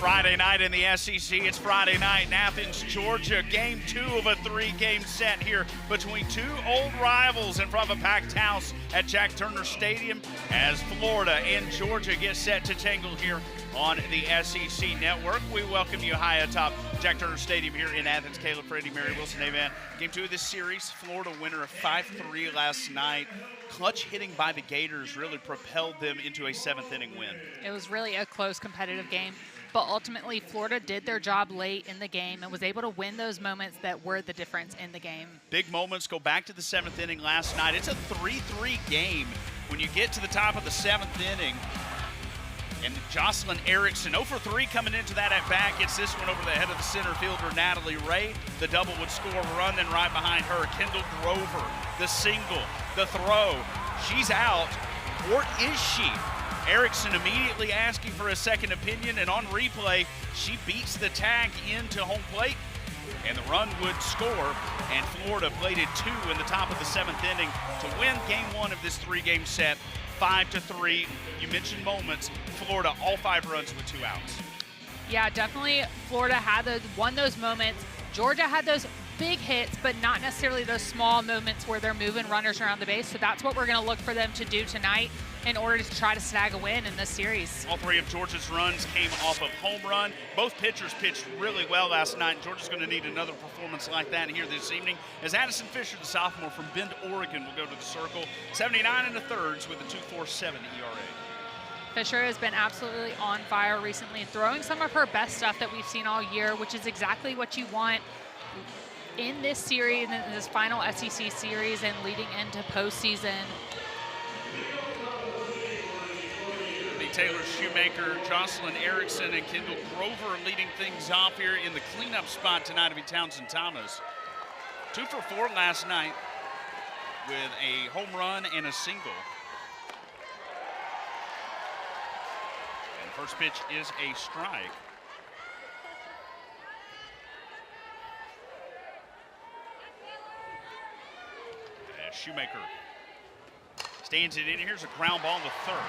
Friday night in the SEC. It's Friday night in Athens, Georgia. Game 2 of a 3-game set here between two old rivals in front of a packed house at Jack Turner Stadium as Florida and Georgia get set to tangle here on the SEC Network. We welcome you high atop Jack Turner Stadium here in Athens. Caleb, Freddie, Mary Wilson, hey man. Game 2 of this series, Florida winner of 5-3 last night. Clutch hitting by the Gators really propelled them into a 7th inning win. It was really a close competitive game, but ultimately Florida did their job late in the game and was able to win those moments that were the difference in the game. Big moments go back to the 7th inning last night. It's a 3-3 game when you get to the top of the 7th inning. And Jocelyn Erickson, 0 for 3 coming into that at bat, gets this one over the head of the center fielder, Natalie Ray. The double would score a run, and right behind her, Kendall Grover, the single, the throw. She's out, or is she? Erickson immediately asking for a second opinion, and on replay, she beats the tag into home plate, and the run would score, and Florida plated 2 in the top of the 7th inning to win game 1 of this 3-game set. 5-3. You mentioned moments. Florida, all 5 runs with 2 outs. Yeah, definitely Florida won those moments. Georgia had those big hits, but not necessarily those small moments where they're moving runners around the base. So that's what we're going to look for them to do tonight in order to try to snag a win in this series. All 3 of Georgia's runs came off of home run. Both pitchers pitched really well last night. Georgia's going to need another performance like that here this evening as Addison Fisher, the sophomore from Bend, Oregon, will go to the circle. 79 1/3 with a 2.47 ERA. Fisher has been absolutely on fire recently, throwing some of her best stuff that we've seen all year, which is exactly what you want in this series, in this final SEC series and leading into postseason. Taylor Shoemaker, Jocelyn Erickson, and Kendall Grover leading things off here in the cleanup spot tonight of Townsend Thomas. 2 for 4 last night with a home run and a single. And first pitch is a strike. As Shoemaker stands it in. Here's a ground ball to third.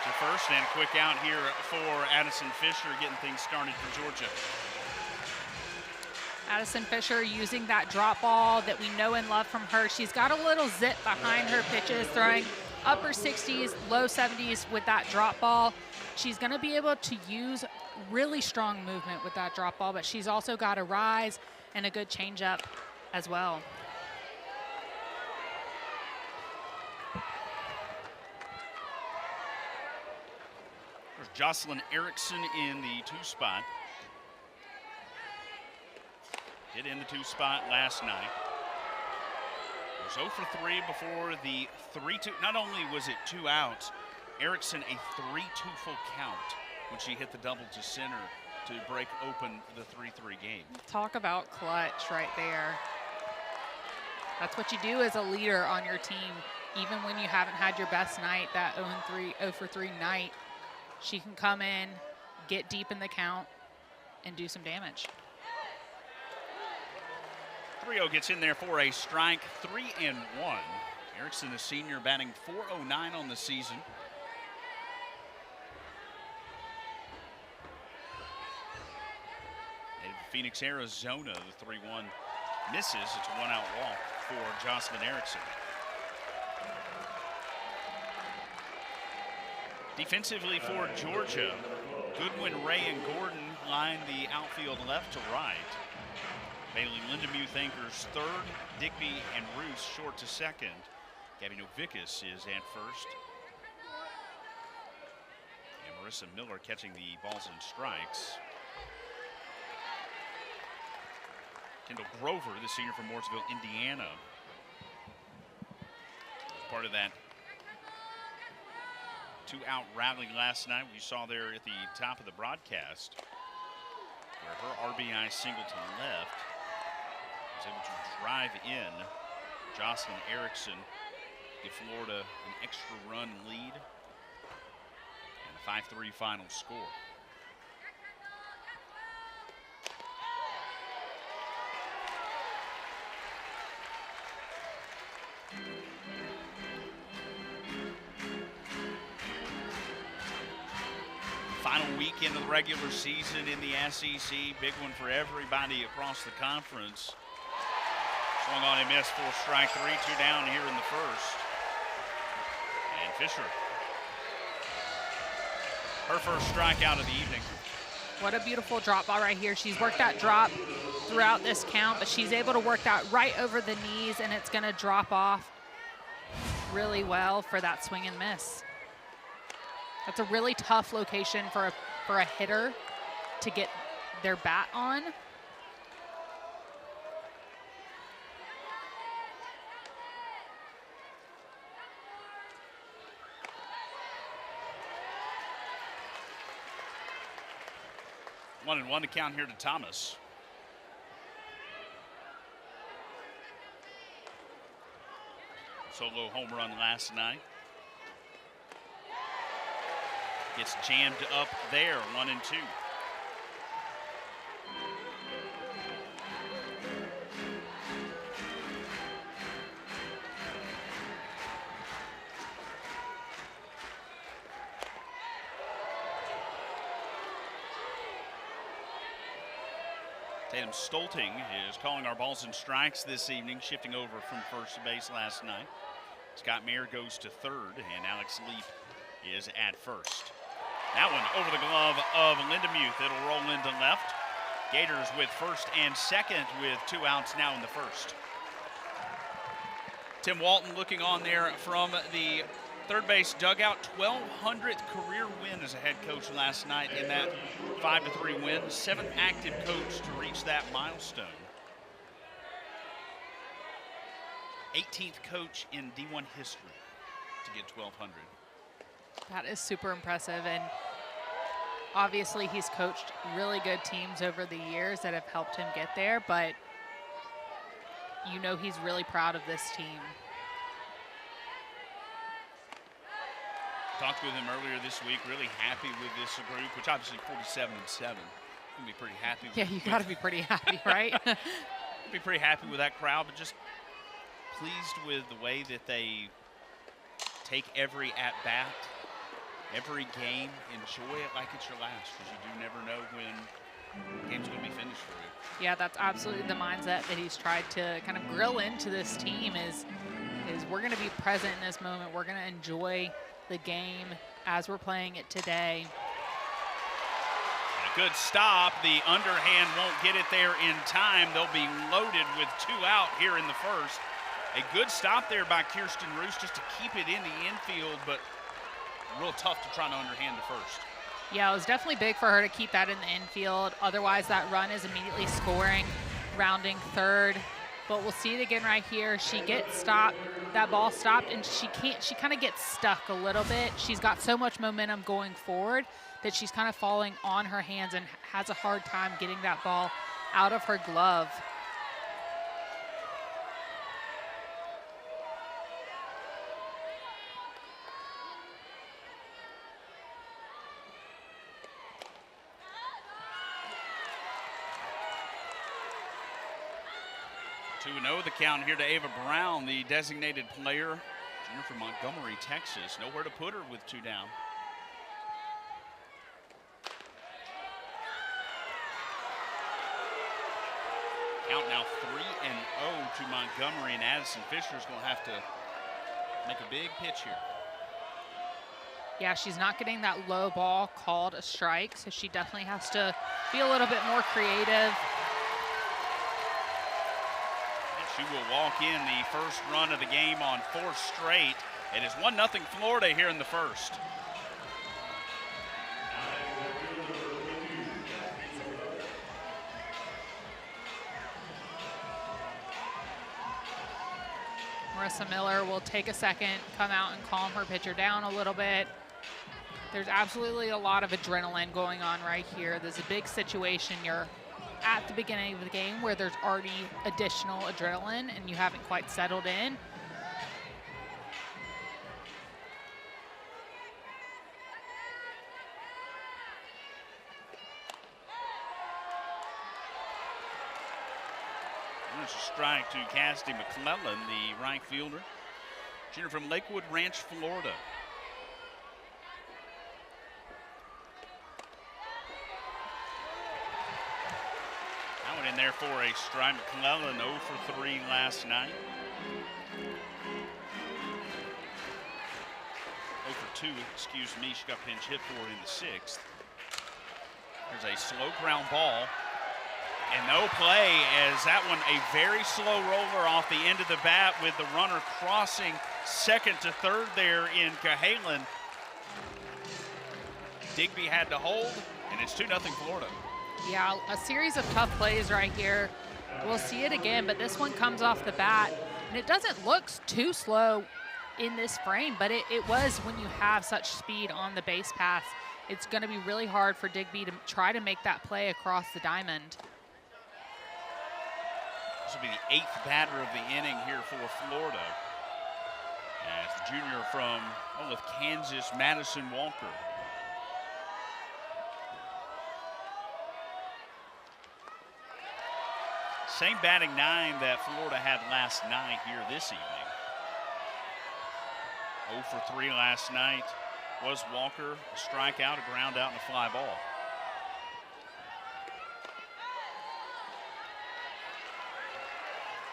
To first, and quick out here for Addison Fisher, getting things started for Georgia. Addison Fisher using that drop ball that we know and love from her. She's got a little zip behind her pitches, throwing upper 60s, low 70s with that drop ball. She's going to be able to use really strong movement with that drop ball, but she's also got a rise and a good changeup as well. Jocelyn Erickson in the 2 spot. Hit in the 2 spot last night. Was 0 for 3 before the 3-2. Not only was it 2 outs, Erickson a 3-2 full count when she hit the double to center to break open the 3-3 game. Talk about clutch right there. That's what you do as a leader on your team. Even when you haven't had your best night, that 0 for 3 night, she can come in, get deep in the count, and do some damage. 3-0 gets in there for a strike, 3-1. Erickson, the senior, batting .409 on the season. Native to Phoenix, Arizona, the 3-1 misses. It's a 1-out walk for Jocelyn Erickson. Defensively for Georgia, Goodwin, Ray, and Gordon line the outfield left to right. Bailey Lindemuth anchors third, Digby and Roos short to second. Gabby Novickus is at first. And Marissa Miller catching the balls and strikes. Kendall Grover, the senior from Mooresville, Indiana. Part of that 2-out rally last night we saw there at the top of the broadcast, where her RBI single to left was able to drive in Jocelyn Erickson, give Florida an extra run lead, and a 5-3 final score. Final weekend of the regular season in the SEC. Big one for everybody across the conference. Swung on and missed for strike three, 2 down here in the first. And Fisher, her first strikeout of the evening. What a beautiful drop ball right here. She's worked that drop throughout this count, but she's able to work that right over the knees, and it's going to drop off really well for that swing and miss. That's a really tough location for a hitter to get their bat on. One and one to count here to Thomas. Solo home run last night. Gets jammed up there, 1 and 2. Tatum Stolting is calling our balls and strikes this evening, shifting over from first base last night. Scott Mayer goes to third, and Alex Leap is at first. That one over the glove of Linda Muth. It'll roll into left. Gators with first and second with 2 outs now in the first. Tim Walton looking on there from the third base dugout. 1,200th career win as a head coach last night in that 5-3 win. 7th active coach to reach that milestone. 18th coach in D1 history to get 1,200. That is super impressive, and obviously he's coached really good teams over the years that have helped him get there, but you know he's really proud of this team. Talked with him earlier this week, really happy with this group, which obviously 47-7. Gonna be pretty happy with. Yeah, you gotta be pretty happy, right? Be pretty happy with that crowd, but just pleased with the way that they take every at-bat, every game, enjoy it like it's your last, because you do never know when the game's going to be finished for you. Yeah, that's absolutely the mindset that he's tried to kind of grill into this team is we're going to be present in this moment. We're going to enjoy the game as we're playing it today. And a good stop. The underhand won't get it there in time. They'll be loaded with 2 out here in the first. A good stop there by Kirsten Roos just to keep it in the infield, but real tough to try to underhand the first. Yeah, it was definitely big for her to keep that in the infield. Otherwise, that run is immediately scoring, rounding third. But we'll see it again right here. She gets stopped, that ball stopped, and she kind of gets stuck a little bit. She's got so much momentum going forward that she's kind of falling on her hands and has a hard time getting that ball out of her glove. The count here to Ava Brown, the designated player, junior from Montgomery, Texas. Nowhere to put her with 2 down. Count now 3-0 to Montgomery, and Addison Fisher's going to have to make a big pitch here. Yeah, she's not getting that low ball called a strike, so she definitely has to be a little bit more creative. She will walk in the first run of the game on 4 straight. It is 1-0 Florida here in the first. Marissa Miller will take a second, come out and calm her pitcher down a little bit. There's absolutely a lot of adrenaline going on right here. There's a big situation. You're at the beginning of the game where there's already additional adrenaline and you haven't quite settled in. There's a strike to Cassidy McClellan, the right fielder, junior from Lakewood Ranch, Florida. there for a strike. McClellan 0 for 3 last night. 0 for 2, excuse me. She got pinch hit for in the 6th. There's a slow ground ball. And no play, as that one a very slow roller off the end of the bat with the runner crossing second to third there in Cahalan. Digby had to hold, and it's 2-0 Florida. Yeah, a series of tough plays right here. We'll see it again, but this one comes off the bat, and it doesn't look too slow in this frame, but it was when you have such speed on the base pass. It's going to be really hard for Digby to try to make that play across the diamond. This will be the 8th batter of the inning here for Florida. As the junior from Kansas, Madison Walker. Same batting 9 that Florida had last night here this evening. 0 for 3 last night was Walker. A strikeout, a ground out, and a fly ball.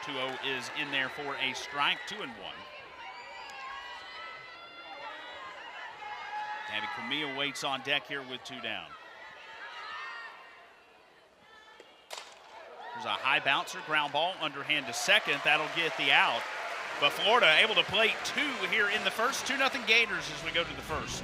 Two-0 is in there for a strike, 2-1. Tabby Camille waits on deck here with 2 down. There's a high bouncer, ground ball, underhand to second. That'll get the out. But Florida able to plate 2 here in the first. 2-0 Gators as we go to the first.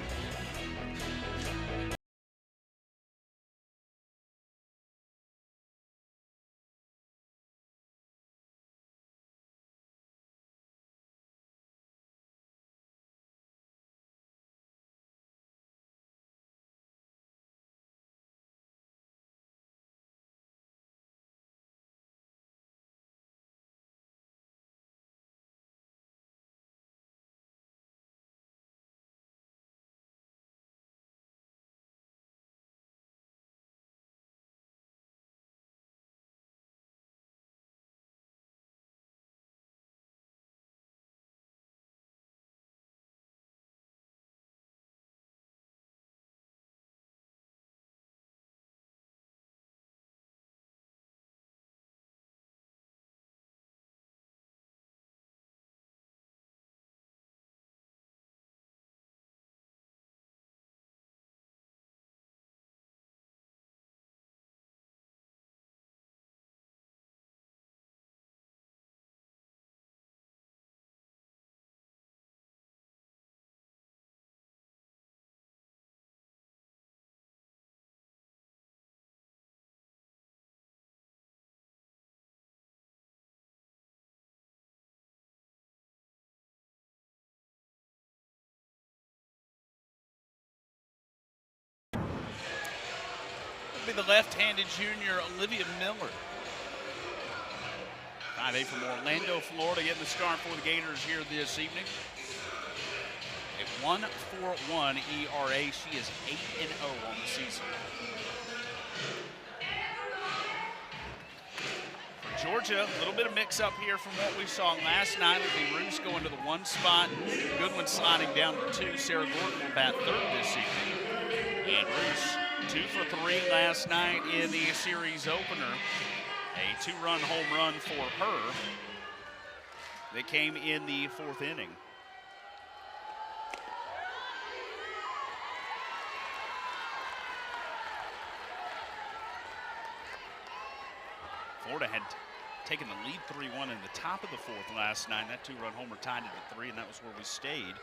Be the left-handed junior Olivia Miller. 5'8" from Orlando, Florida, getting the start for the Gators here this evening. A 1.41 ERA. She is 8-0 on the season. For Georgia, a little bit of mix-up here from what we saw last night. It'll be Roos going to the 1 spot. Goodwin sliding down to 2. Sarah Gordon will bat 3rd this evening. And Roos 2 for 3 last night in the series opener. A 2-run home run for her that came in the 4th inning. Florida had taken the lead 3-1 in the top of the 4th last night. That 2-run homer tied it at 3, and that was where we stayed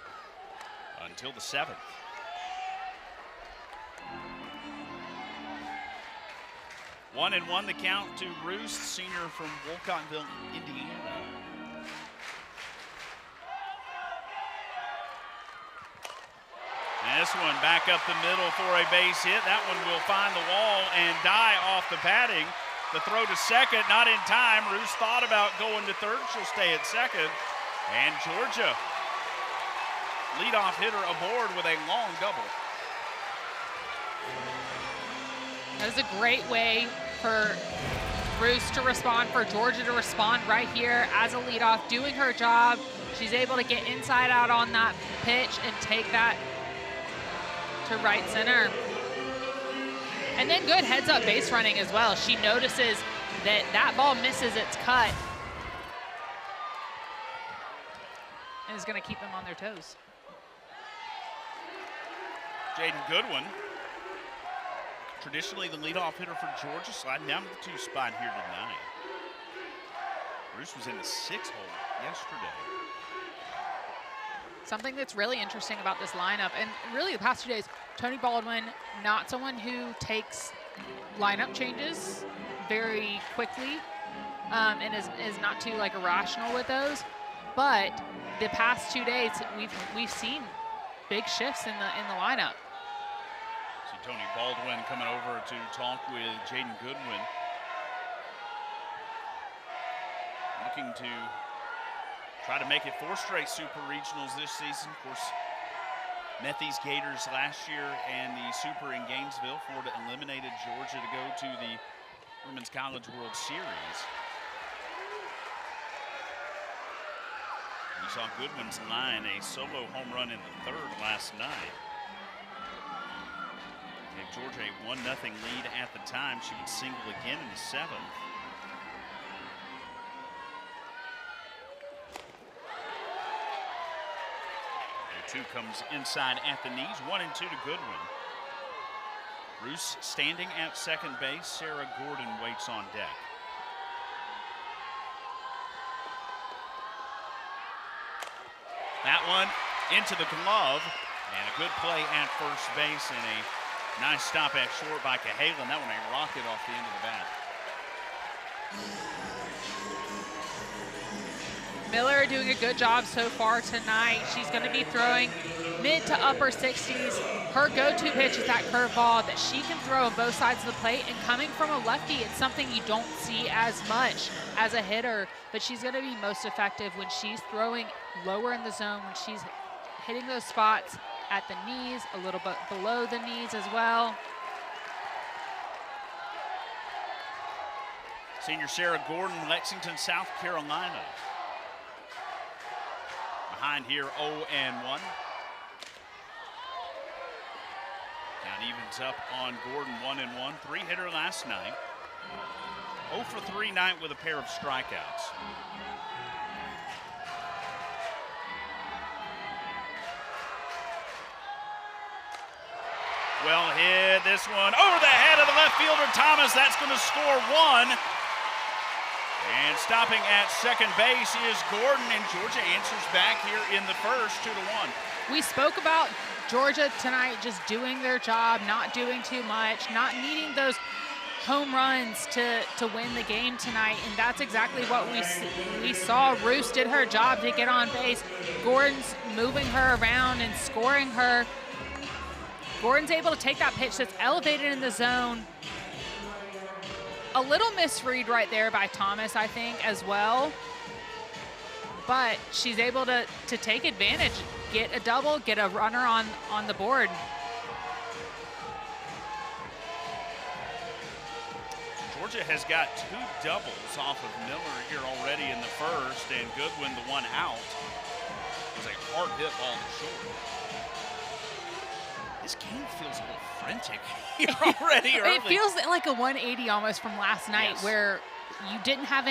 until the 7th. 1-1 the count to Roos, senior from Wolcotteville, Indiana. And this one back up the middle for a base hit. That one will find the wall and die off the padding. The throw to second, not in time. Roos thought about going to 3rd. She'll stay at 2nd. And Georgia, leadoff hitter aboard with a long double. That was a great way for Roos to respond, for Georgia to respond right here as a leadoff, doing her job. She's able to get inside out on that pitch and take that to right center. And then good heads-up base running as well. She notices that ball misses its cut and is going to keep them on their toes. Jaden Goodwin, traditionally the leadoff hitter for Georgia, sliding down to the 2 spot here tonight. Bruce was in the 6 hole yesterday. Something that's really interesting about this lineup, and really the past 2 days, Tony Baldwin, not someone who takes lineup changes very quickly and is not too like irrational with those. But the past 2 days, we've seen big shifts in the lineup. See Tony Baldwin coming over to talk with Jaden Goodwin, looking to try to make it 4 straight super regionals this season. Of course, met these Gators last year and the super in Gainesville. Florida eliminated Georgia to go to the Women's College World Series. You saw Goodwin's line a solo home run in the 3rd last night. Gave Georgia a 1-0 lead at the time. She would single again in the 7th. The 2 comes inside at the knees, 1-2 to Goodwin. Bruce standing at second base. Sarah Gordon waits on deck. That one into the glove, and a good play at first base, and a nice stop at short by Cahalan. That one a rocket off the end of the bat. Miller doing a good job so far tonight. She's going to be throwing mid to upper 60s. Her go-to pitch is that curveball that she can throw on both sides of the plate, and coming from a lefty, it's something you don't see as much as a hitter, but she's going to be most effective when she's throwing lower in the zone, when she's hitting those spots at the knees, a little bit below the knees as well. Senior Sarah Gordon, Lexington, South Carolina. Behind here, 0-1. Count evens up on Gordon, 1-1. 3-hitter last night. 0 for 3 night with a pair of strikeouts. Well hit, this one over the head of the left fielder Thomas. That's going to score 1. And stopping at second base is Gordon, and Georgia answers back here in the first, 2-1. We spoke about Georgia tonight just doing their job, not doing too much, not needing those home runs to win the game tonight, and that's exactly what we saw. Roos did her job to get on base. Gordon's moving her around and scoring her. Gordon's able to take that pitch that's elevated in the zone. A little misread right there by Thomas, I think, as well. But she's able to take advantage, get a double, get a runner on the board. Georgia has got 2 doubles off of Miller here already in the first, and Goodwin, the one out, was a hard hit ball to short. This game feels a little frantic here already early. It feels like a 180 almost from last night, yes, where you didn't have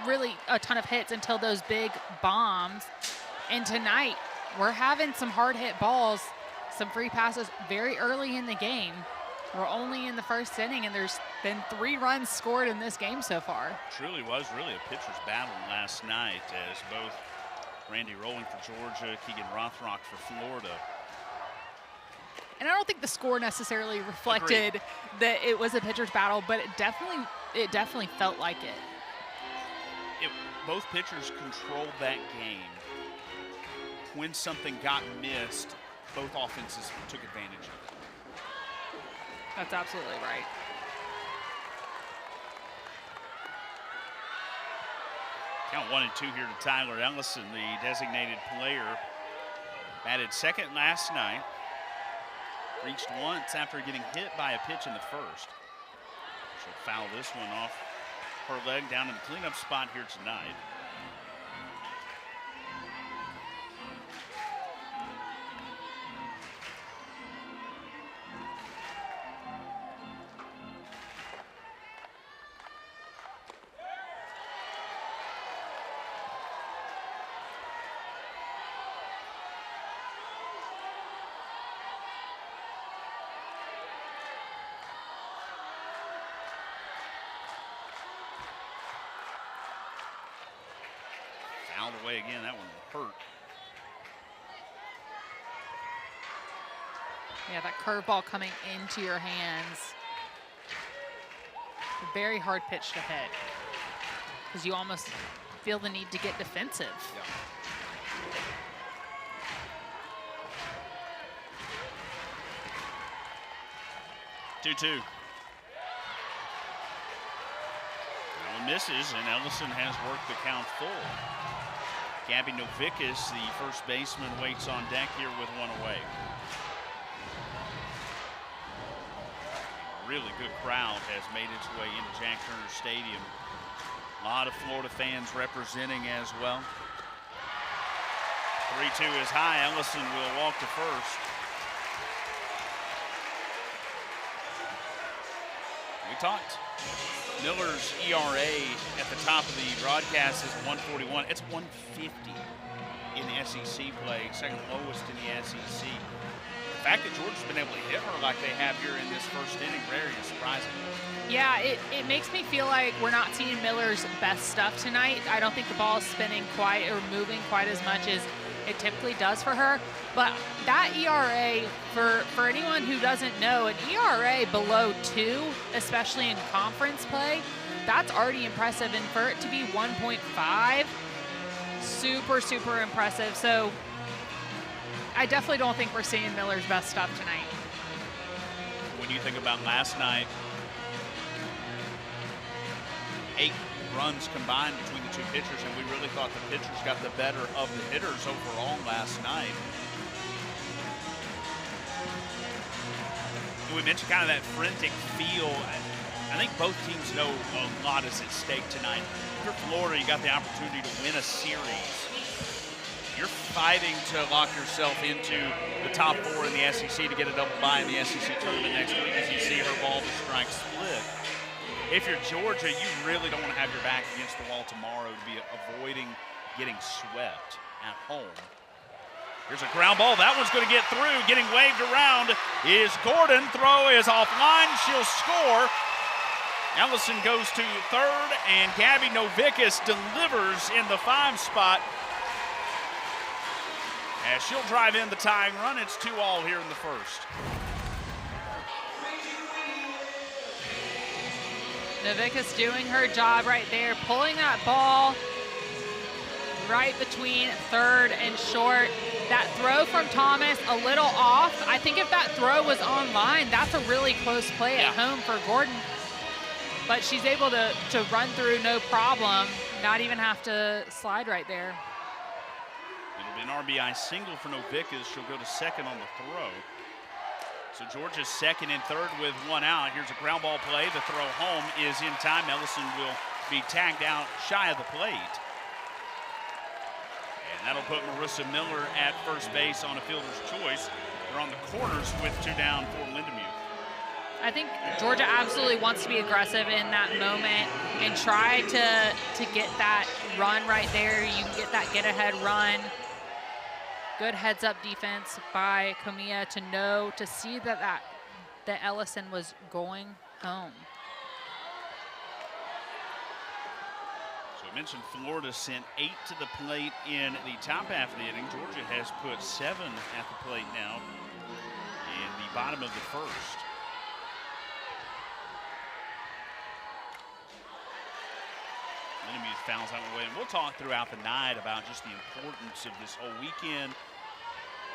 really a ton of hits until those big bombs. And tonight, we're having some hard hit balls, some free passes very early in the game. We're only in the first inning, and there's been 3 runs scored in this game so far. Truly was really a pitcher's battle last night, as both Randy Rowling for Georgia, Keegan Rothrock for Florida. And I don't think the score necessarily reflected that it was a pitcher's battle, but it definitely felt like it. Both pitchers controlled that game. When something got missed, both offenses took advantage of it. That's absolutely right. Count 1-2 here to Tyler Ellison, the designated player. Batted second last night. Reached once after getting hit by a pitch in the first. She'll foul this one off her leg down in the cleanup spot here tonight. again. That one hurt. Yeah, that curveball coming into your hands. A very hard pitch to hit because you almost feel the need to get defensive. Yeah. 2-2. That one misses, and Ellison has worked the count full. Gabby Novickus, the first baseman, waits on deck here with one away. A really good crowd has made its way into Jack Turner Stadium. A lot of Florida fans representing as well. 3-2 is high. Ellison will walk to first. We talked. Miller's ERA at the top of the broadcast is 141. It's 150 in the SEC play, second lowest in the SEC. The fact that Georgia's been able to hit her like they have here in this first inning, very surprising. Yeah, it makes me feel like we're not seeing Miller's best stuff tonight. I don't think the ball is spinning quite or moving quite as much as it typically does for her. But that ERA, for anyone who doesn't know, an ERA below 2, especially in conference play, that's already impressive. And for it to be 1.5, super, super impressive. So I definitely don't think we're seeing Miller's best stuff tonight. When you think about last night, 8 runs combined between the two pitchers, and we really thought the pitchers got the better of the hitters overall last night. We mentioned kind of that frantic feel. I think both teams know a lot is at stake tonight. If you're Florida, you got the opportunity to win a series. You're fighting to lock yourself into the top 4 in the SEC to get a double bye in the SEC tournament next week as you see her ball to strike split. If you're Georgia, you really don't want to have your back against the wall tomorrow to be avoiding getting swept at home. Here's a ground ball. That one's going to get through. Getting waved around is Gordon. Throw is offline. She'll score. Ellison goes to third, and Gabby Novickus delivers in the 5 spot. As she'll drive in the tying run, it's 2-all here in the first. Novickus doing her job right there, pulling that ball right between third and short. That throw from Thomas, a little off. I think if that throw was on line, that's a really close play at home for Gordon. But she's able to run through no problem, not even have to slide right there. It'll be an RBI single for Novickus. She'll go to second on the throw. So Georgia's second and third with 1 out. Here's a ground ball play. The throw home is in time. Ellison will be tagged out shy of the plate. And that'll put Marissa Miller at first base on a fielder's choice. They're on the corners with 2 down for Lindemuth. I think Georgia absolutely wants to be aggressive in that moment and try to get that run right there. You can get that get-ahead run. Good heads-up defense by Comia to see that Ellison was going home. So I mentioned Florida sent 8 to the plate in the top half of the inning. Georgia has put 7 at the plate now in the bottom of the first. Lindemuth fouls that one away, and we'll talk throughout the night about just the importance of this whole weekend.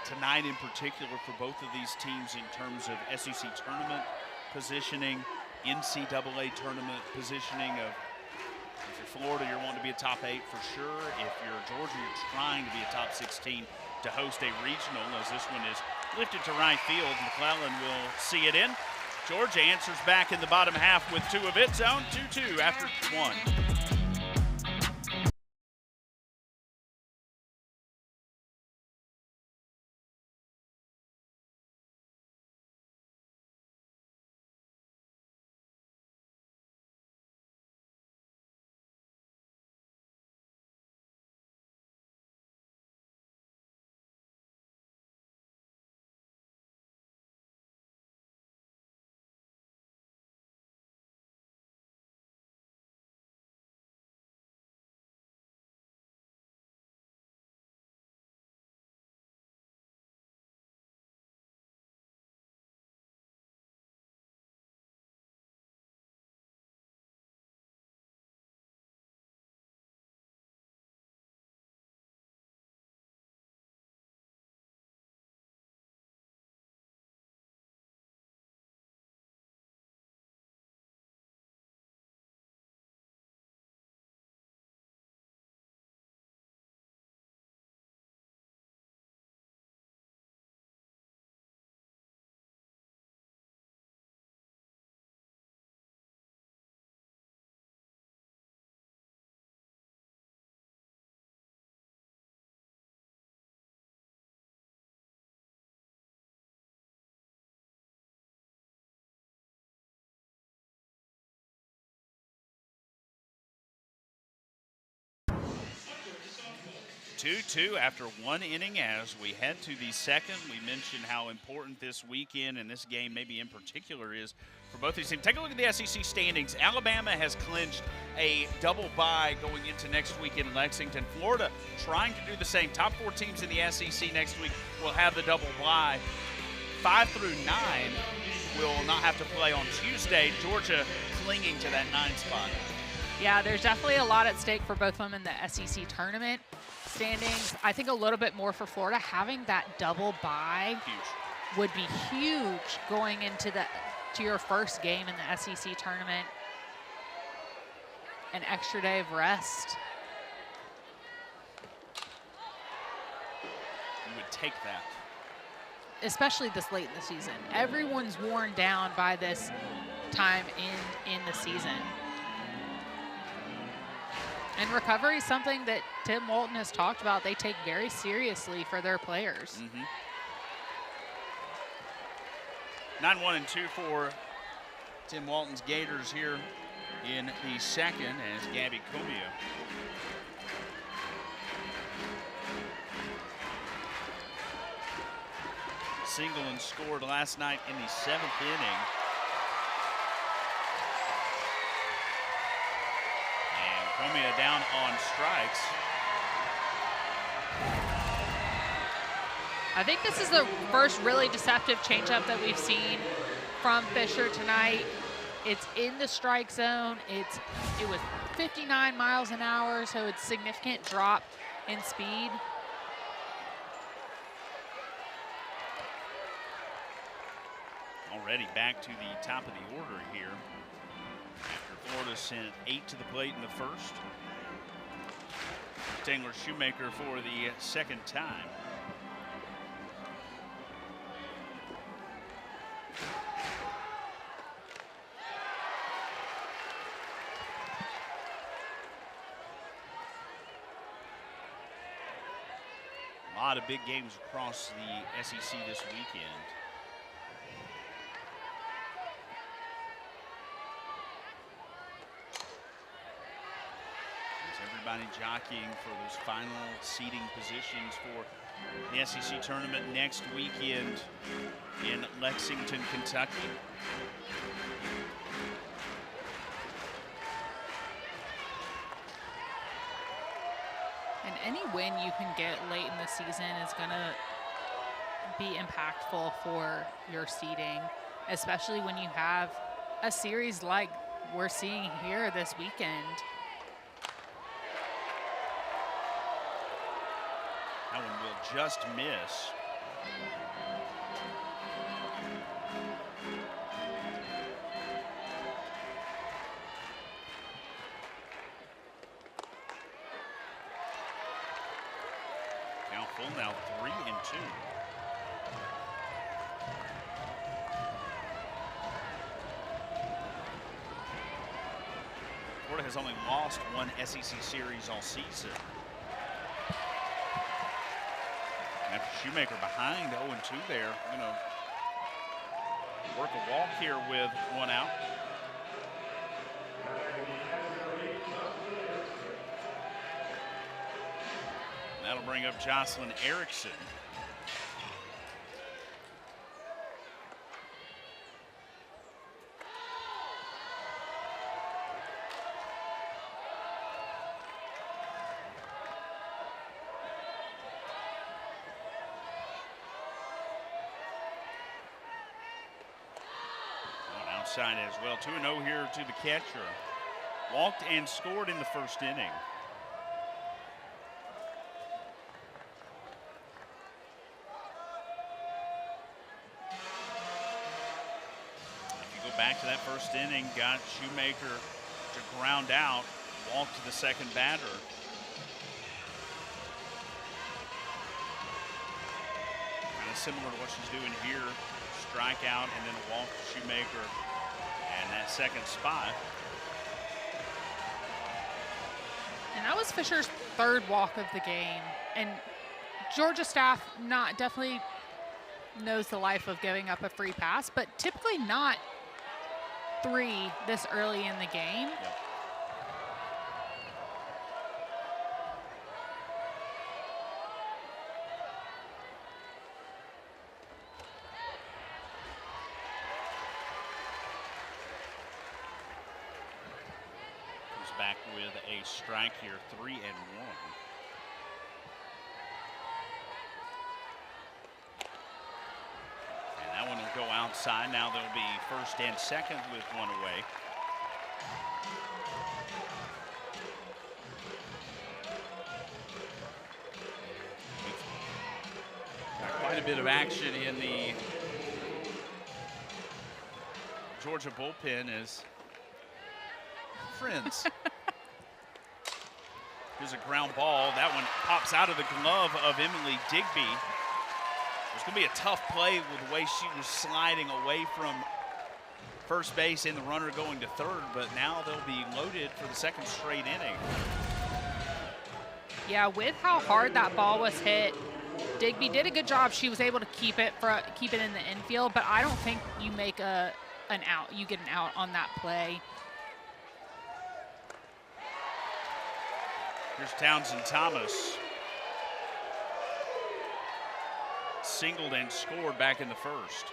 Tonight in particular for both of these teams in terms of SEC tournament positioning, NCAA tournament positioning. If you're Florida, you're wanting to be a top 8 for sure. If you're Georgia, you're trying to be a top 16 to host a regional, as this one is lifted to right field. McClellan will see it in. Georgia answers back in the bottom half with 2 of its own, 2-2 after 1. 2-2 after one inning as we head to the second. We mentioned how important this weekend and this game maybe in particular is for both these teams. Take a look at the SEC standings. Alabama has clinched a double bye going into next week in Lexington. Florida trying to do the same. Top 4 teams in the SEC next week will have the double bye. 5 through 9 will not have to play on Tuesday. Georgia clinging to that 9 spot. Yeah, there's definitely a lot at stake for both of them in the SEC tournament standings. I think a little bit more for Florida. Having that double bye would be huge going into your first game in the SEC tournament. An extra day of rest. You would take that. Especially this late in the season. Everyone's worn down by this time in the season. And recovery is something that Tim Walton has talked about. They take very seriously for their players. 9-1-2 for Tim Walton's Gators here in the second as Gabby Comia single and scored last night in the 7th inning. And Comia down on strikes. I think this is the first really deceptive changeup that we've seen from Fisher tonight. It's in the strike zone. It was 59 miles an hour, so it's a significant drop in speed. Already back to the top of the order here after Florida sent 8 to the plate in the first. Taylor Shoemaker for the second time. A lot of big games across the SEC this weekend. Everybody jockeying for those final seeding positions for the SEC tournament next weekend in Lexington, Kentucky. And any win you can get late in the season is going to be impactful for your seeding, especially when you have a series like we're seeing here this weekend. That one will just miss. Now full, now 3-2. Florida has only lost one SEC series all season. After Shoemaker behind 0-2 there, work a walk here with one out. That'll bring up Jocelyn Erickson. Outside as well. 2-0 here to the catcher. Walked and scored in the first inning. If you go back to that first inning, got Shoemaker to ground out, walk to the second batter. Kind of similar to what she's doing here. Strike out and then a walk to Shoemaker and that second spot. And that was Fisher's third walk of the game. And Georgia staff definitely knows the life of giving up a free pass, but typically not 3 this early in the game. Yep. back with a strike here, 3-1. And that one will go outside. Now there'll be first and second with one away. Got quite a bit of action in the Georgia bullpen as friends. Here's a ground ball. That one pops out of the glove of Emily Digby. It's going to be a tough play with the way she was sliding away from first base and the runner going to third, but now they'll be loaded for the second straight inning. Yeah, with how hard that ball was hit, Digby did a good job. She was able to keep it in the infield, but I don't think you make an out. You get an out on that play. Here's Townsend Thomas. Singled and scored back in the first.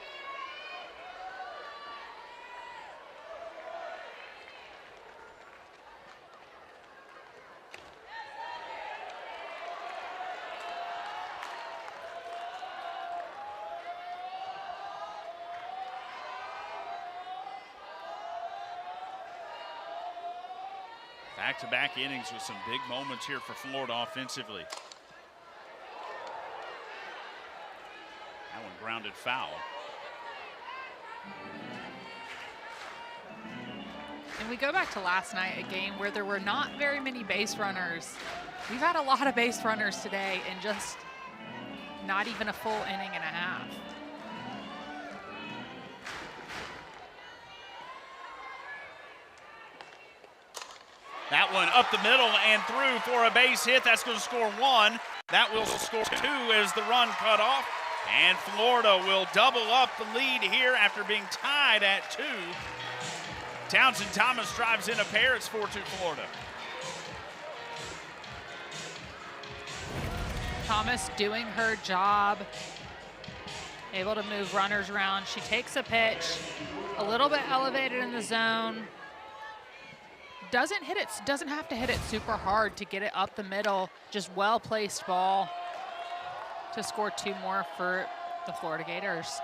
Back-to-back innings with some big moments here for Florida offensively. That one grounded foul. And we go back to last night, a game where there were not very many base runners. We've had a lot of base runners today and just not even a full inning and a half. That one up the middle and through for a base hit. That's going to score one. That will score two as the run cut off. And Florida will double up the lead here after being tied at 2. Townsend Thomas drives in a pair. It's 4-2 Florida. Thomas doing her job, able to move runners around. She takes a pitch, a little bit elevated in the zone. Doesn't have to hit it super hard to get it up the middle. Just well-placed ball to score 2 more for the Florida Gators.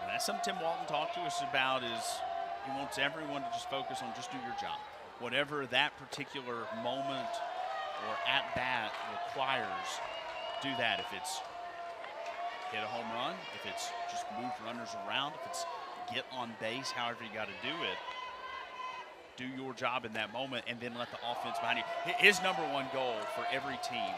And that's something Tim Walton talked to us about, is he wants everyone to just focus on just do your job. Whatever that particular moment or at-bat requires, do that. If it's hit a home run, if it's just move runners around, if it's get on base, however you got to do it, do your job in that moment and then let the offense behind you. His number one goal for every team,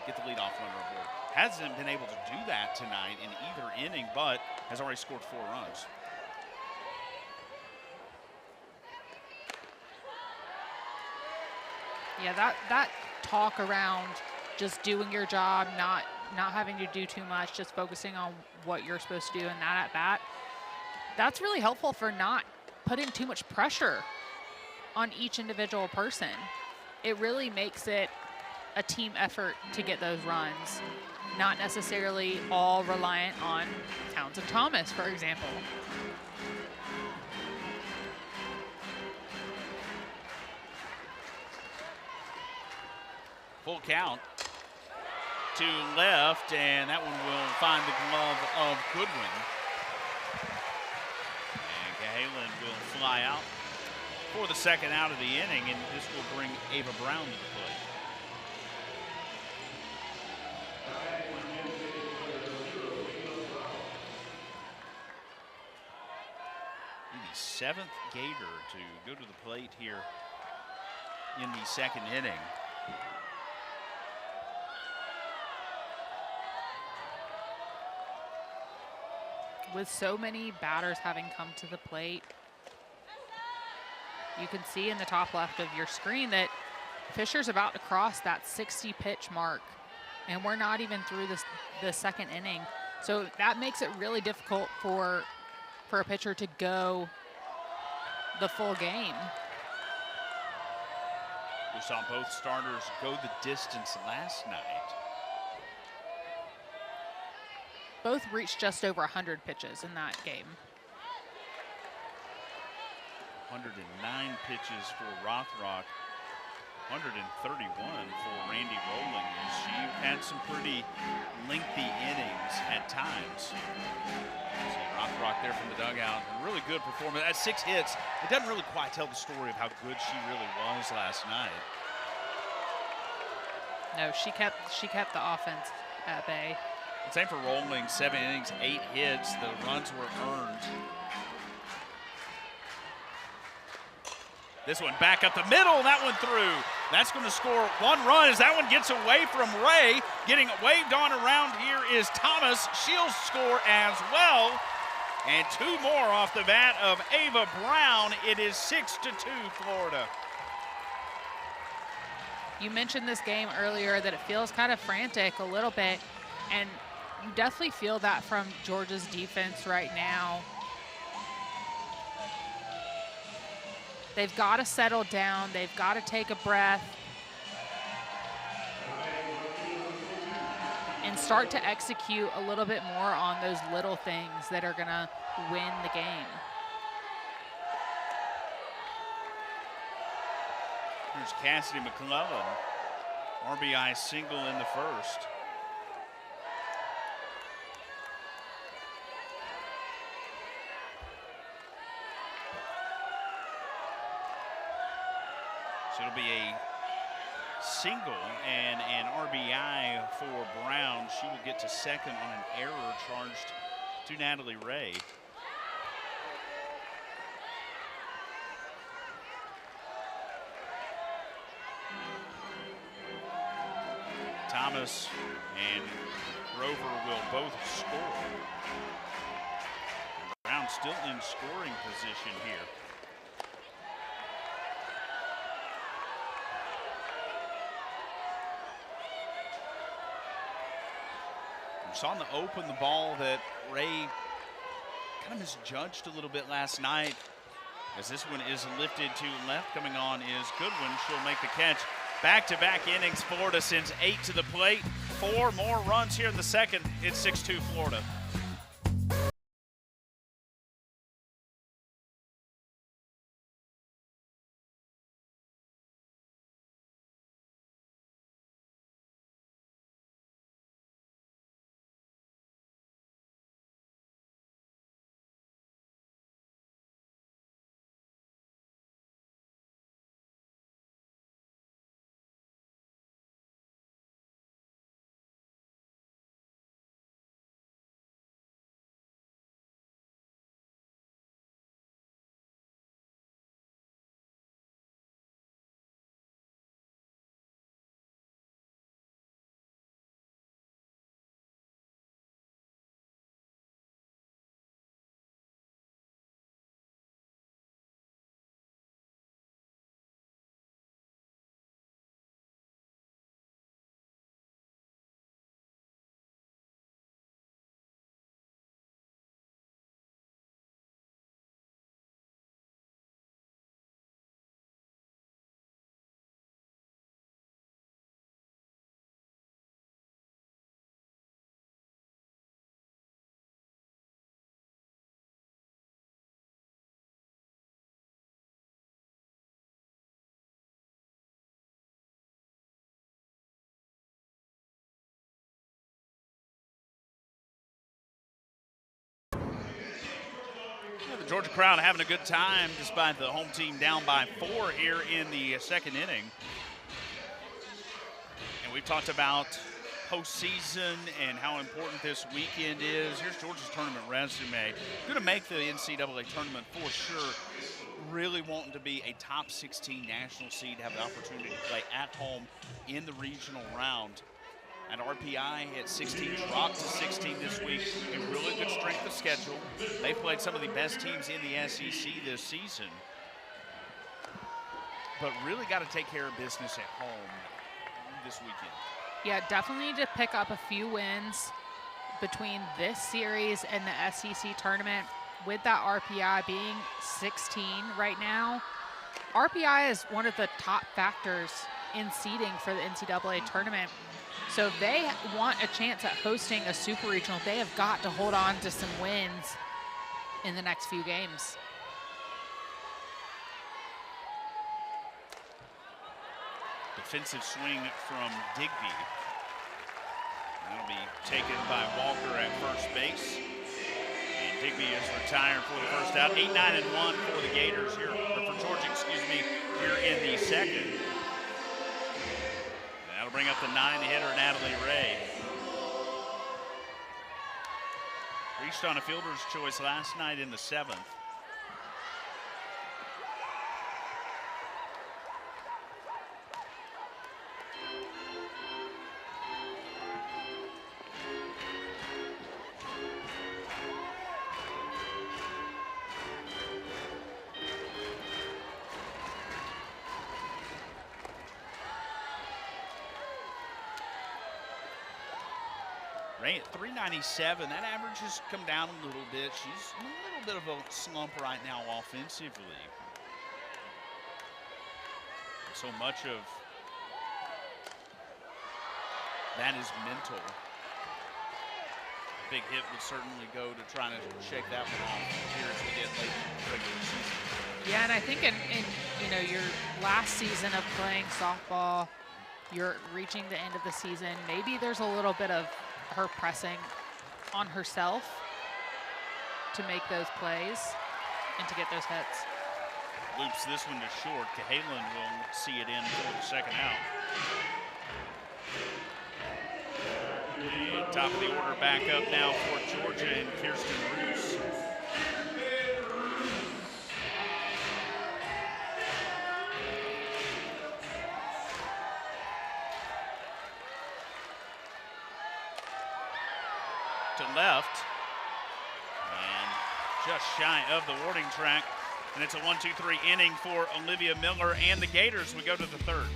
get the leadoff runner aboard. Hasn't been able to do that tonight in either inning, but has already scored 4 runs. Yeah, that talk around just doing your job, not having to do too much, just focusing on what you're supposed to do in that at bat, that's really helpful for not putting too much pressure on each individual person. It really makes it a team effort to get those runs, not necessarily all reliant on Townsend Thomas, for example. Full count to left, and that one will find the glove of Goodwin. And Cahalan will fly out for the second out of the inning, and this will bring Ava Brown to the plate. The 7th Gator to go to the plate here in the second inning. With so many batters having come to the plate, you can see in the top left of your screen that Fisher's about to cross that 60 pitch mark, and we're not even through the second inning. So that makes it really difficult for a pitcher to go the full game. We saw both starters go the distance last night. Both reached just over 100 pitches in that game. 109 pitches for Rothrock, 131 for Randy Rowling. And she had some pretty lengthy innings at times. See Rothrock there from the dugout. A really good performance. At 6 hits, it doesn't really quite tell the story of how good she really was last night. No, she kept the offense at bay. Same for Rowling, 7 innings, 8 hits. The runs were earned. This one back up the middle, that one through. That's going to score 1 run as that one gets away from Ray. Getting waved on around here is Thomas. She'll score as well. And 2 more off the bat of Ava Brown. It is 6-2 Florida. You mentioned this game earlier that it feels kind of frantic a little bit, and you definitely feel that from Georgia's defense right now. They've got to settle down. They've got to take a breath and start to execute a little bit more on those little things that are going to win the game. Here's Cassidy McClellan, RBI single in the first. So it'll be a single and an RBI for Brown. She will get to second on an error charged to Natalie Ray. Thomas and Grover will both score. Brown still in scoring position here. We saw in the open the ball that Ray kind of misjudged a little bit last night, as this one is lifted to left. Coming on is Goodwin. She'll make the catch. Back-to-back innings. Florida sends 8 to the plate. 4 more runs here in the second. It's 6-2 Florida. The Georgia crowd having a good time despite the home team down by 4 here in the second inning. And we've talked about postseason and how important this weekend is. Here's Georgia's tournament resume. Going to make the NCAA tournament for sure. Really wanting to be a top 16 national seed, have the opportunity to play at home in the regional round. And RPI at 16, dropped to 16 this week. A really good strength of schedule. They played some of the best teams in the SEC this season. But really got to take care of business at home this weekend. Yeah, definitely need to pick up a few wins between this series and the SEC tournament. With that RPI being 16 right now, RPI is one of the top factors in seeding for the NCAA tournament. So if they want a chance at hosting a super regional, they have got to hold on to some wins in the next few games. Defensive swing from Digby. That'll be taken by Walker at first base. And Digby is retired for the first out. 8-9-1 for the Gators here, or for Georgia, excuse me, here in the second. And that'll bring up the 9 hitter, Natalie Ray. Reached on a fielder's choice last night in the 7th. Ray at 397. That average has come down a little bit. She's in a little bit of a slump right now offensively. So much of that is mental. Big hit would certainly go to trying to shake that one off here as we get late in the regular season. Yeah, and I think in you know, your last season of playing softball, you're reaching the end of the season. Maybe there's a little bit of her pressing on herself to make those plays and to get those hits. Loops this one to short. Cahalan will see it in for the second out. And top of the order back up now for Georgia and Kirsten Roos. To left, and just shy of the warning track, and it's a 1-2-3 inning for Olivia Miller and the Gators. We go to the third.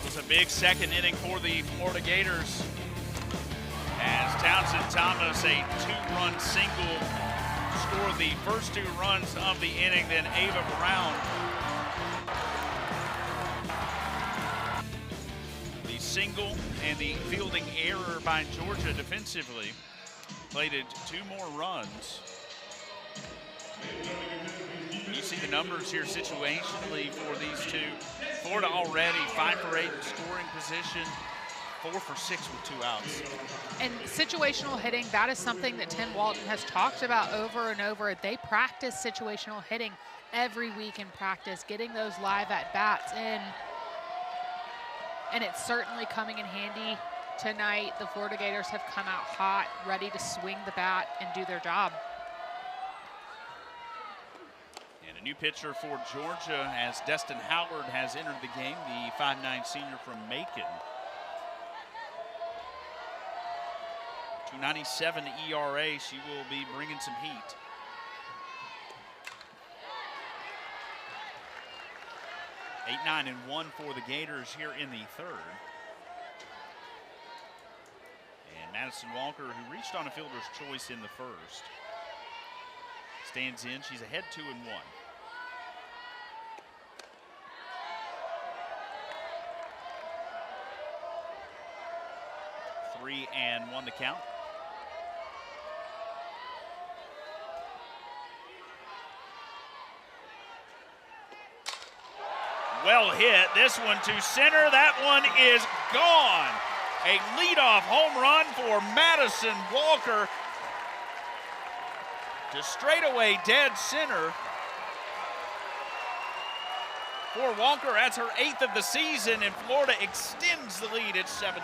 It was a big second inning for the Florida Gators as Townsend Thomas, a 2-run single, scored the first 2 runs of the inning. Then Ava Brown, the single and the fielding error by Georgia defensively, plated 2 more runs. You see the numbers here situationally for these two. Florida already 5 for 8 in scoring position, 4 for 6 with 2 outs. And situational hitting, that is something that Tim Walton has talked about over and over. They practice situational hitting every week in practice, getting those live at-bats in. And it's certainly coming in handy tonight. The Florida Gators have come out hot, ready to swing the bat and do their job. And a new pitcher for Georgia as Destin Howard has entered the game, the 5'9" senior from Macon. 2.97 ERA. She will be bringing some heat. Eight, 9, and 1 for the Gators here in the third. And Madison Walker, who reached on a fielder's choice in the first, stands in. She's ahead 2-1. 3-1 the count. Well hit. This one to center. That one is gone. A leadoff home run for Madison Walker to straightaway dead center. For Walker, that's her 8th of the season, and Florida extends the lead at 7-2.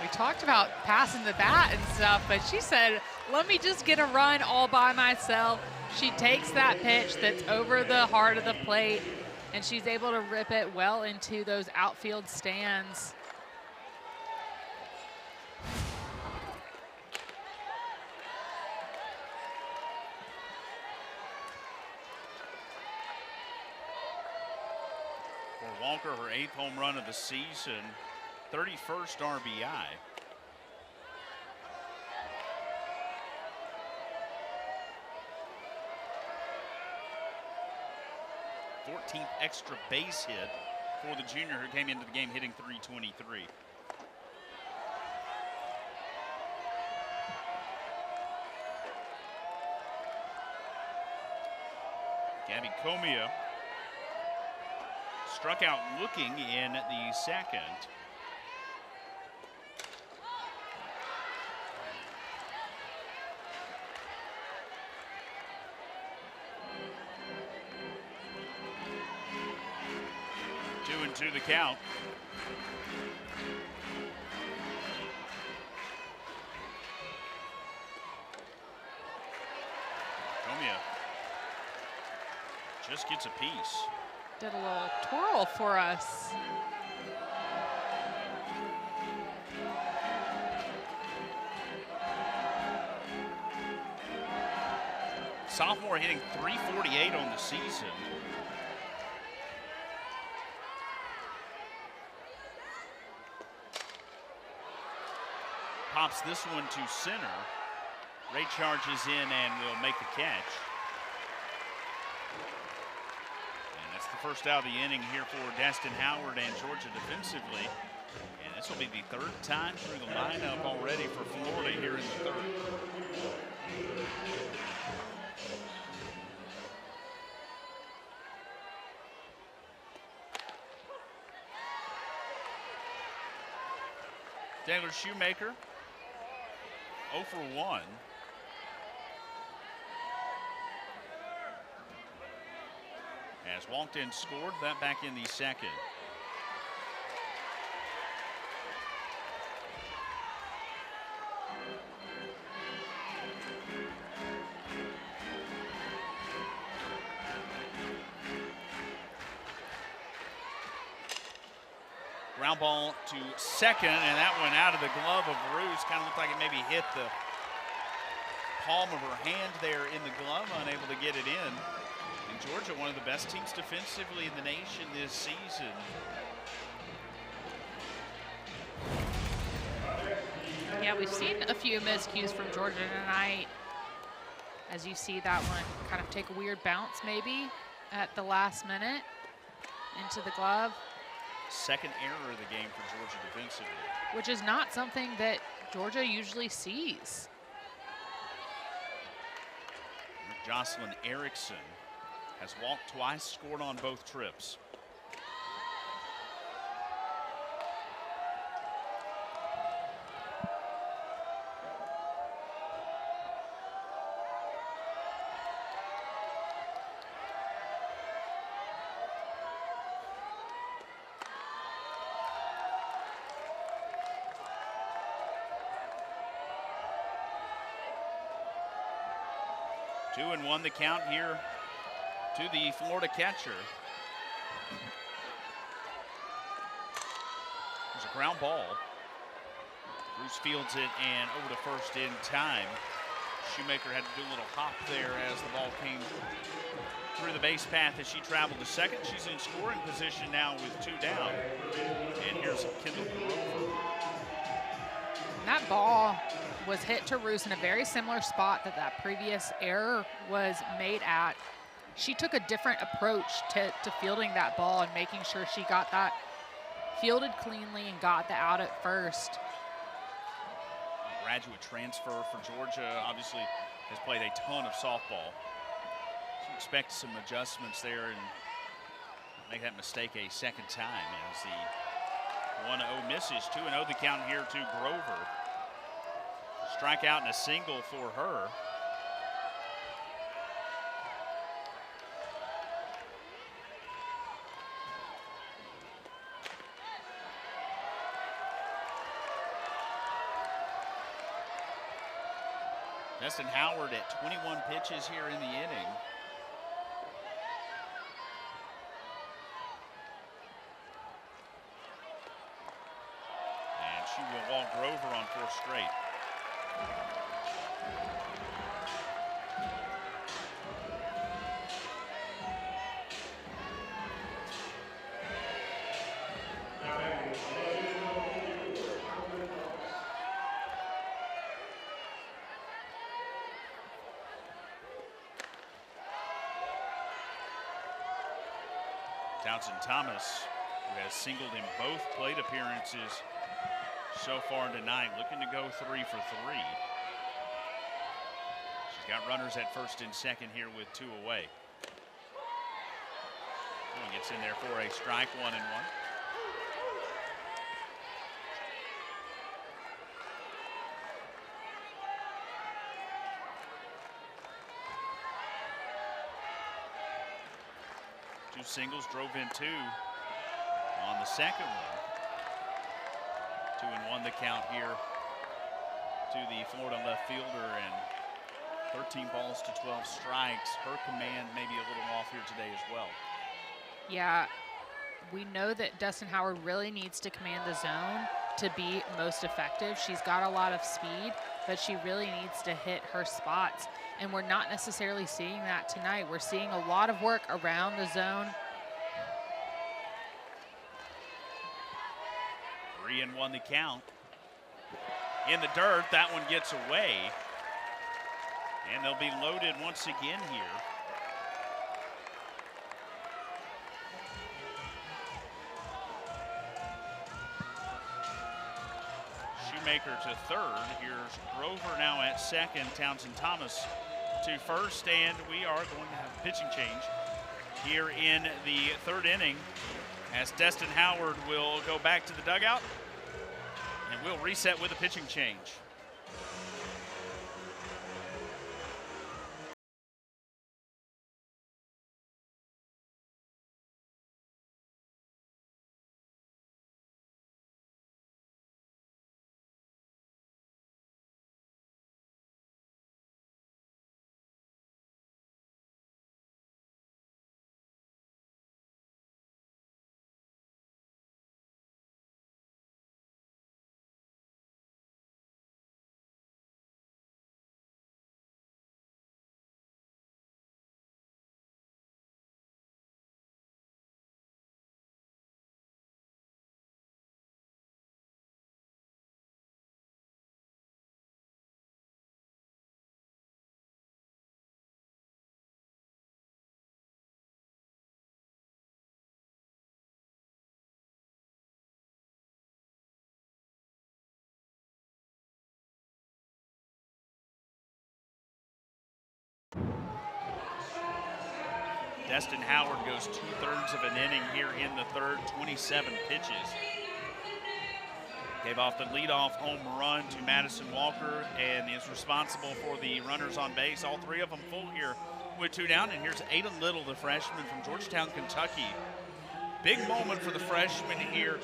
We talked about passing the bat and stuff, but she said, let me just get a run all by myself. She takes that pitch that's over the heart of the plate, and she's able to rip it well into those outfield stands. For Walker, her 8th home run of the season, 31st RBI. th extra base hit for the junior, who came into the game hitting .323. Gabby Comia struck out looking in the second. To the count. Comia just gets a piece. Did a little twirl for us. Sophomore hitting .348 on the season. Pops this one to center. Ray charges in and will make the catch. And that's the first out of the inning here for Destin Howard and Georgia defensively. And this will be the 3rd time through the lineup already for Florida here in the 3rd. Taylor Shoemaker, 0 for 1. Has walked in, scored, that back in the second. Ground ball to second, and that went out of the glove of Roos. Kind of looked like it maybe hit the palm of her hand there in the glove, unable to get it in. And Georgia, one of the best teams defensively in the nation this season. Yeah, we've seen a few miscues from Georgia tonight. As you see that one kind of take a weird bounce maybe at the last minute into the glove. Second error of the game for Georgia defensively. Which is not something that Georgia usually sees. Jocelyn Erickson has walked twice, scored on both trips. Two and one the count here to the Florida catcher. There's a ground ball. Bruce fields it and over to first in time. Shoemaker had to do a little hop there as the ball came through the base path as she traveled to second. She's in scoring position now with 2 down. And here's Kendall Grover. That ball was hit to Roos in a very similar spot that that previous error was made at. She took a different approach to fielding that ball and making sure she got that fielded cleanly and got the out at first. Graduate transfer for Georgia, obviously has played a ton of softball. So expect some adjustments there and make that mistake a second time as the 1-0 misses. 2-0 the count here to Grover. Strikeout and a single for her. Destin Howard at 21 pitches here in the inning. And she will walk Grover on 4 straight. Townsend Thomas, who has singled in both plate appearances so far tonight, looking to go 3 for 3. She's got runners at first and second here with 2 away. And gets in there for a strike, 1-1. Two singles, drove in 2 on the second one. 2-1 the count here to the Florida left fielder, and 13 balls to 12 strikes. Her command maybe a little off here today as well. Yeah, we know that Destin Howard really needs to command the zone to be most effective. She's got a lot of speed, but she really needs to hit her spots. And we're not necessarily seeing that tonight. We're seeing a lot of work around the zone. 3-1 the count. In the dirt, that one gets away. And they'll be loaded once again here. Shoemaker to third. Here's Grover now at second. Townsend Thomas to first, and we are going to have a pitching change here in the third inning as Destin Howard will go back to the dugout, and we'll reset with a pitching change. Destin Howard goes 2/3 of an inning here in the third, 27 pitches. Gave off the leadoff home run to Madison Walker and is responsible for the runners on base. All 3 of them full here with 2 down. And here's Ada Little, the freshman from Georgetown, Kentucky. Big moment for the freshman here.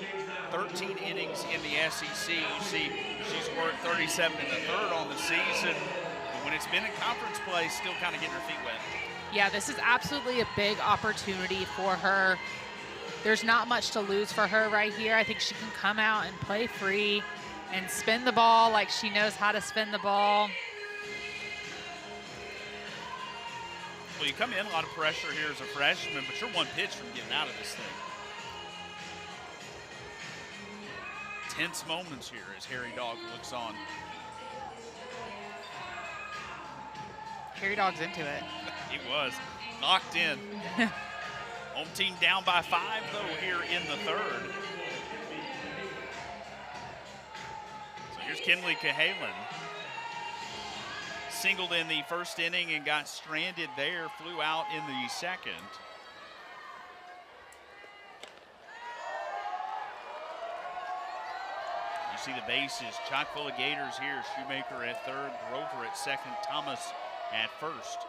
13 innings in the SEC. You see she's worked 37 in the third on the season. But when it's been in conference play, still kind of getting her feet wet. Yeah, this is absolutely a big opportunity for her. There's not much to lose for her right here. I think she can come out and play free and spin the ball like she knows how to spin the ball. Well, you come in, a lot of pressure here as a freshman, but you're 1 pitch from getting out of this thing. Tense moments here as Harry Dog looks on. Harry Dog's into it. He was locked in. Home team down by 5 though here in the third. Here's Kinley Cahalan. Singled in the first inning and got stranded there, flew out in the second. You see the bases chock full of Gators here. Shoemaker at third, Grover at second, Thomas at first.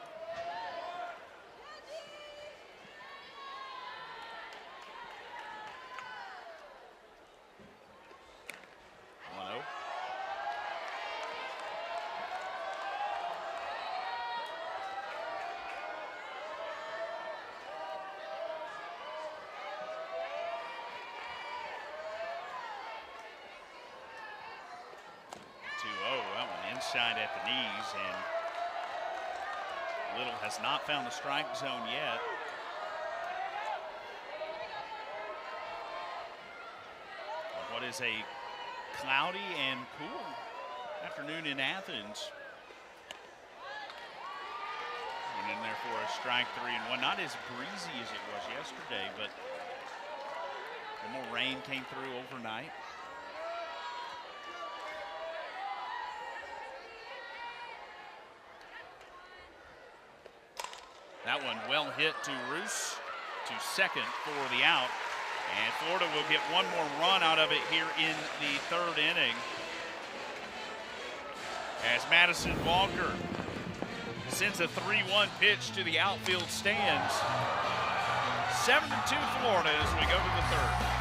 Inside at the knees, and Little has not found the strike zone yet. What is a cloudy and cool afternoon in Athens. Went in there for a strike 3-1. Not as breezy as it was yesterday, but a little more rain came through overnight. That one well hit to Roos, to second for the out. And Florida will get one more run out of it here in the third inning, as Madison Walker sends a 3-1 pitch to the outfield stands. 7-2 Florida as we go to the third.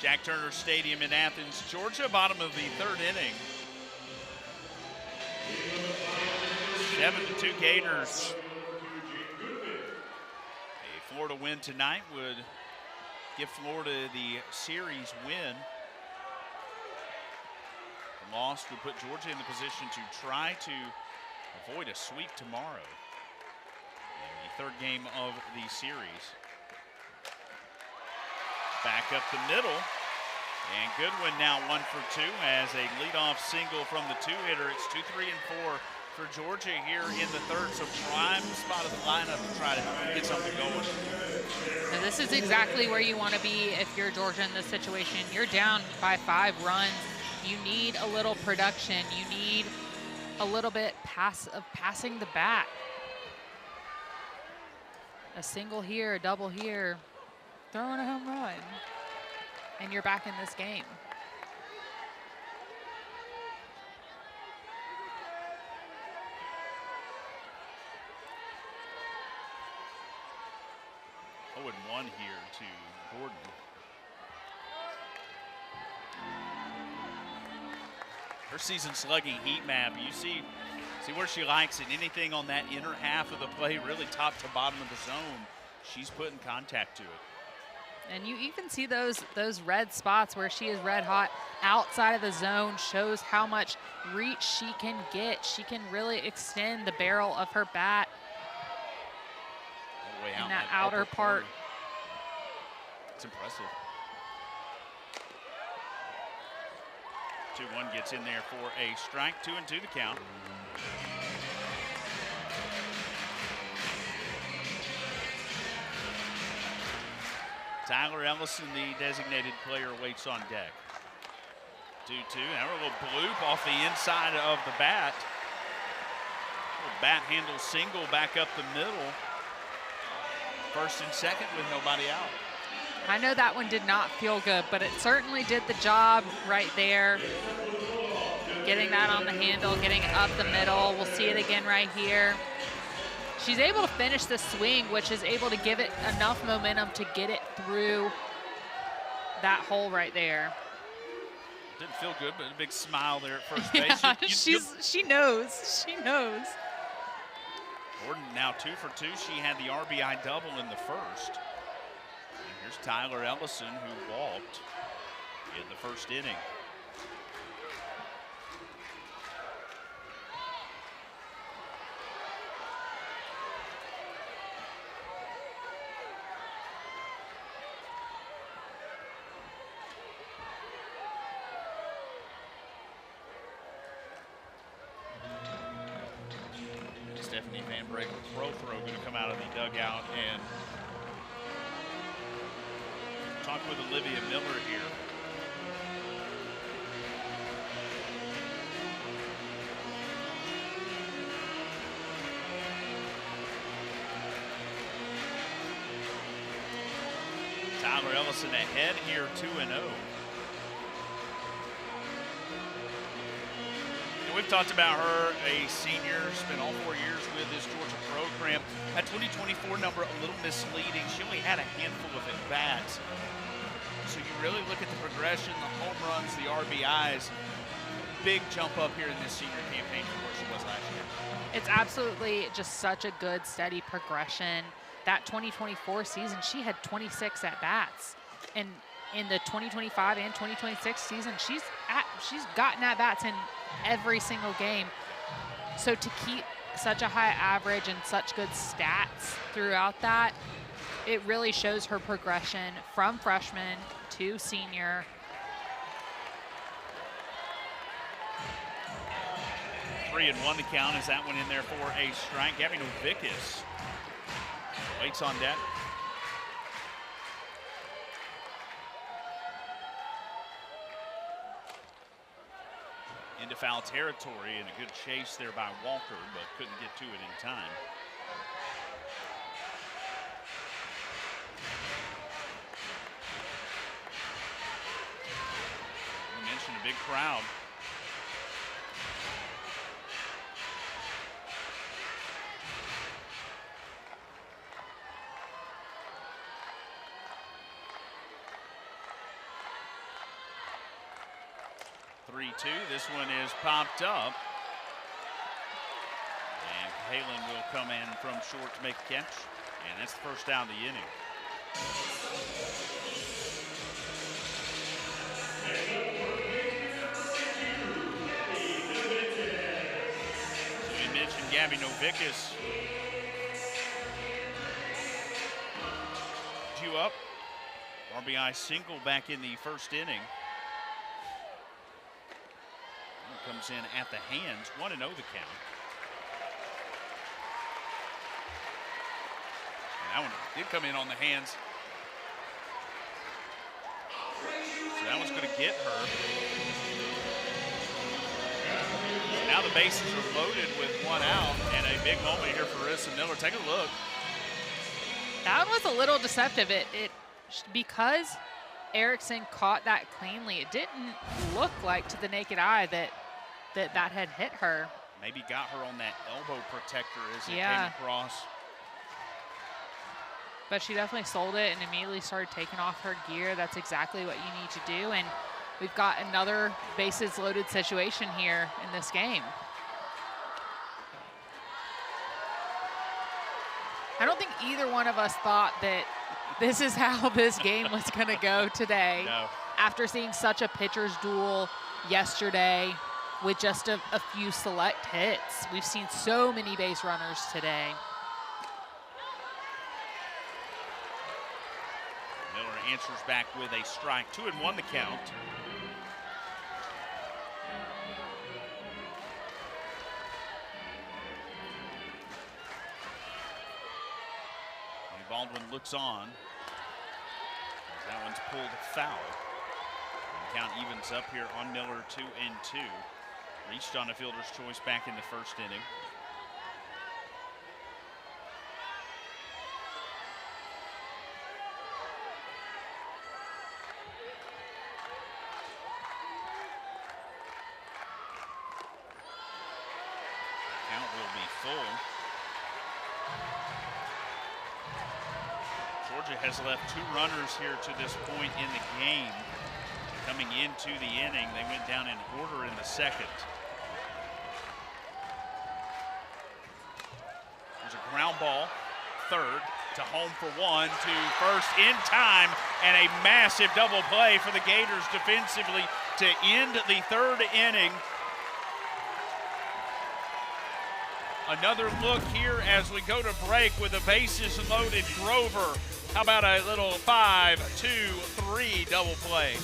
Jack Turner Stadium in Athens, Georgia, bottom of the third inning. 7-2 Gators. A Florida win tonight would give Florida the series win. The loss would put Georgia in the position to try to avoid a sweep tomorrow in the third game of the series. Back up the middle, and Goodwin now 1 for 2 as a leadoff single from the two-hitter. It's 2, 3, and 4 for Georgia here in the third, so prime spot of the lineup to try to get something going. Now this is exactly where you want to be if you're Georgia in this situation. You're down by 5 runs. You need a little production. You need a little bit of passing the bat. A single here, a double here. Throwing a home run, and you're back in this game. Oh, and 1 here to Gordon. Her season slugging heat map, you see where she likes it. Anything on that inner half of the plate, really top to bottom of the zone, she's putting contact to it. And you even see those red spots where she is red hot outside of the zone, shows how much reach she can get. She can really extend the barrel of her bat. the way out in that outer part. It's impressive. 2-1 gets in there for a strike. 2-2 the count. Tyler Ellison, the designated player, waits on deck. 2-2. Now a little bloop off the inside of the bat. Little bat handle single back up the middle. First and second with nobody out. I know that one did not feel good, but it certainly did the job right there. Getting that on the handle, getting it up the middle. We'll see it again right here. She's able to finish the swing, which is able to give it enough momentum to get it through that hole right there. Didn't feel good, but a big smile there at first base. Yeah, she knows. She knows. Gordon now 2 for 2. She had the RBI double in the first. And here's Tyler Ellison, who walked in the first inning. Stephanie Van Brakel Prothro going to come out of the dugout and talk with Olivia Miller here. Tyler Ellison ahead here, 2-0. We've talked about her, a senior, spent all 4 years with this Georgia program. That 2024 number a little misleading. She only had a handful of at-bats. So you really look at the progression, the home runs, the RBIs. Big jump up here in this senior campaign from where she was last year. It's absolutely just such a good, steady progression. That 2024 season, she had 26 at-bats. And in the 2025 and 2026 season, she's gotten at-bats in every single game. So to keep such a high average and such good stats throughout that, it really shows her progression from freshman to senior. Three and 1 to count. Is that one in there for a strike? Gabby Novickus waits on deck. Into foul territory, and a good chase there by Walker, but couldn't get to it in time. I mentioned a big crowd. This one is popped up. And Halen will come in from short to make a catch. And that's the first down of the inning. So we mentioned Gabby Novickus. Due up. RBI single back in the first inning. Comes in at the hands, 1-0 the count. And that one did come in on the hands. So that one's going to get her. So now the bases are loaded with 1 out, and a big moment here for Arissa Miller. Take a look. That one was a little deceptive. Because Erickson caught that cleanly, it didn't look like to the naked eye that had hit her. Maybe got her on that elbow protector as it came across. But she definitely sold it and immediately started taking off her gear. That's exactly what you need to do. And we've got another bases loaded situation here in this game. I don't think either one of us thought that this is how this game was going to go today. No. After seeing such a pitcher's duel yesterday with just a few select hits. We've seen so many base runners today. Miller answers back with a strike. 2-1 the count. Baldwin looks on. That one's pulled foul. And count evens up here on Miller, 2-2. Reached on a fielder's choice back in the first inning. Count will be full. Georgia has left 2 runners here to this point in the game. Coming into the inning, they went down in order in the second. There's a ground ball, third, to home for 1, to first in time, and a massive double play for the Gators defensively to end the third inning. Another look here as we go to break with the bases loaded Grover. How about a little 5-2-3 double play?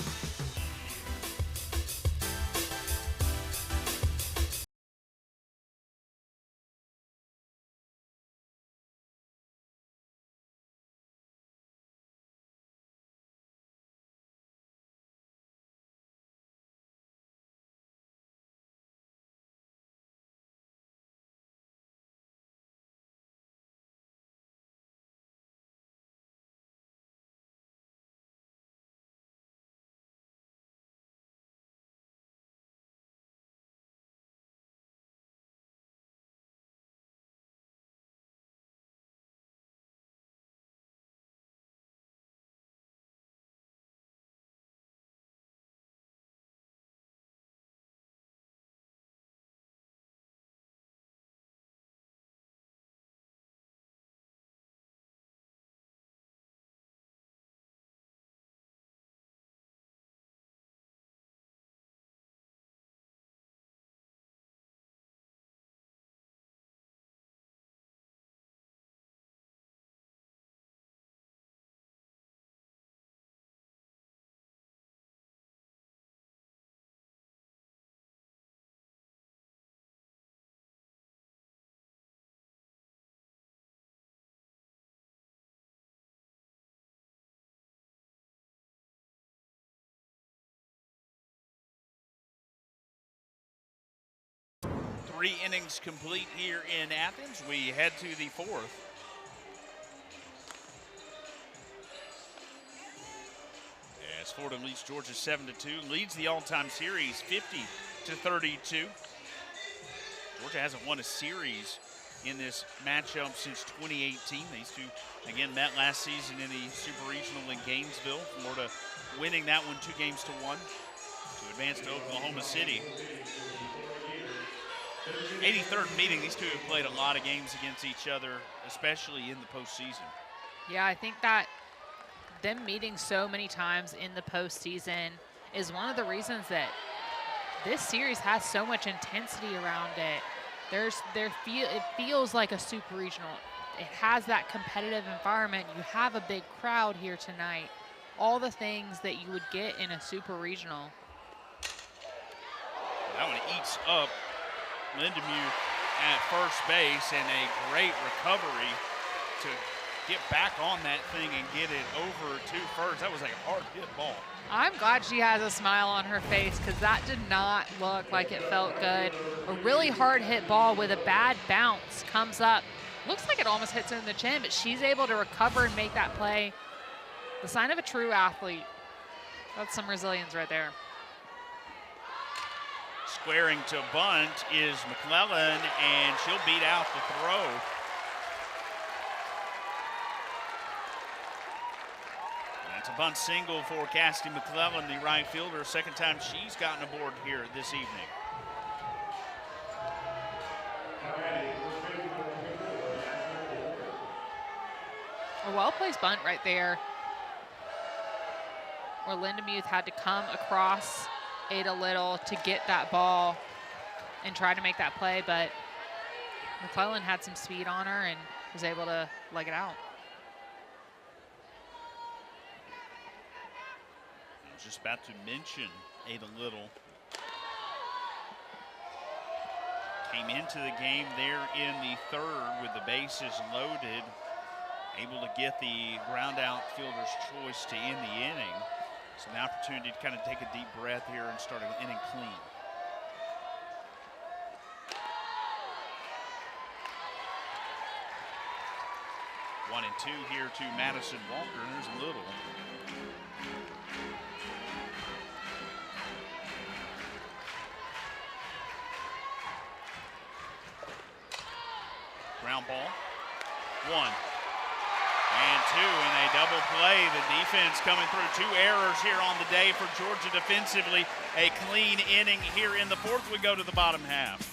Three innings complete here in Athens. We head to the fourth. As Fordham leads Georgia 7-2, leads the all-time series 50-32. Georgia hasn't won a series in this matchup since 2018. These two, again, met last season in the Super Regional in Gainesville. Florida winning that one 2-1 to advance to Oklahoma City. 83rd meeting. These two have played a lot of games against each other, especially in the postseason. Yeah, I think that them meeting so many times in the postseason is one of the reasons that this series has so much intensity around it. It feels like a super regional. It has that competitive environment. You have a big crowd here tonight. All the things that you would get in a super regional. That one eats up Lindemuth at first base, and a great recovery to get back on that thing and get it over to first. That was like a hard hit ball. I'm glad she has a smile on her face because that did not look like it felt good. A really hard hit ball with a bad bounce comes up. Looks like it almost hits her in the chin, but she's able to recover and make that play. The sign of a true athlete. That's some resilience right there. Squaring to bunt is McClellan, and she'll beat out the throw. That's a bunt single for Cassidy McClellan, the right fielder. Second time she's gotten aboard here this evening. A well-placed bunt right there, where Lindemuth had to come across Ada Little to get that ball and try to make that play, but McClellan had some speed on her and was able to leg it out. just about to mention Ada Little. Came into the game there in the third with the bases loaded, able to get the ground out fielder's choice to end the inning. So the opportunity to kind of take a deep breath here and start an inning clean. One and two here to Madison Walker, and there's Little. Ground ball, 1 and 2, and a double play. The defense coming through, 2 errors here on the day for Georgia defensively. A clean inning here in the fourth. We go to the bottom half.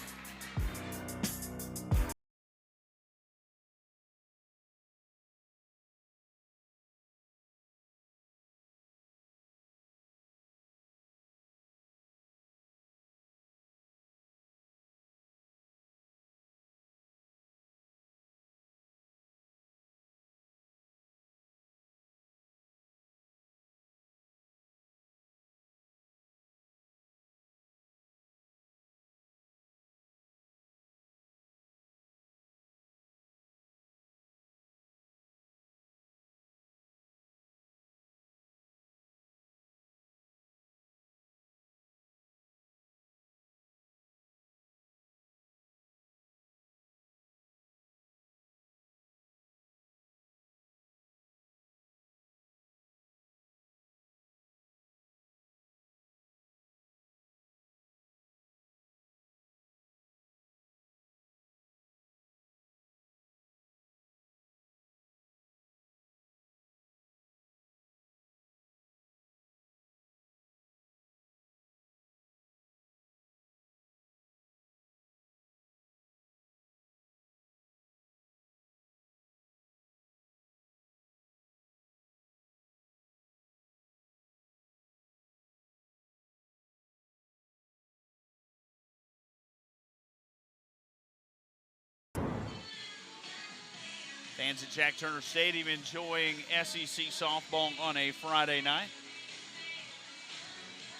Fans at Jack Turner Stadium enjoying SEC softball on a Friday night.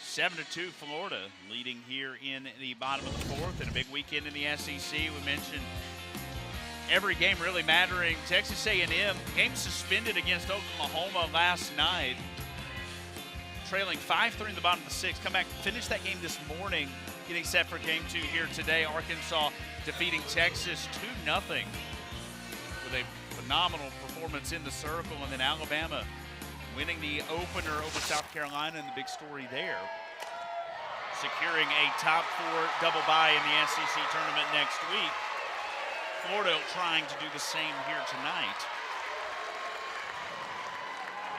7-2 Florida leading here in the bottom of the fourth, and a big weekend in the SEC. We mentioned every game really mattering. Texas A&M game suspended against Oklahoma last night, trailing 5-3 in the bottom of the sixth. Come back, finish that game this morning, getting set for game 2 here today. Arkansas defeating Texas 2-0 with a phenomenal performance in the circle, and then Alabama winning the opener over South Carolina, and the big story there, securing a top 4 double bye in the SEC tournament next week. Florida trying to do the same here tonight.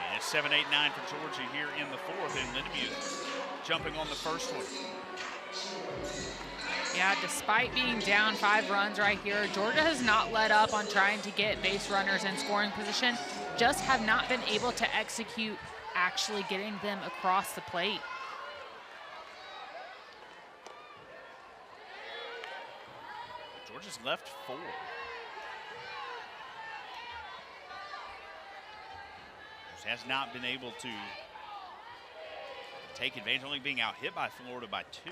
And it's 7-8-9 for Georgia here in the fourth, and Lindemuth jumping on the first one. Yeah, despite being down 5 runs right here, Georgia has not let up on trying to get base runners in scoring position, just have not been able to execute actually getting them across the plate. Georgia's left 4. Just has not been able to take advantage, only being out hit by Florida by 2.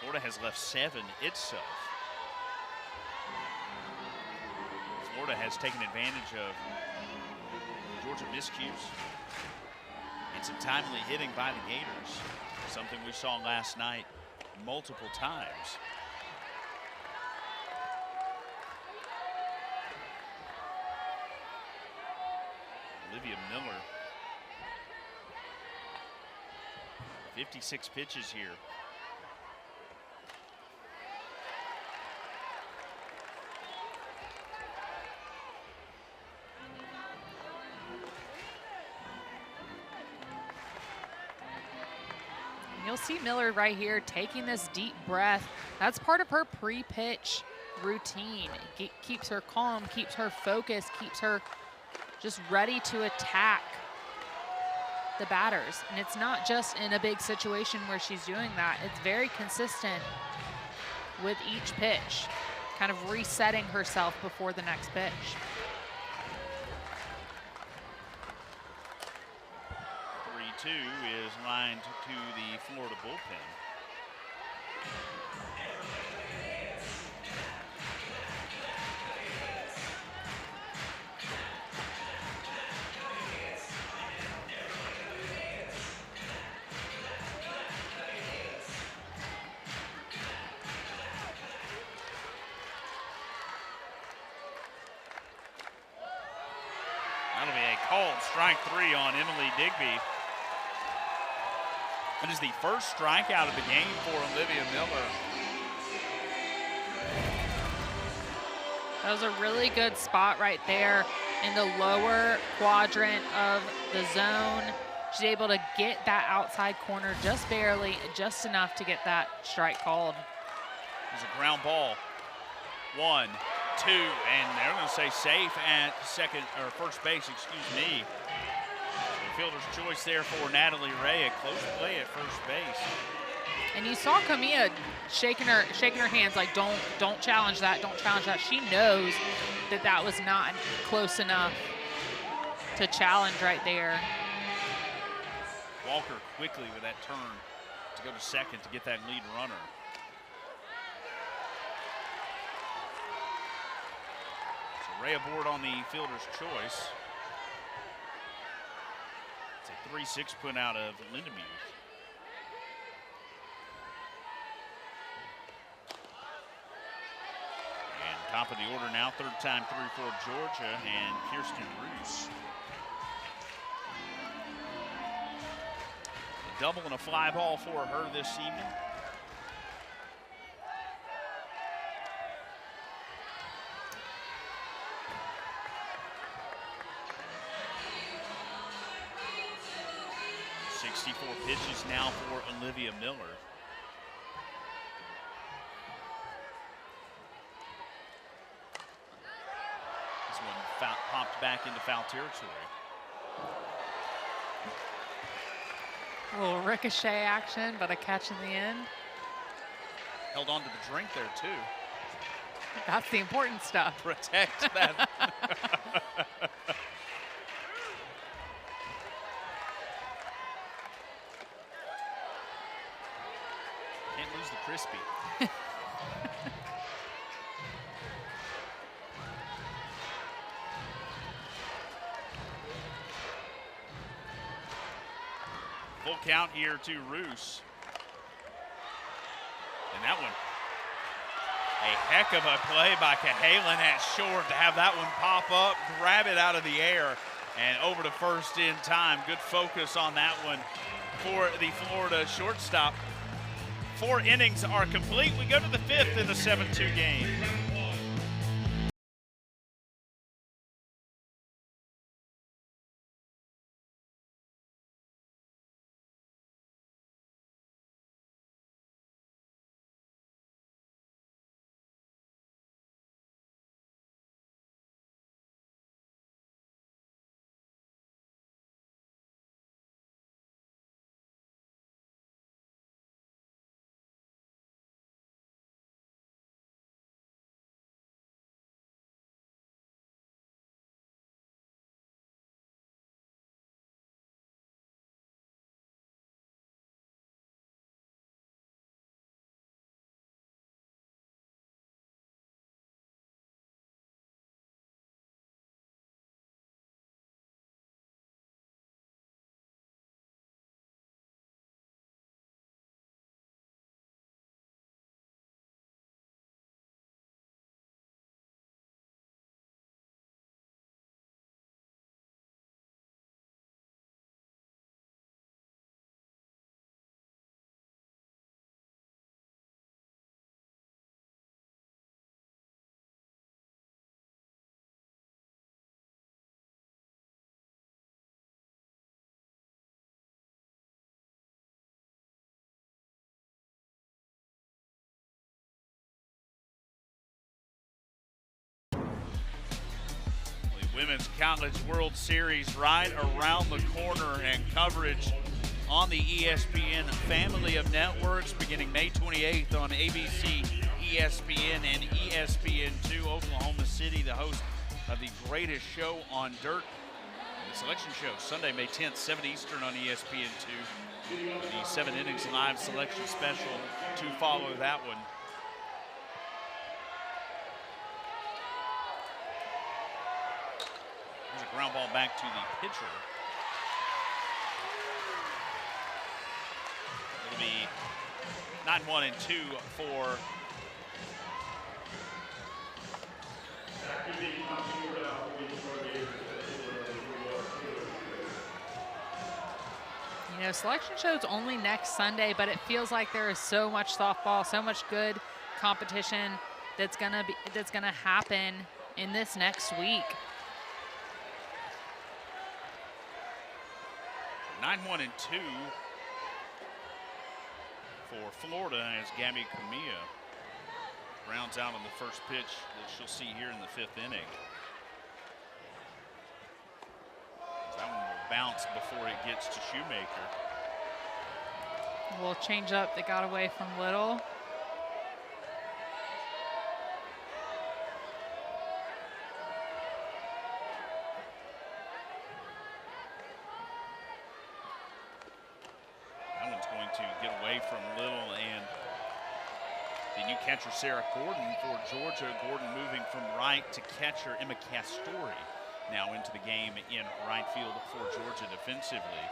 Florida has left 7 itself. Florida has taken advantage of Georgia miscues and some timely hitting by the Gators, something we saw last night multiple times. Olivia Miller, 56 pitches here. You'll see Miller right here taking this deep breath. That's part of her pre-pitch routine. It keeps her calm, keeps her focused, keeps her just ready to attack the batters. And it's not just in a big situation where she's doing that. It's very consistent with each pitch, kind of resetting herself before the next pitch. 3-2 2 is lined to the Florida bullpen. That'll be a called strike 3 on Emily Digby. That is the first strikeout of the game for Olivia Miller. That was a really good spot right there in the lower quadrant of the zone. She's able to get that outside corner just barely, just enough to get that strike called. There's a ground ball. 1, 2, and they're going to say safe at first base, excuse me. Fielder's choice there for Natalie Ray, a close play at first base. And you saw Camilla shaking her hands like, don't challenge that, don't challenge that. She knows that that was not close enough to challenge right there. Walker quickly with that turn to go to second to get that lead runner. So Ray aboard on the fielder's choice. It's a 3-6 put out of Lindemuth. And top of the order now, third time through for Georgia, and Kirsten Roos. A double and a fly ball for her this evening. Pitches now for Olivia Miller. This one popped back into foul territory. A little ricochet action, but a catch in the end. Held on to the drink there too. That's the important stuff. Protect that. Crispy. Full count here to Roos. And that one, a heck of a play by Cahalan at short to have that one pop up, grab it out of the air, and over to first in time. Good focus on that one for the Florida shortstop. 4 innings are complete. We go to the 5th in the 7-2 game. Women's College World Series right around the corner, and coverage on the ESPN family of networks beginning May 28th on ABC, ESPN, and ESPN2. Oklahoma City, the host of the greatest show on dirt. The Selection Show, Sunday, May 10th, 7 Eastern on ESPN2. The 7 Innings Live Selection Special to follow that one. There's a ground ball back to the pitcher. It'll be 9-1-2 for you know, Selection Show's only next Sunday, but it feels like there is so much softball, so much good competition that's gonna happen in this next week. 9-1-2 for Florida as Gabby Camilla rounds out on the first pitch that she'll see here in the 5th inning. That one will bounce before it gets to Shoemaker. A little change up that got away from Little. That one's going to get away from Little, and the new catcher Sarah Gordon for Georgia. Gordon moving from right to catcher Emma Castori now into the game in right field for Georgia defensively.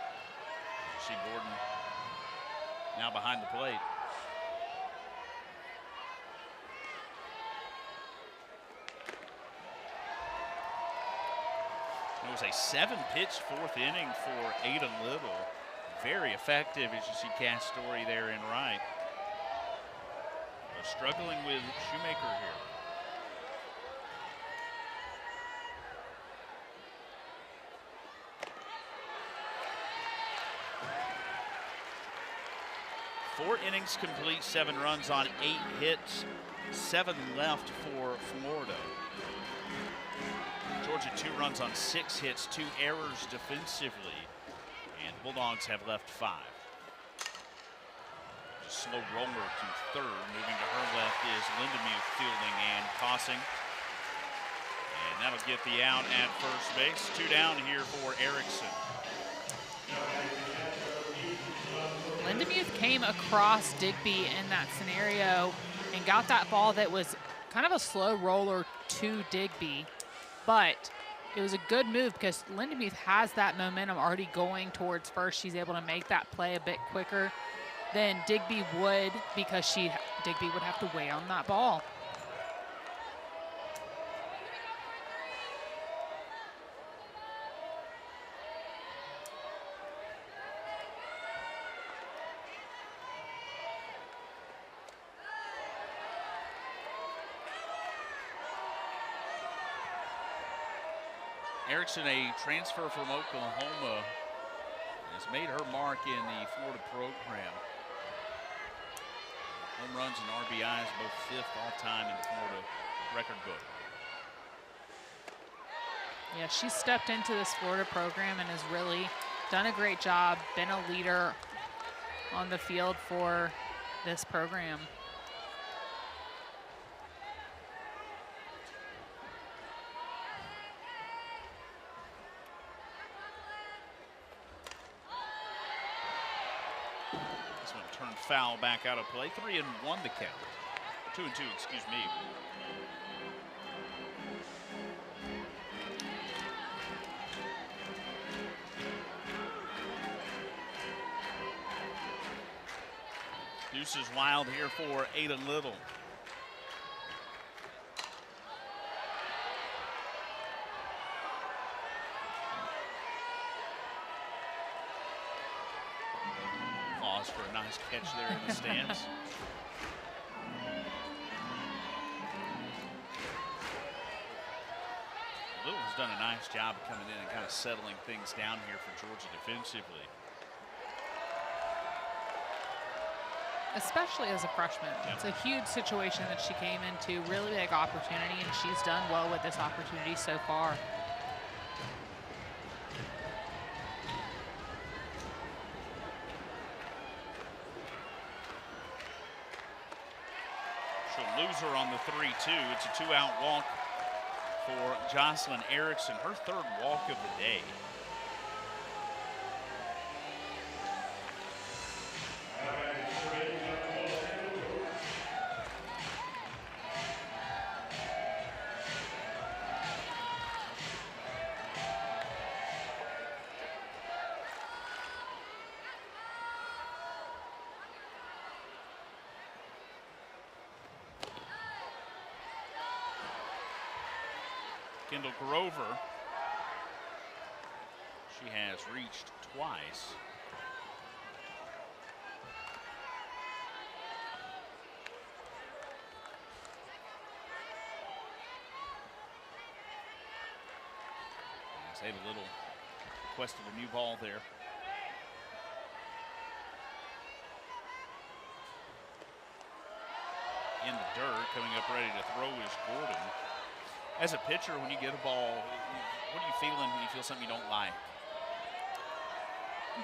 See Gordon now behind the plate. It was a 7-pitch 4th inning for Ada Little. Very effective as you see Castori there in right. They're struggling with Shoemaker here. Four innings complete, 7 runs on 8 hits, 7 left for Florida. Georgia 2 runs on 6 hits, 2 errors defensively, and Bulldogs have left 5. Slow roller to third, moving to her left is Lindemuth fielding and tossing. And that'll get the out at first base. 2 down here for Erickson. Lindemuth came across Digby in that scenario and got that ball that was kind of a slow roller to Digby, but it was a good move because Lindemuth has that momentum already going towards first. She's able to make that play a bit quicker than Digby would because Digby would have to wait on that ball. Erickson, a transfer from Oklahoma, has made her mark in the Florida program. Home runs and RBIs, both 5th all-time in the Florida record book. Yeah, she's stepped into this Florida program and has really done a great job, been a leader on the field for this program. Turned foul back out of play. 3-1 the count. 2-2, excuse me. Deuce is wild here for Ada Little. For a nice catch there in the stands. Little has done a nice job of coming in and kind of settling things down here for Georgia defensively. Especially as a freshman. Yep. It's a huge situation that she came into, really big opportunity, and she's done well with this opportunity so far. Loser on the 3-2. It's a 2-out walk for Jocelyn Erickson, her 3rd walk of the day. Kendall Grover. She has reached twice. Had a little request of a new ball there. In the dirt, coming up ready to throw is Gordon. As a pitcher, when you get a ball, what are you feeling when you feel something you don't like?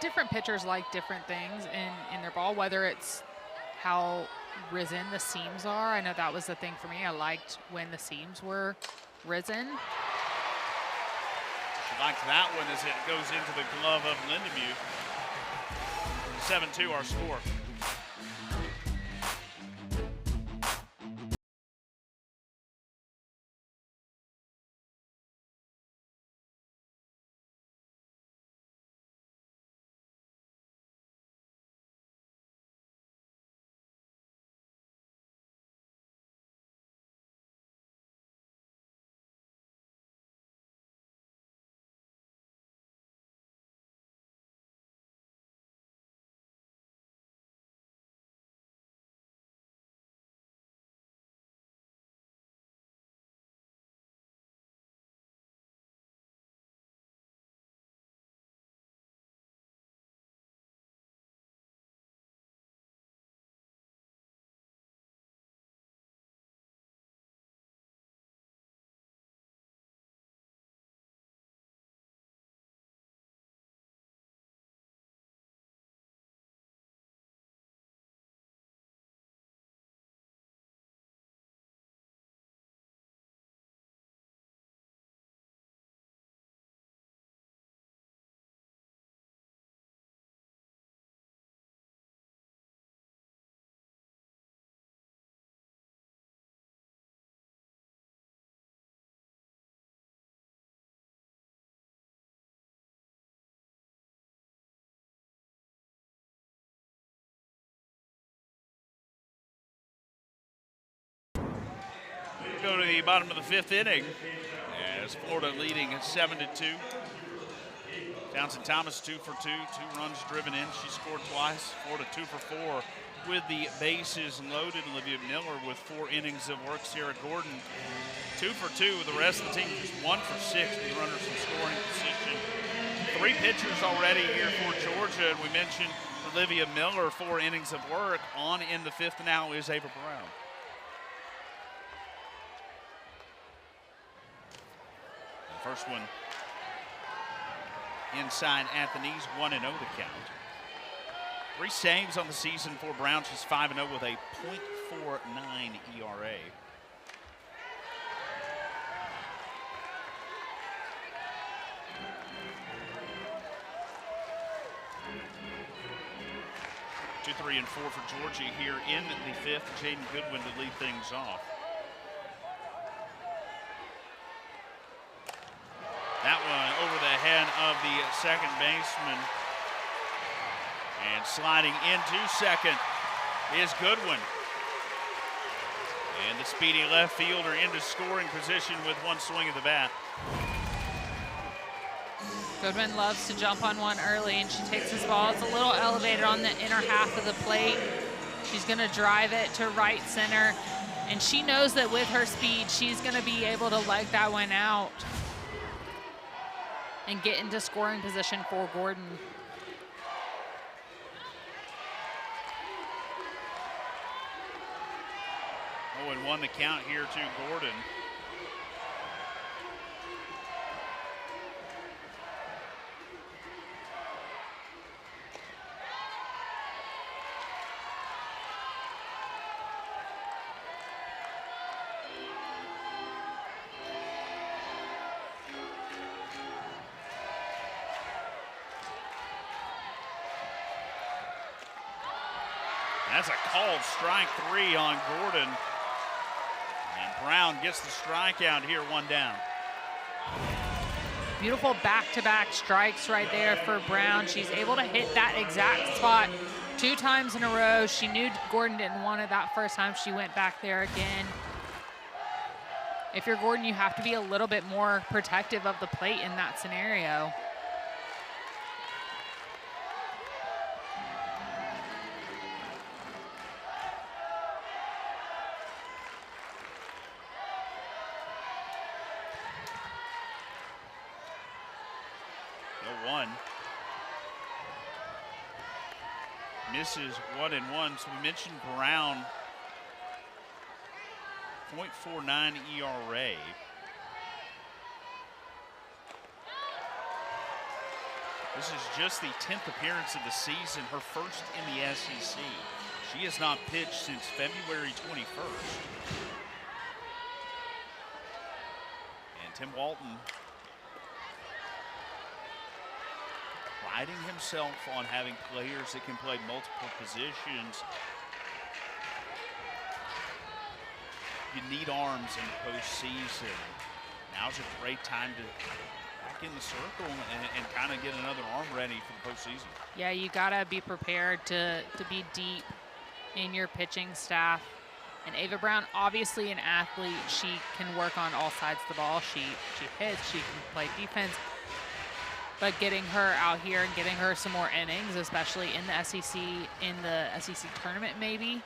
Different pitchers like different things in their ball, whether it's how risen the seams are. I know that was the thing for me. I liked when the seams were risen. Likes that one as it goes into the glove of Lindemute. 7-2 our score. Go to the bottom of the 5th inning as Florida leading 7-2. Townsend Thomas 2 for 2, 2 runs driven in. She scored twice. Florida 2 for 4 with the bases loaded. Olivia Miller with 4 innings of work. Sierra Gordon 2 for 2 with the rest of the team just 1 for 6 with runners in scoring position. 3 pitchers already here for Georgia, and we mentioned Olivia Miller 4 innings of work. On in the 5th now is Ava Brown. First one inside at the knees, 1-0 the count. 3 saves on the season for Brown. She's 5-0 with a .49 ERA. Two, 3, and 4 for Georgia here in the 5th. Jaden Goodwin to lead things off. That one over the head of the second baseman. And sliding into second is Goodwin. And the speedy left fielder into scoring position with 1 swing of the bat. Goodwin loves to jump on one early, and she takes this ball. It's a little elevated on the inner half of the plate. She's going to drive it to right center. And she knows that with her speed, she's going to be able to leg that one out and get into scoring position for Gordon. 0-1 the count here to Gordon. That's a called strike 3 on Gordon. And Brown gets the strikeout here, 1 down. Beautiful back-to-back strikes right there for Brown. She's able to hit that exact spot 2 times in a row. She knew Gordon didn't want it that first time. She went back there again. If you're Gordon, you have to be a little bit more protective of the plate in that scenario. No one. Misses 1-1. So we mentioned Brown, 0.49 ERA. This is just the 10th appearance of the season, her first in the SEC. She has not pitched since February 21st. And Tim Walton priding himself on having players that can play multiple positions. You need arms in the postseason. Now's a great time to back in the circle and kind of get another arm ready for the postseason. Yeah, you gotta be prepared to be deep in your pitching staff. And Ava Brown, obviously an athlete. She can work on all sides of the ball. She hits, she can play defense. But getting her out here and getting her some more innings, especially in the SEC tournament maybe,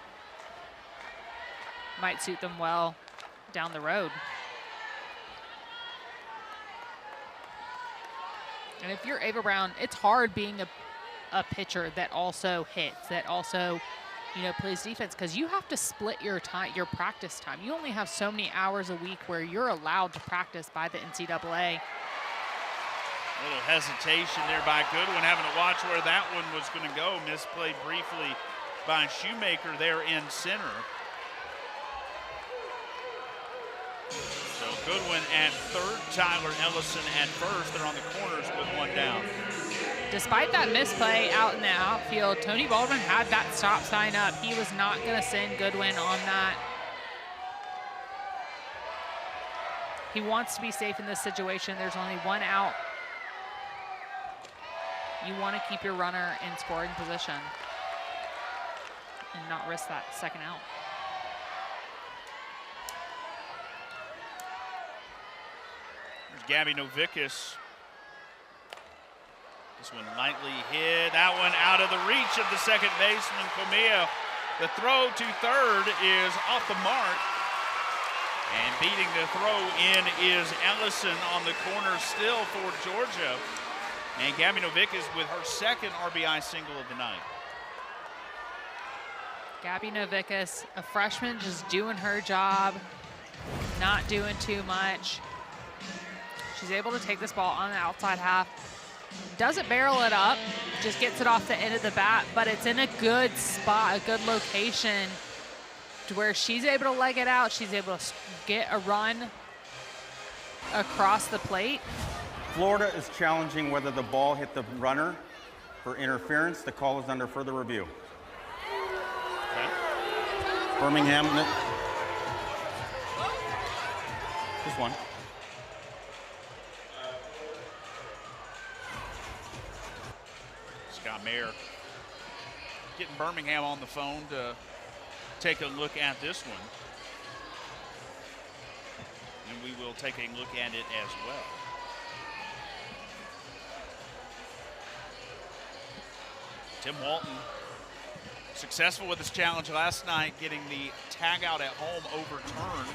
might suit them well down the road. And if you're Ava Brown, it's hard being a pitcher that also hits, that also, you know, plays defense, because you have to split your time, your practice time. You only have so many hours a week where you're allowed to practice by the NCAA. A little hesitation there by Goodwin, having to watch where that one was going to go. Misplayed briefly by Shoemaker there in center. So Goodwin at third, Tyler Ellison at first. They're on the corners with one down. Despite that misplay out in the outfield, Tony Baldwin had that stop sign up. He was not going to send Goodwin on that. He wants to be safe in this situation. There's only one out. You want to keep your runner in scoring position and not risk that second out. There's Gabby Novickus. This one lightly hit. That one out of the reach of the second baseman, Comia. The throw to third is off the mark. And beating the throw in is Ellison on the corner still for Georgia. And Gabby Novickus with her second RBI single of the night. Gabby Novickus, a freshman, just doing her job, not doing too much. She's able to take this ball on the outside half. Doesn't barrel it up, just gets it off the end of the bat, but it's in a good spot, a good location to where she's able to leg it out. She's able to get a run across the plate. Florida is challenging whether the ball hit the runner for interference. The call is under further review. Okay. Birmingham. Just one. Scott Mayer getting Birmingham on the phone to take a look at this one. And we will take a look at it as well. Tim Walton successful with his challenge last night, getting the tag out at home overturned.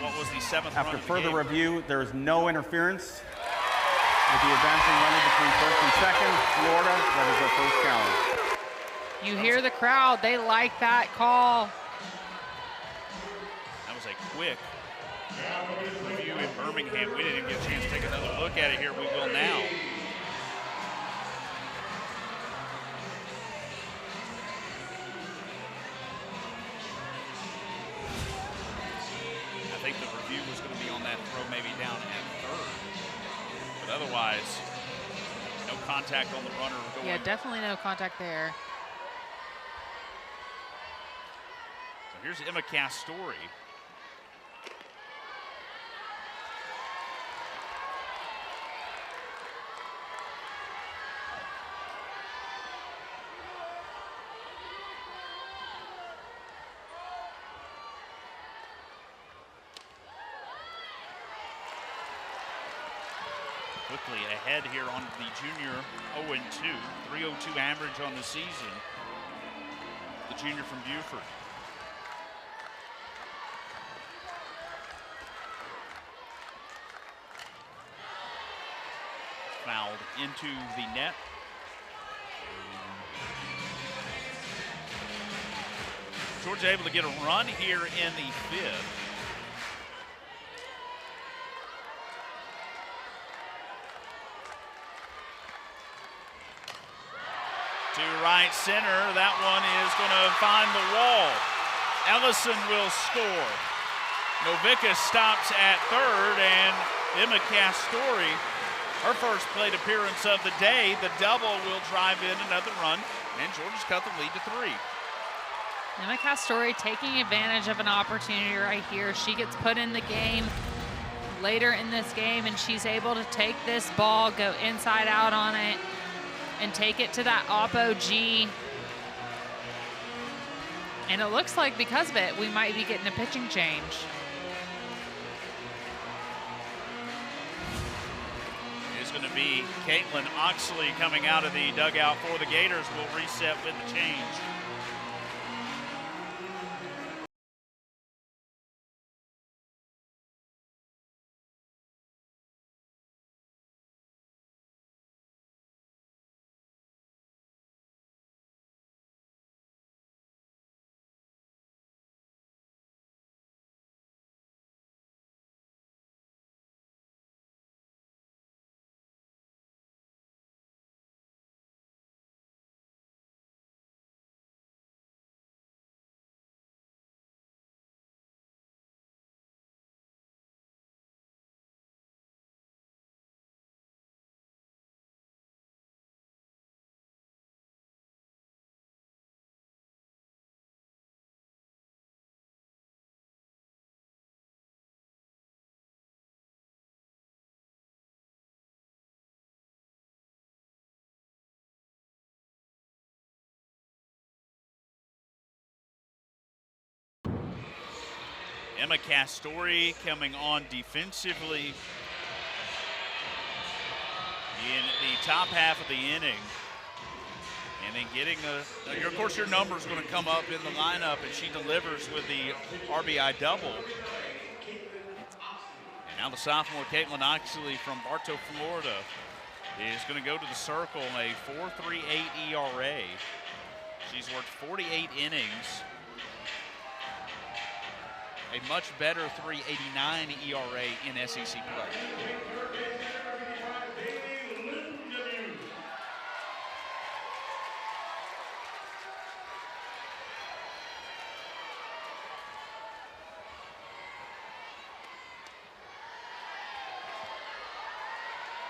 What was the seventh run After of the further game. review, there is no interference with the advancing runner between first and second. Florida, that is their first challenge. You hear the crowd, they like that call. That was a quick review in Birmingham. We didn't even get a chance to take another look at it here. We will now. I think the review was going to be on that throw maybe down at third. But otherwise, no contact on the runner going. Yeah, definitely no contact there. So here's Emma Castori. quickly ahead here on the junior 0-2, 302 average on the season. The junior from Buford. Fouled into the net. Georgia able to get a run here in the 5th. To right center, that one is going to find the wall. Ellison will score. Novica stops at 3rd, and Emma Castori, her first plate appearance of the day. The double will drive in another run, and Georgia's cut the lead to 3. Emma Castori taking advantage of an opportunity right here. She gets put in the game later in this game, and she's able to take this ball, go inside out on it, and take it to that oppo G. And it looks like because of it, we might be getting a pitching change. It's going to be Caitlin Oxley coming out of the dugout for the Gators. Will reset with the change. Emma Castori coming on defensively in the top half of the inning. And then getting of course, your number's going to come up in the lineup, and she delivers with the RBI double. And now the sophomore Caitlin Oxley from Bartow, Florida, is going to go to the circle, a 4.38 ERA. She's worked 48 innings. A much better 3.89 ERA in SEC play.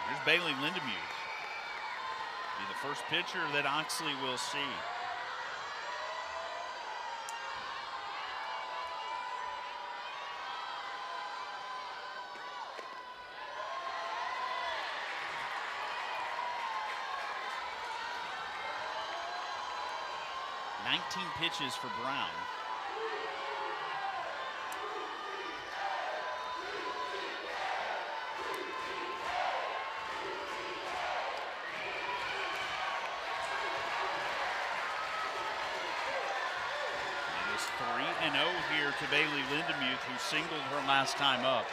Here's Bailey Lindemuth. Be the first pitcher that Oxley will see. Pitches for Brown. It is 3-0 here to Bailey Lindemuth, who singled her last time up.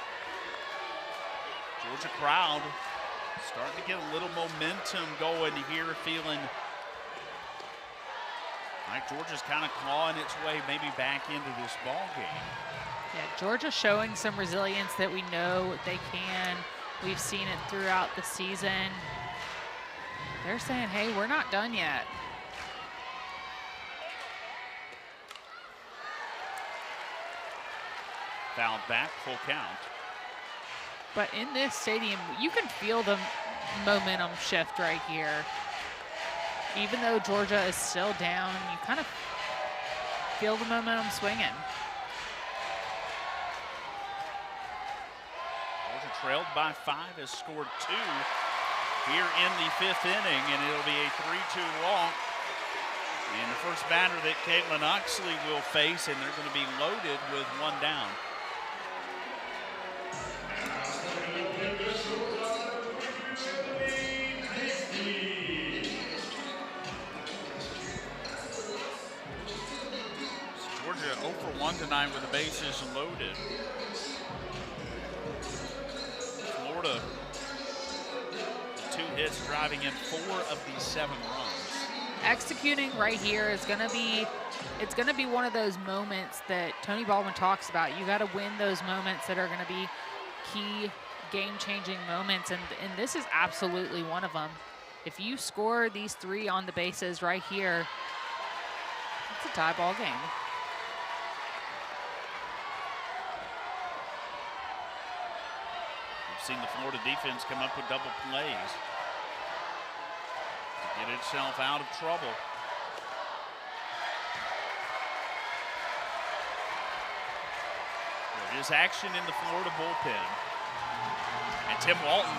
Georgia crowd starting to get a little momentum going here, feeling like Georgia's kind of clawing its way maybe back into this ball game. Yeah, Georgia showing some resilience that we know they can. We've seen it throughout the season. They're saying, hey, we're not done yet. Fouled back, full count. But in this stadium, you can feel the momentum shift right here. Even though Georgia is still down, you kind of feel the momentum swinging. Georgia trailed by 5, has scored 2 here in the 5th inning, and it'll be a 3-2 walk. And the first batter that Caitlin Oxley will face, and they're going to be loaded with 1 down. tonight with the bases loaded. Florida, 2 hits, driving in 4 of these 7 runs. Executing right here is going to be, it's going to be one of those moments that Tony Baldwin talks about. You got to win those moments that are going to be key game-changing moments, and this is absolutely one of them. If you score these 3 on the bases right here, it's a tie ball game. We've seen the Florida defense come up with double plays to get itself out of trouble. There is action in the Florida bullpen. And Tim Walton,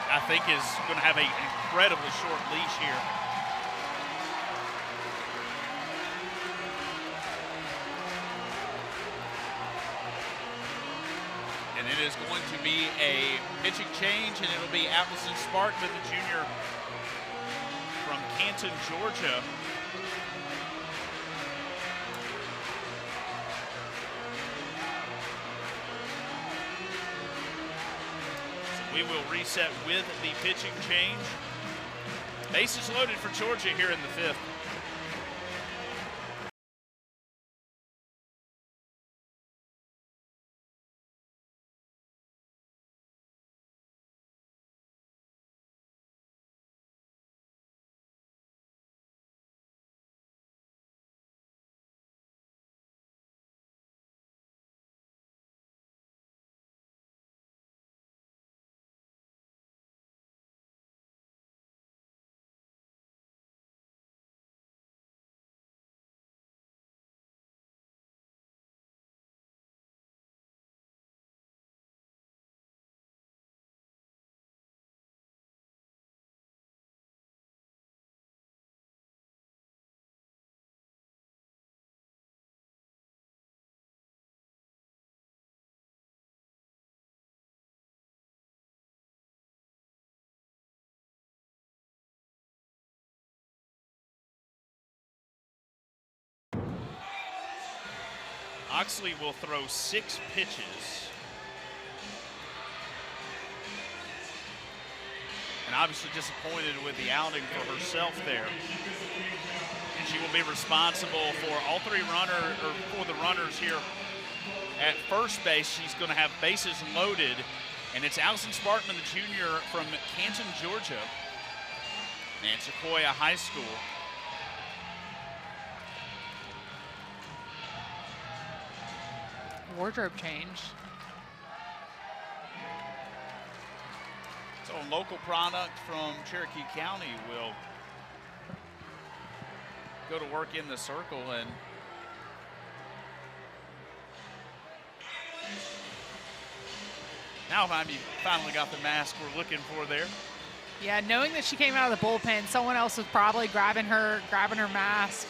I think, is going to have an incredibly short leash here. And it is going to be a pitching change, and it'll be Allison Sparkman, the junior from Canton, Georgia. We will reset with the pitching change. Bases loaded for Georgia here in the 5th. Oxley will throw 6 pitches. And obviously disappointed with the outing for herself there. And she will be responsible for all 3 runners, or for the runners here at first base. She's going to have bases loaded. And it's Allison Sparkman, the junior from Canton, Georgia, and Sequoia High School. Wardrobe change. So a local product from Cherokee County will go to work in the circle, and now finally got the mask we're looking for there. Yeah, knowing that she came out of the bullpen, someone else was probably grabbing her mask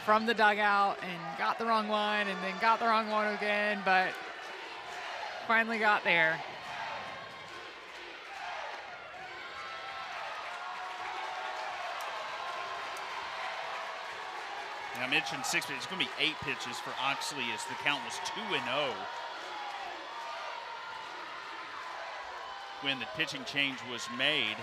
from the dugout and got the wrong one and then got the wrong one again, but finally got there. And I mentioned 6 pitches. It's going to be 8 pitches for Oxley as the count was 2-0 when the pitching change was made.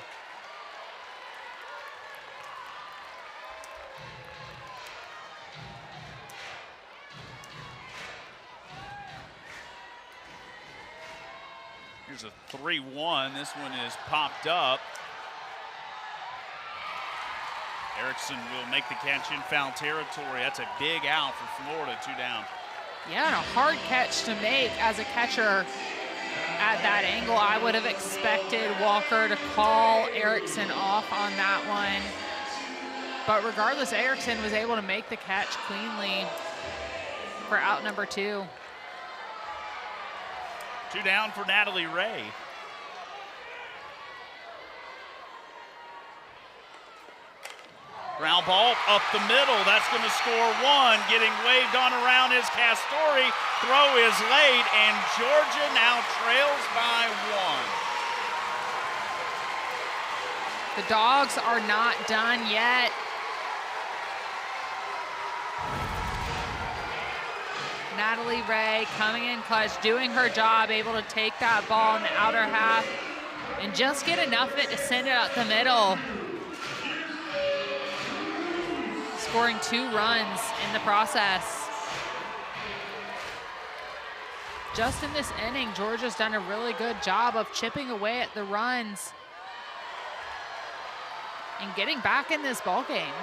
Here's a 3-1. This one is popped up. Erickson will make the catch in foul territory. That's a big out for Florida, 2 down. Yeah, and a hard catch to make as a catcher at that angle. I would have expected Walker to call Erickson off on that one. But regardless, Erickson was able to make the catch cleanly for out number 2. 2 down for Natalie Ray. Ground ball up the middle. That's going to score 1. Getting waved on around is Castori. Throw is late, and Georgia now trails by 1. The Dogs are not done yet. Natalie Ray coming in clutch, doing her job, able to take that ball in the outer half and just get enough of it to send it up the middle. Scoring 2 runs in the process. Just in this inning, Georgia's done a really good job of chipping away at the runs and getting back in this ball game.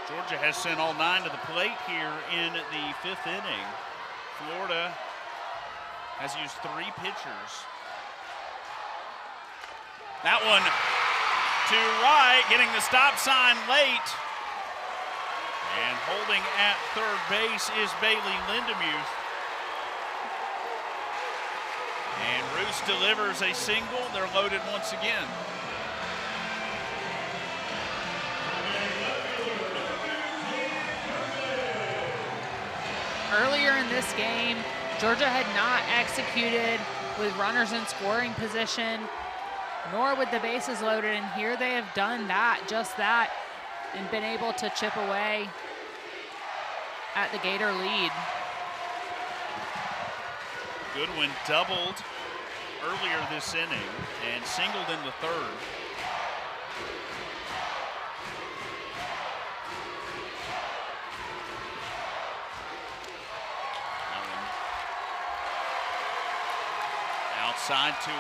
Georgia has sent all 9 to the plate here in the 5th inning. Florida has used 3 pitchers. That one to right, getting the stop sign late. And holding at third base is Bailey Lindemuth. And Roos delivers a single. They're loaded once again. Earlier in this game, Georgia had not executed with runners in scoring position, nor with the bases loaded, and here they have done that, just that, and been able to chip away at the Gator lead. Goodwin doubled earlier this inning and singled in the 3rd. Outside 2-0.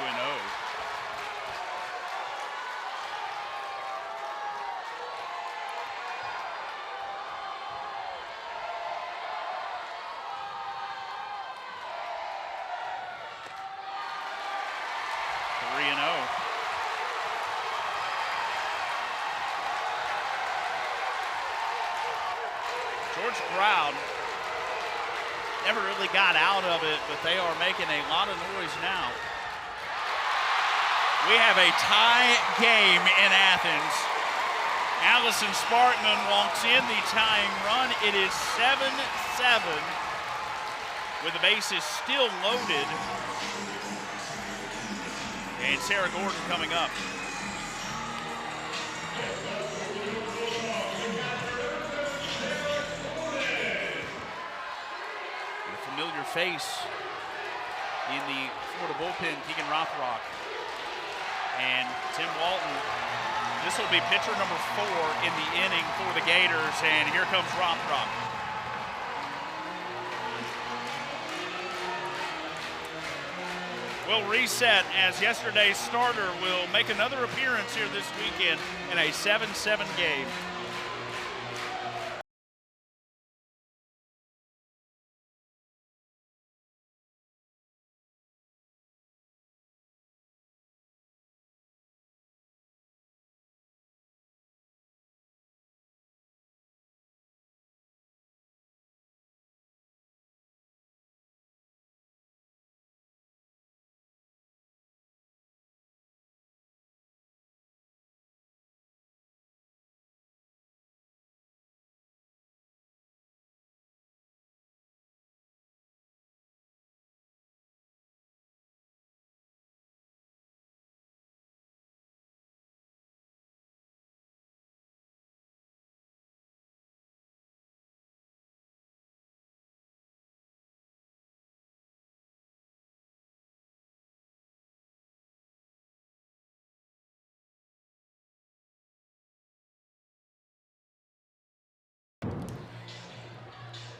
George Crowd never really got out of it, but they are making a lot of noise now. We have a tie game in Athens. Allison Sparkman walks in the tying run. It is 7-7 with the bases still loaded. And Sarah Gordon coming up. A familiar face in the Florida bullpen, Keegan Rothrock. And Tim Walton, this will be pitcher number 4 in the inning for the Gators, and here comes Rothrock. We'll reset as yesterday's starter will make another appearance here this weekend in a 7-7 game.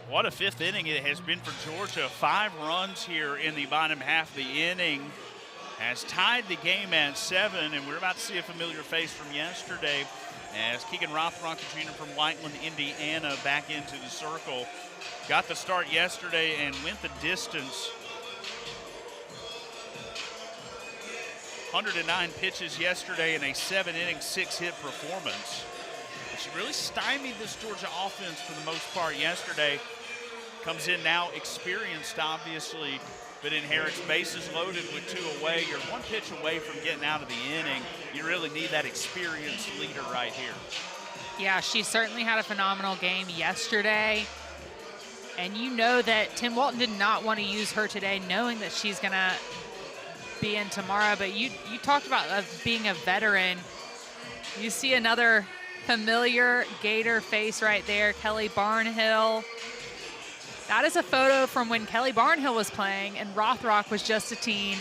What a 5th inning it has been for Georgia. 5 runs here in the bottom half of the inning has tied the game at 7, and we're about to see a familiar face from yesterday as Keegan Rothrock Jr. from Whiteland, Indiana, back into the circle. Got the start yesterday and went the distance. 109 pitches yesterday in a 7-inning, 6-hit performance. She really stymied this Georgia offense for the most part yesterday. Comes in now experienced, obviously, but inherits bases loaded with 2 away. You're 1 pitch away from getting out of the inning. You really need that experienced leader right here. Yeah, she certainly had a phenomenal game yesterday. And you know that Tim Walton did not want to use her today, knowing that she's going to be in tomorrow. But you talked about being a veteran. You see another familiar Gator face right there, Kelly Barnhill. That is a photo from when Kelly Barnhill was playing and Rothrock was just a teen.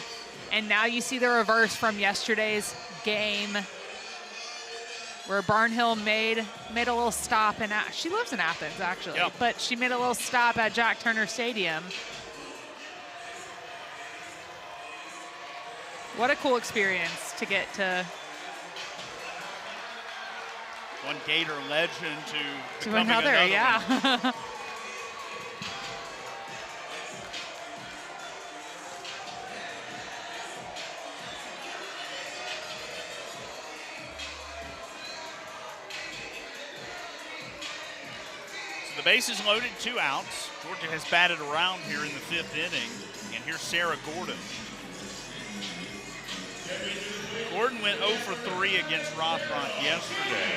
And now you see the reverse from yesterday's game where Barnhill made a little stop. And she lives in Athens, actually. Yep. But she made a little stop at Jack Turner Stadium. What a cool experience to get to. One Gator legend to becoming Another, one. yeah. The bases loaded, 2 outs. Georgia has batted around here in the 5th inning. And here's Sarah Gordon. Gordon went 0 for 3 against Rothrock yesterday.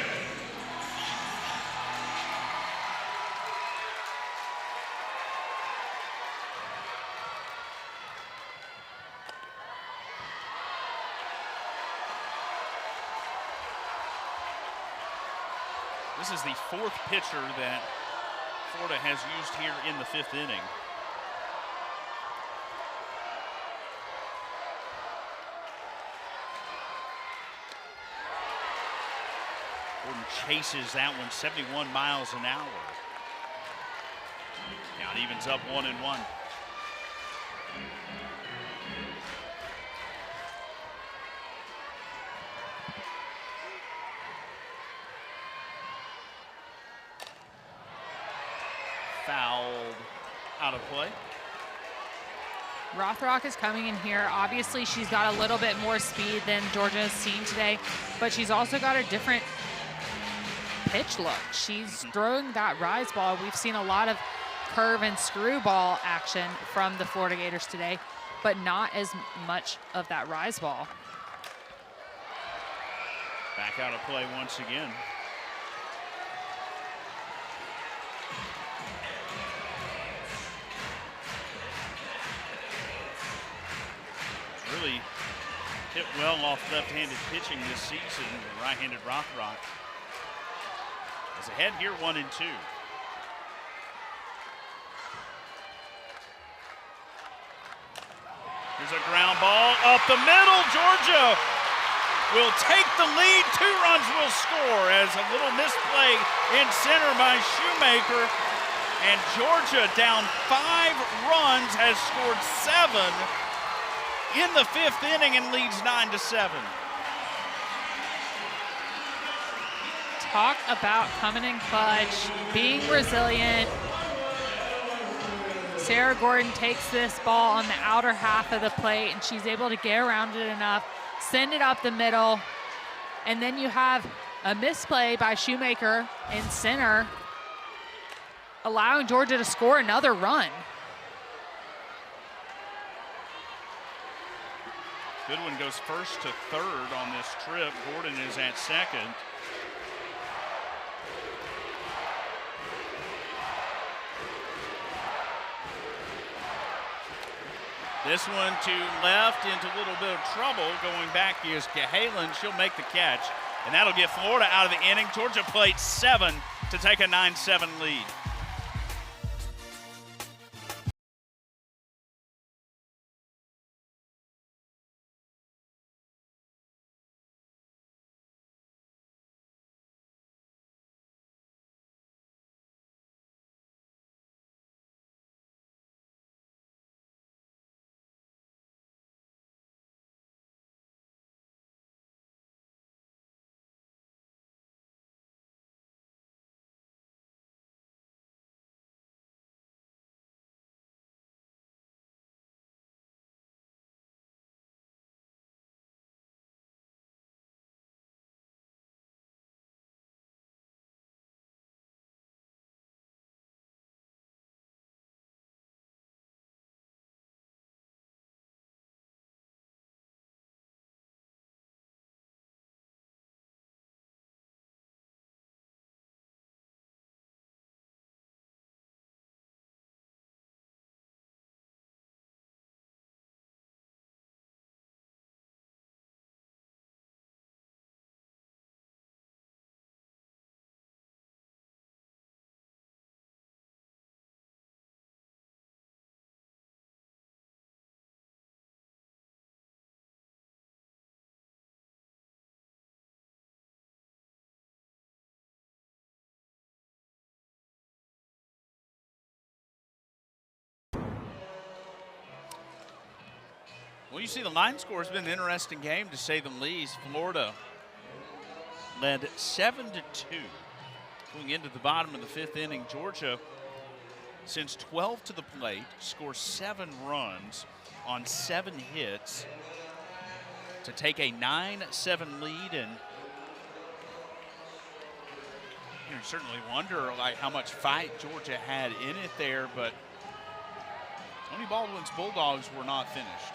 This is the 4th pitcher that Florida has used here in the 5th inning. Gordon chases that one 71 miles an hour. Now it evens up 1-1. Fouled out of play. Rothrock is coming in here. Obviously, she's got a little bit more speed than Georgia has seen today, but she's also got a different pitch look. She's throwing that rise ball. We've seen a lot of curve and screwball action from the Florida Gators today, but not as much of that rise ball. Back out of play once again. Really hit well off left-handed pitching this season, right-handed Rothrock. Is ahead here 1-2. Here's a ground ball up the middle. Georgia will take the lead. 2 runs will score as a little misplay in center by Shoemaker. And Georgia down 5 runs has scored 7 in the 5th inning and leads 9-7. Talk about coming in clutch, being resilient. Sarah Gordon takes this ball on the outer half of the plate and she's able to get around it enough, send it up the middle, and then you have a misplay by Shoemaker in center, allowing Georgia to score another run. Goodwin goes first to third on this trip. Gordon is at second. This one to left into a little bit of trouble. Going back is Cahalan. She'll make the catch, and that'll get Florida out of the inning. Georgia played 7 to take a 9-7 lead. Well, you see the line score has been an interesting game, to say the least. Florida led 7-2 going into the bottom of the 5th inning. Georgia sends 12 to the plate, scores 7 runs on 7 hits to take a 9-7 lead. And you certainly wonder like how much fight Georgia had in it there, but Tony Baldwin's Bulldogs were not finished.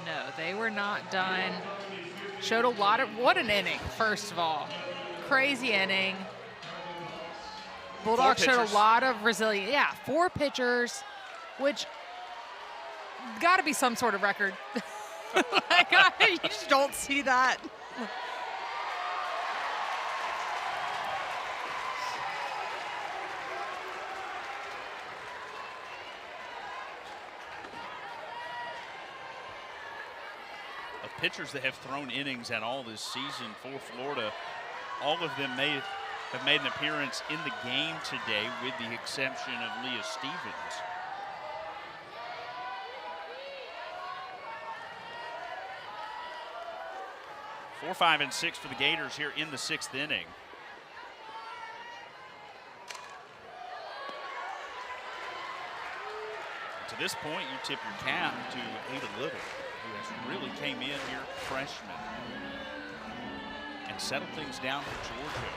No, they were not done. Showed a lot of, what an inning, first of all. Crazy inning. Bulldogs showed a lot of resilience. Yeah, 4 pitchers, which got to be some sort of record. Like, you just don't see that. Of pitchers that have thrown innings at all this season for Florida, all of them have made an appearance in the game today, with the exception of Leah Stevens. Four, 5, and 6 for the Gators here in the 6th inning. To this point, you tip your cap to Ada Little, who has really came in here freshman and settled things down for Georgia.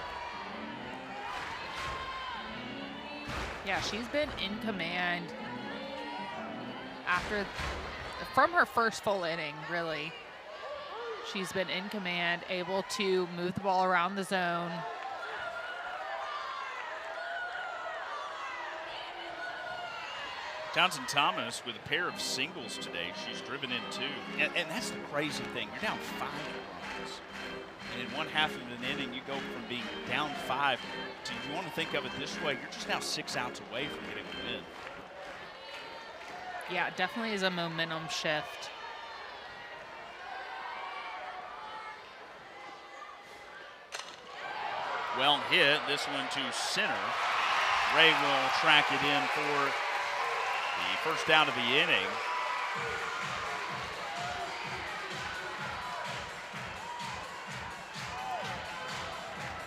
Yeah, she's been in command from her first full inning, really. She's been in command, able to move the ball around the zone. Townsend Thomas with a pair of singles today. She's driven in 2. And that's the crazy thing. You're down 5 runs. And in one half of an inning, you go from being down 5 to, you want to think of it this way, you're just now 6 outs away from getting a win. Yeah, it definitely is a momentum shift. Well hit, this one to center. Ray will track it in for the first down of the inning.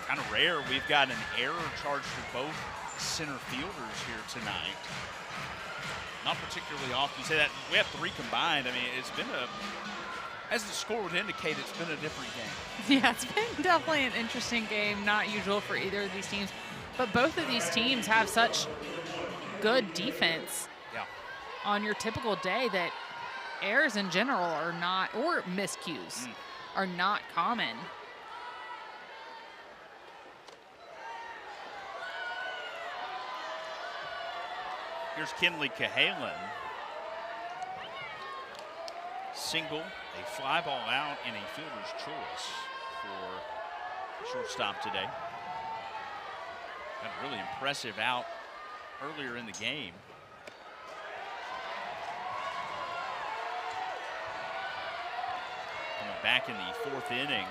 Kind of rare, we've got an error charged for both center fielders here tonight. Not particularly often. You say that, we have 3 combined. I mean, it's been as the score would indicate, it's been a different game. Yeah, it's been definitely an interesting game, not usual for either of these teams. But both of these teams have such good defense on your typical day that errors in general are not, or miscues, are not common. Here's Kinley Cahalan. Single, a fly ball out, and a fielder's choice for shortstop today. Had a really impressive out earlier in the game. Coming back in the 4th inning.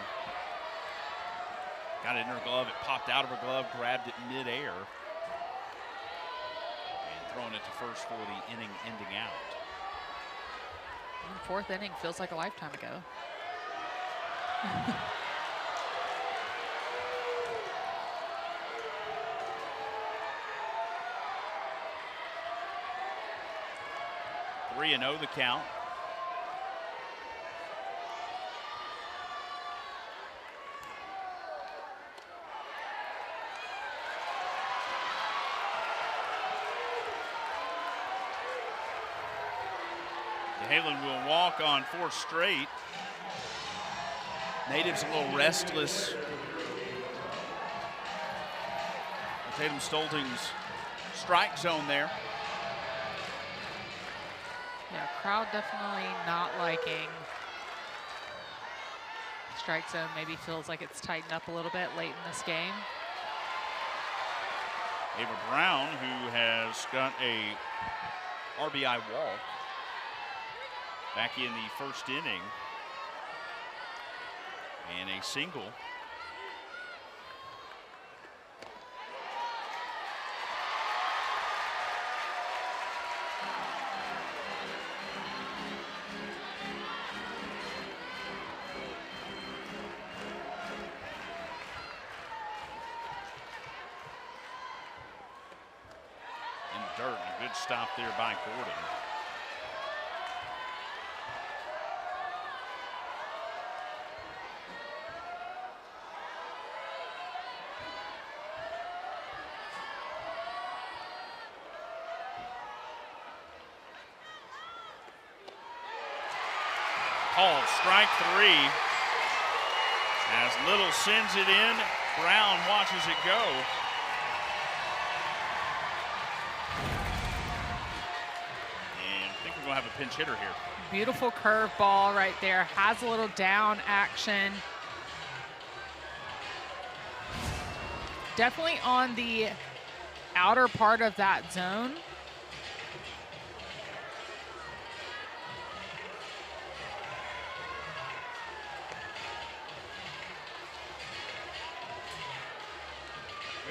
Got it in her glove, it popped out of her glove, grabbed it midair. And throwing it to first for the inning ending out. 4th inning feels like a lifetime ago. Three and 0 the count. Halen will walk on 4 straight. Natives a little restless. Tatum Stolding's strike zone there. Yeah, crowd definitely not liking strike zone. Maybe feels like it's tightened up a little bit late in this game. Ava Brown, who has got a RBI walk back in the 1st inning, and a single. Good stop there by Gordon. Called strike 3. As Little sends it in, Brown watches it go. And I think we're going to have a pinch hitter here. Beautiful curve ball right there. Has a little down action. Definitely on the outer part of that zone.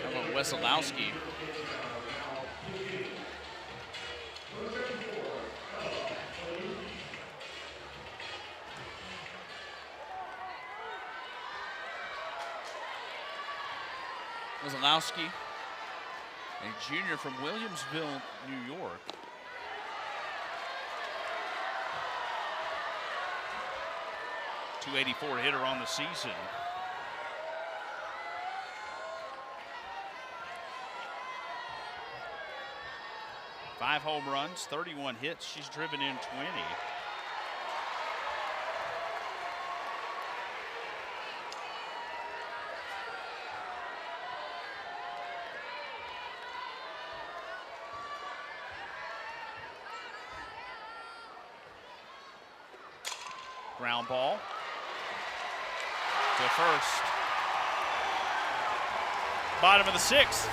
How about Wesolowski? Wesolowski, a junior from Williamsville, New York. .284 hitter on the season. Five home runs, 31 hits. She's driven in 20. Ground ball to first. Bottom of the 6th.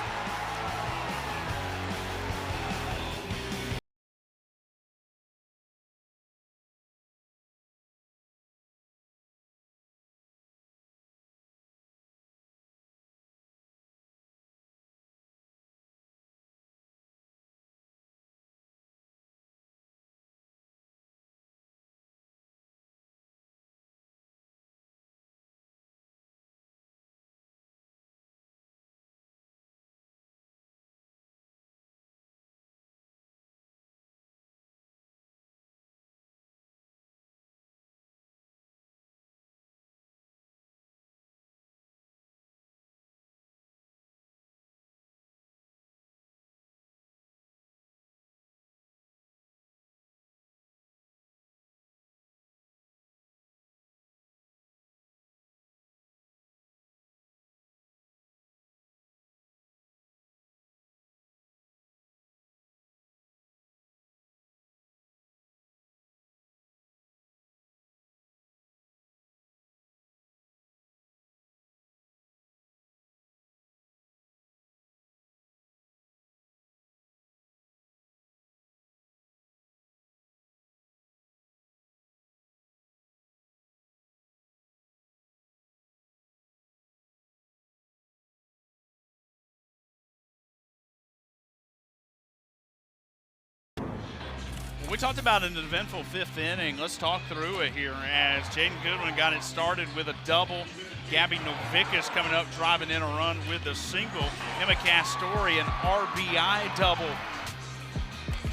We talked about an eventful 5th inning. Let's talk through it here as Jaden Goodwin got it started with a double. Gabby Novickas coming up, driving in a run with a single. Emma Castori, an RBI double,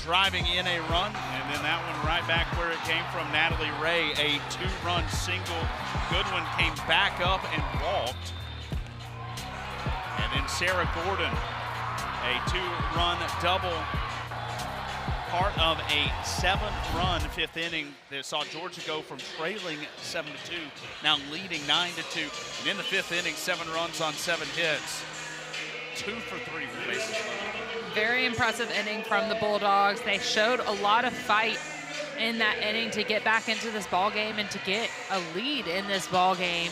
driving in a run. And then that one right back where it came from. Natalie Ray, a 2-run single. Goodwin came back up and walked. And then Sarah Gordon, a 2-run double. Part of a 7-run 5th inning that saw Georgia go from trailing 7-2, now leading 9-2. And in the 5th inning, 7 runs on 7 hits, 2 for 3 with bases loaded. Very impressive inning from the Bulldogs. They showed a lot of fight in that inning to get back into this ball game and to get a lead in this ball game.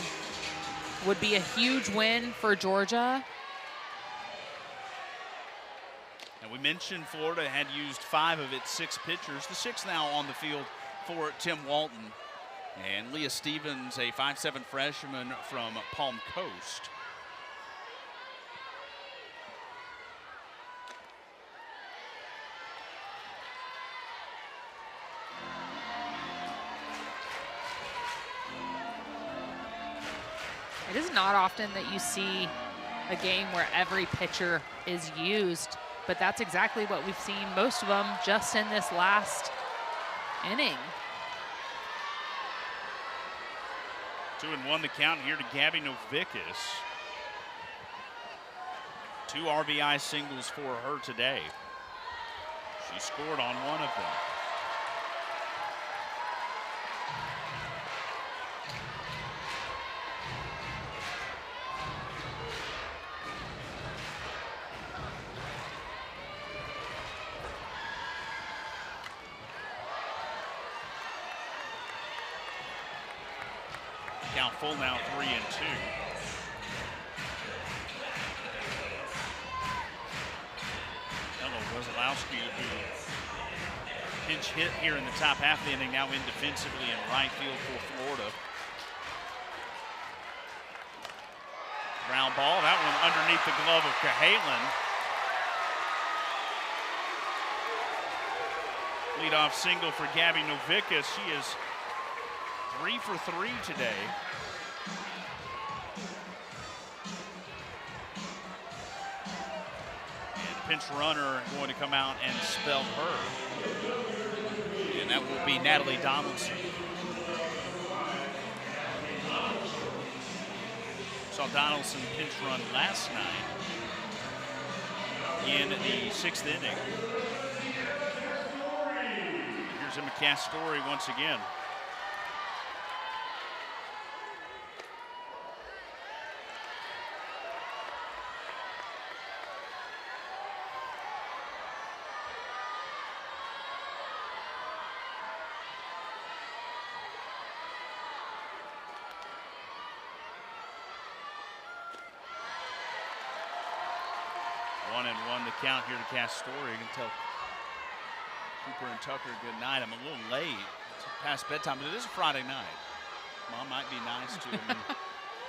Would be a huge win for Georgia. We mentioned Florida had used 5 of its 6 pitchers. The 6th now on the field for Tim Walton. And Leah Stevens, a 5'7" freshman from Palm Coast. It is not often that you see a game where every pitcher is used but that's exactly what we've seen, most of them just in this last inning. 2-1 the count here to Gabby Novickus. 2 RBI singles for her today. She scored on one of them. Count full now, 3-2. Ella Wesolowski, who pinch hit here in the top half of the inning, now in defensively in right field for Florida. Ground ball, that one underneath the glove of Cahalan. Leadoff single for Gabby Novickus. She is 3 for 3 today. And pinch runner going to come out and spell her. And that will be Natalie Donaldson. Saw Donaldson pinch run last night in the 6th inning. Here's Emma Castori once again. The count here to Castori. You can tell Cooper and Tucker good night. I'm a little late. It's past bedtime, but it is a Friday night. Mom might be nice to them and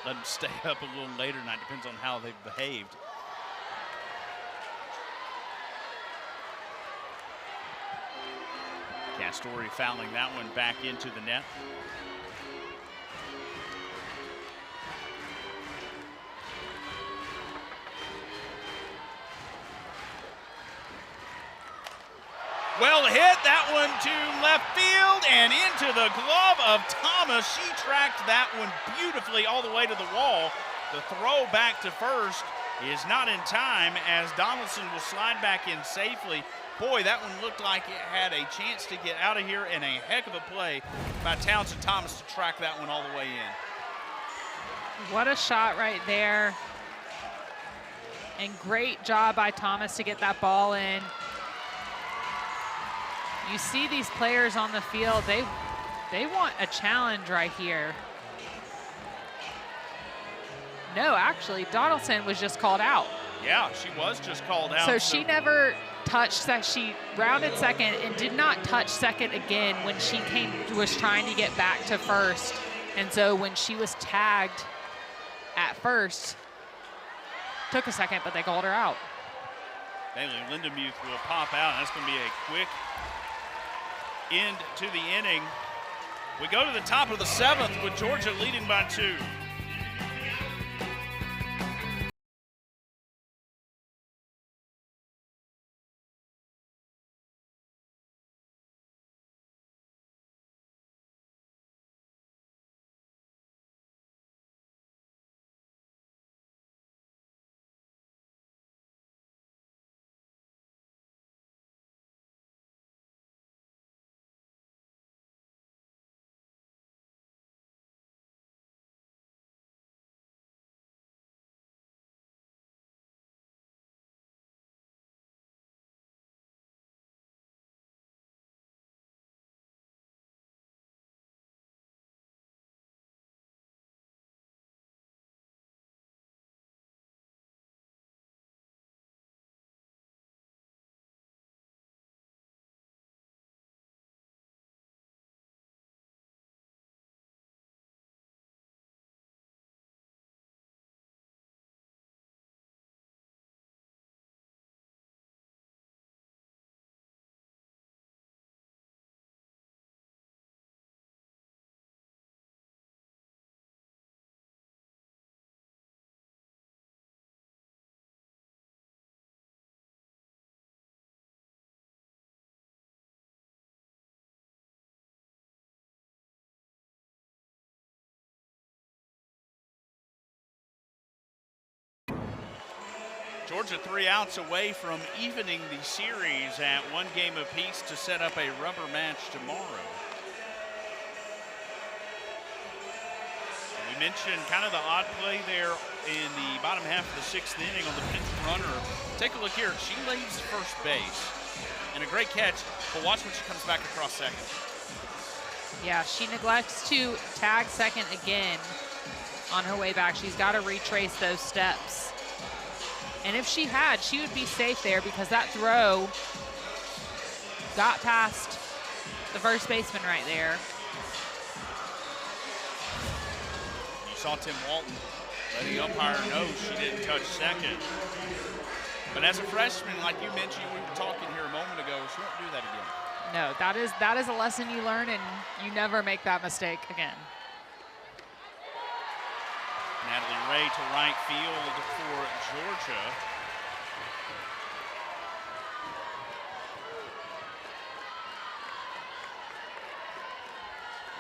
let them stay up a little later tonight. Depends on how they've behaved. Castori fouling that one back into the net. Well hit, that one to left field and into the glove of Thomas. She tracked that one beautifully all the way to the wall. The throw back to first is not in time as Donaldson will slide back in safely. Boy, that one looked like it had a chance to get out of here, and a heck of a play by Townsend Thomas to track that one all the way in. What a shot right there. And great job by Thomas to get that ball in. You see these players on the field, they want a challenge right here. No, actually, Donaldson was just called out. Yeah, she was just called out. So she never touched that. She rounded second and did not touch second again when she was trying to get back to first. And so when she was tagged at first, took a second, but they called her out. Bailey Lindemuth will pop out. That's going to be a quick end to the inning. We go to the top of the 7th with Georgia leading by 2. Georgia 3 outs away from evening the series at 1 game apiece to set up a rubber match tomorrow. We mentioned kind of the odd play there in the bottom half of the 6th inning on the pinch runner. Take a look here. She leaves first base. And a great catch, but watch when she comes back across second. Yeah, she neglects to tag second again on her way back. She's got to retrace those steps. And if she had, she would be safe there because that throw got past the first baseman right there. You saw Tim Walton letting the umpire know she didn't touch second. But as a freshman, like you mentioned, we were talking here a moment ago, she won't do that again. No, that is a lesson you learn, and you never make that mistake again. Natalie Ray to right field for Georgia.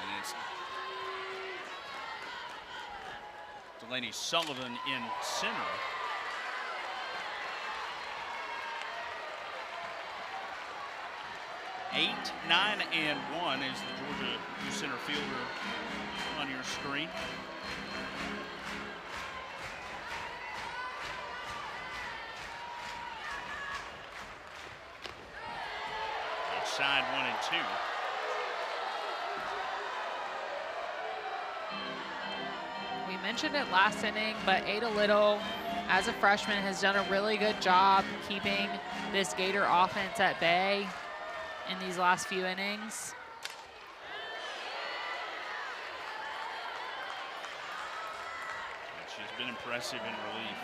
And it's Delaney Sullivan in center. 8, 9, and 1 is the Georgia center fielder on your screen. Side 1 and 2. We mentioned it last inning, but Ada Little, as a freshman, has done a really good job keeping this Gator offense at bay in these last few innings. She's been impressive in relief.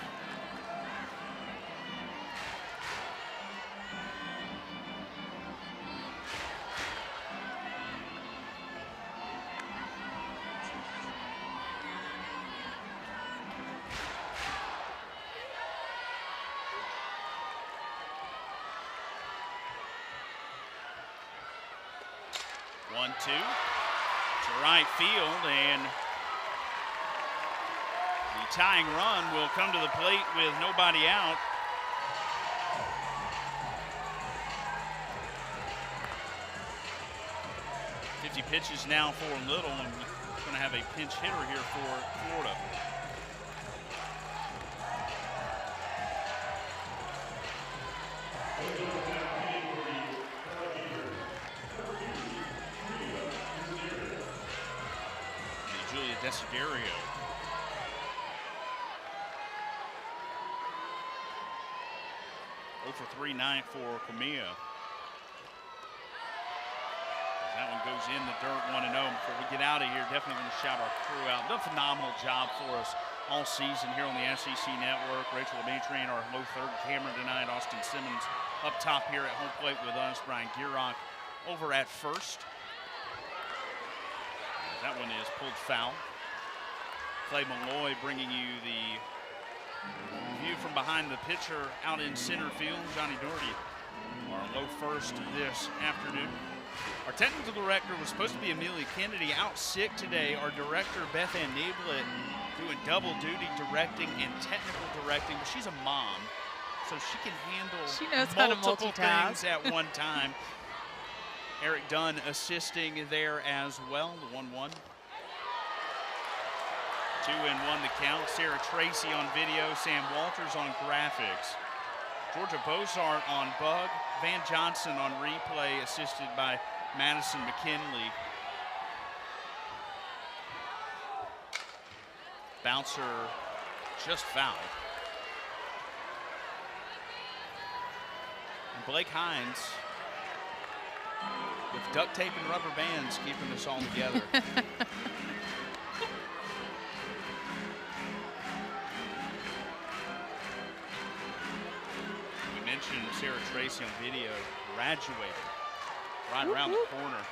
One-two to right field, and the tying run will come to the plate with nobody out. .50 pitches now for Little, and we're going to have a pinch hitter here for Florida. Desiderio. 0 for 3 9 for Cormia. That one goes in the dirt, 1-0. Before we get out of here, definitely want to shout our crew out. Done a phenomenal job for us all season here on the SEC Network. Rachel Demetri in our low third, Cameron tonight, Austin Simmons up top here at home plate with us, Brian Gierock over at first. That one is pulled foul. Clay Malloy bringing you the view from behind the pitcher out in center field. Johnny Doherty, our low first this afternoon. Our technical director was supposed to be Amelia Kennedy, out sick today. Our director, Beth Ann Niblett, doing double duty, directing and technical directing, but she's a mom, so she can handle multiple things at one time. Eric Dunn assisting there as well, the 1-1. 2-1 the count. Sarah Tracy on video, Sam Walters on graphics. Georgia Bozart on bug, Van Johnson on replay, assisted by Madison McKinley. Bouncer just fouled. And Blake Hines with duct tape and rubber bands keeping this all together. We mentioned Sarah Tracy on video, graduated right around the corner.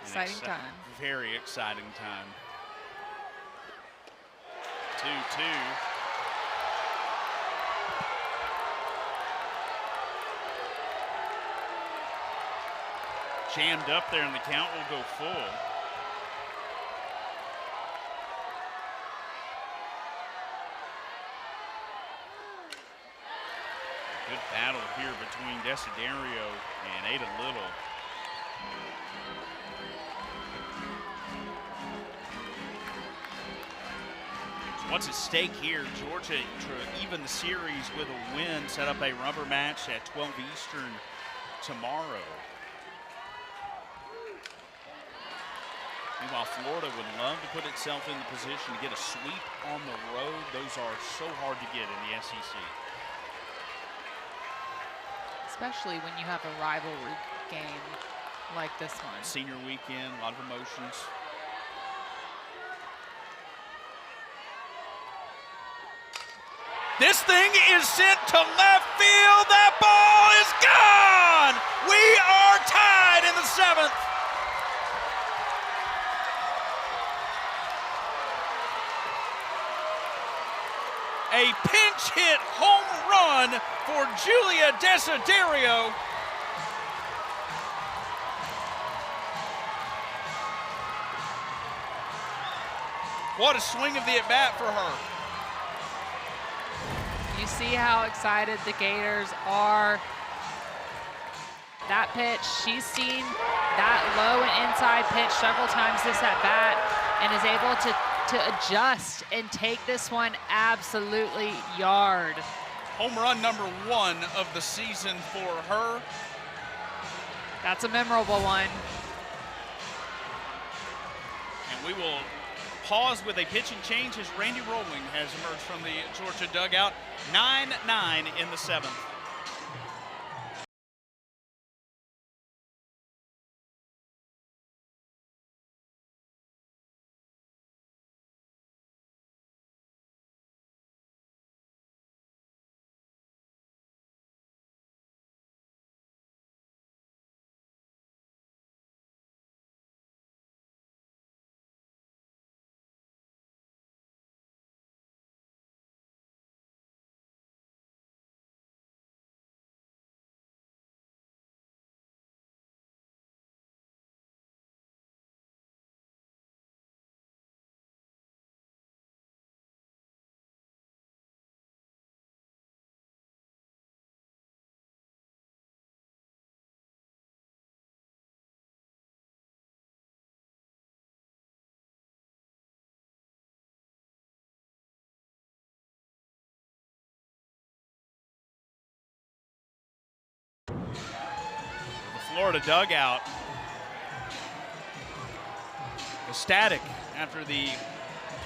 Exciting time. Very exciting time. 2-2. Jammed up there, and the count will go full. Good battle here between Desiderio and Ada Little. So what's at stake here? Georgia to even the series with a win, set up a rubber match at 12 Eastern tomorrow. Meanwhile, Florida would love to put itself in the position to get a sweep on the road. Those are so hard to get in the SEC. Especially when you have a rivalry game like this one. Senior weekend, a lot of emotions. This thing is sent to left field. That ball is gone. We are tied in the 7th. A pinch hit home run for Julia Desiderio. What a swing of the at-bat for her. You see how excited the Gators are. That pitch, she's seen that low and inside pitch several times this at-bat and is able to adjust and take this one absolutely yard. Home run number 1 of the season for her. That's a memorable one. And we will pause with a pitching change as Randy Rolling has emerged from the Georgia dugout. 9-9 in the 7th. Florida dugout ecstatic after the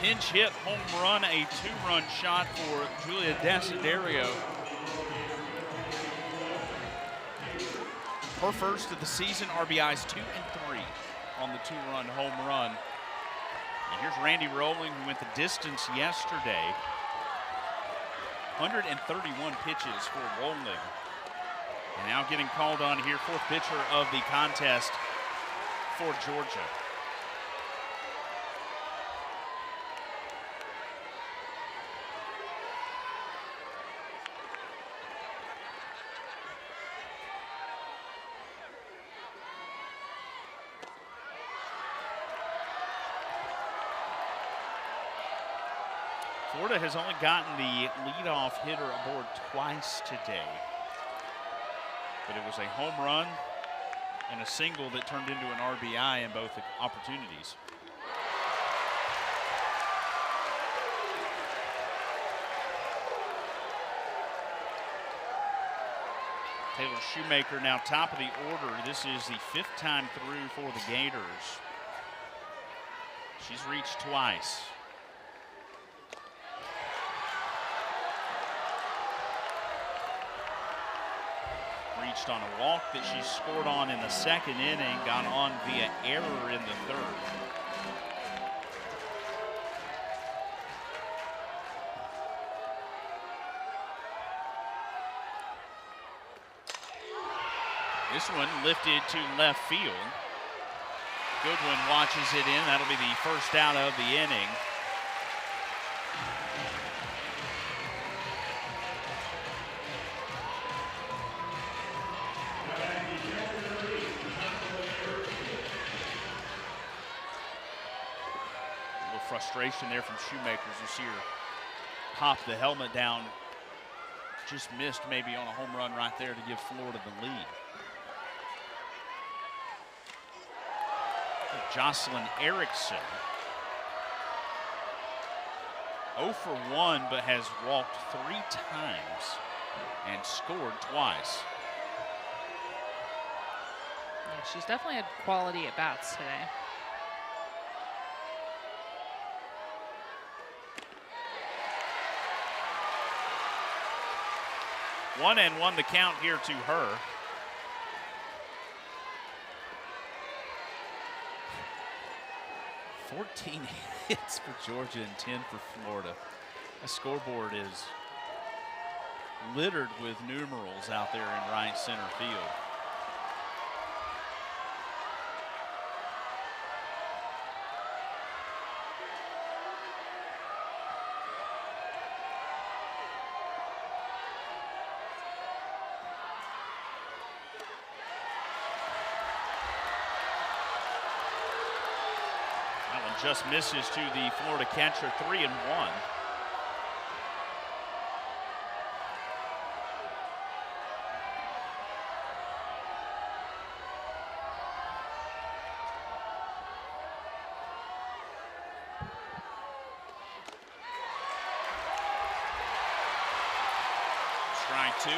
pinch hit home run, a 2-run shot for Julia Desiderio. Her first of the season, RBIs 2 and 3 on the 2-run home run. And here's Randy Rolling, who went the distance yesterday. 131 pitches for Rolling. And now getting called on here, 4th pitcher of the contest for Georgia. Florida has only gotten the leadoff hitter aboard twice today. But it was a home run and a single that turned into an RBI in both opportunities. Taylor Shoemaker now top of the order. This is the 5th time through for the Gators. She's reached twice. Reached on a walk that she scored on in the 2nd inning, got on via error in the 3rd. This one lifted to left field. Goodwin watches it in. That'll be the first out of the inning. Frustration there from Shoemaker as you see her pop the helmet down Just missed maybe on a home run right there to give Florida the lead. Jocelyn Erickson, 0 for 1, but has walked 3 times and scored twice. Yeah, she's definitely had quality at bats today. One and one the count here to her. "14 hits for Georgia and 10 for Florida." The scoreboard is littered with numerals out there in right center field. Just misses to the Florida catcher, 3-1. Strike 2.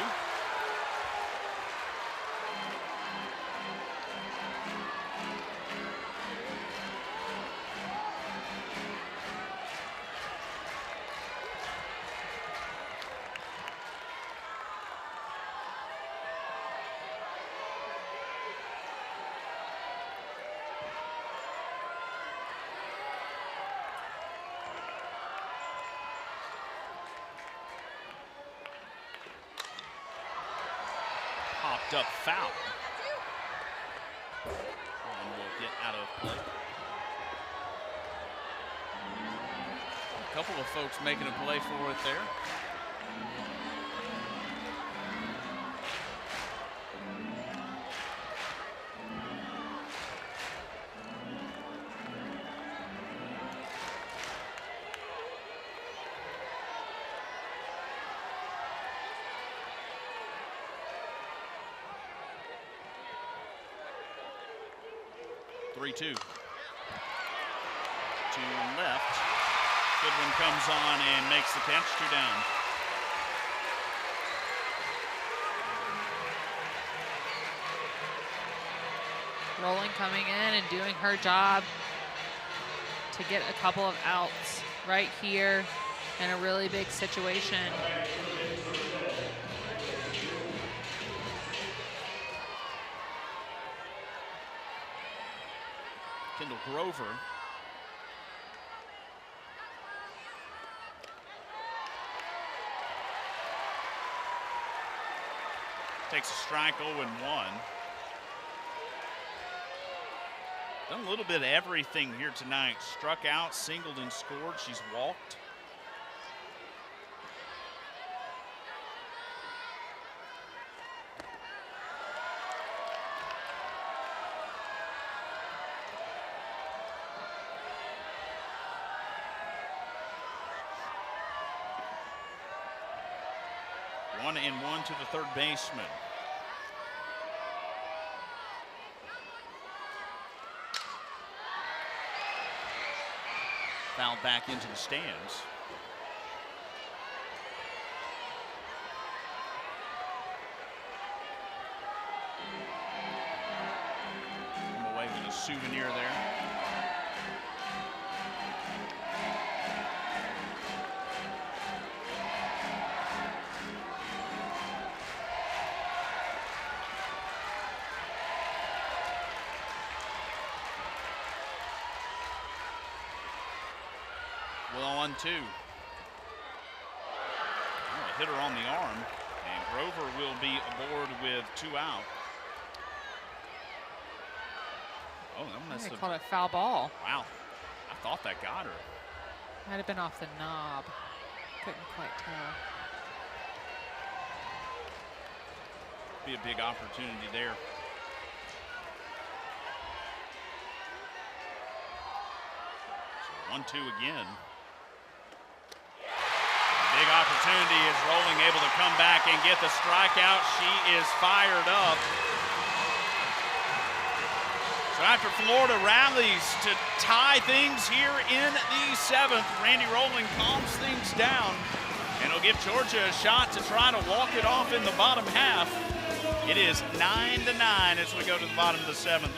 Popped up foul. And will get out of play. A couple of folks making a play for it there. Two to left. Goodwin comes on and makes the catch. 2 down. Rowland coming in and doing her job to get a couple of outs right here in a really big situation. Kendall Grover takes a strike, 0-1. Done a little bit of everything here tonight. Struck out, singled, and scored. She's walked. One and one to the third baseman. Fouled back into the stands. Come away with a souvenir there. Well, 1-2. A hitter on the arm, and Grover will be aboard with 2 out. Oh, that must They have called it foul ball. Wow, I thought that got her. Might have been off the knob. Couldn't quite tell. Be a big opportunity there. So 1-2 again. Big opportunity opportunity as Rolling able to come back and get the strikeout. She is fired up. So after Florida rallies to tie things here in the 7th, Randy Rolling calms things down, and will give Georgia a shot to try to walk it off in the bottom half. It is 9-9 as we go to the bottom of the 7th.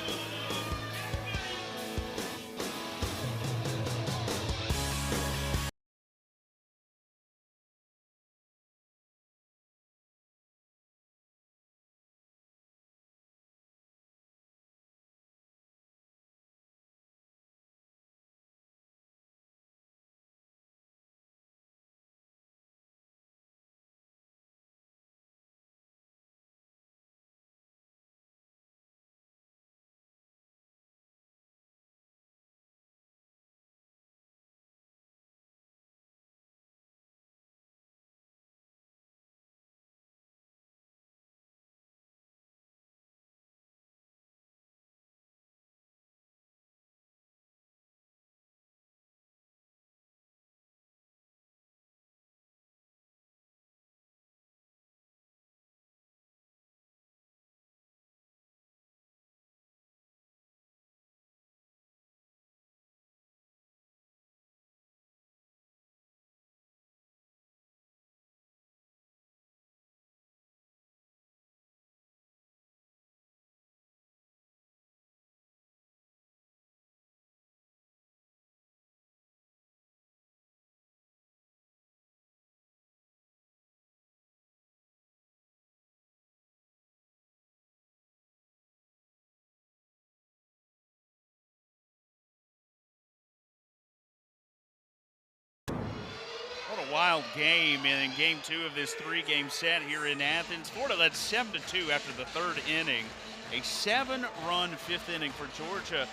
What a wild game in game 2 of this 3-game set here in Athens. Florida led 7-2 after the 3rd inning. A 7-run 5th inning for Georgia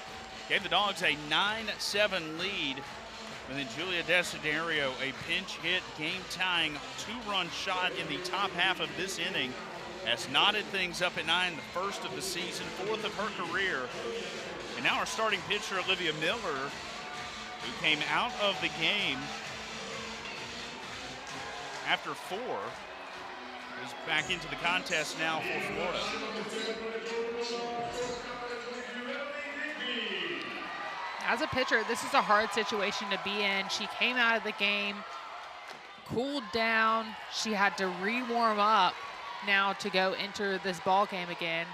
gave the Dogs a 9-7 lead. And then Julia Desiderio, a pinch hit, game-tying 2-run shot in the top half of this inning, has knotted things up at 9, the first of the season, 4th of her career. And now our starting pitcher, Olivia Miller, who came out of the game after 4, is back into the contest now for Florida. As a pitcher, this is a hard situation to be in. She came out of the game, cooled down. She had to re-warm up now to go enter this ball game again.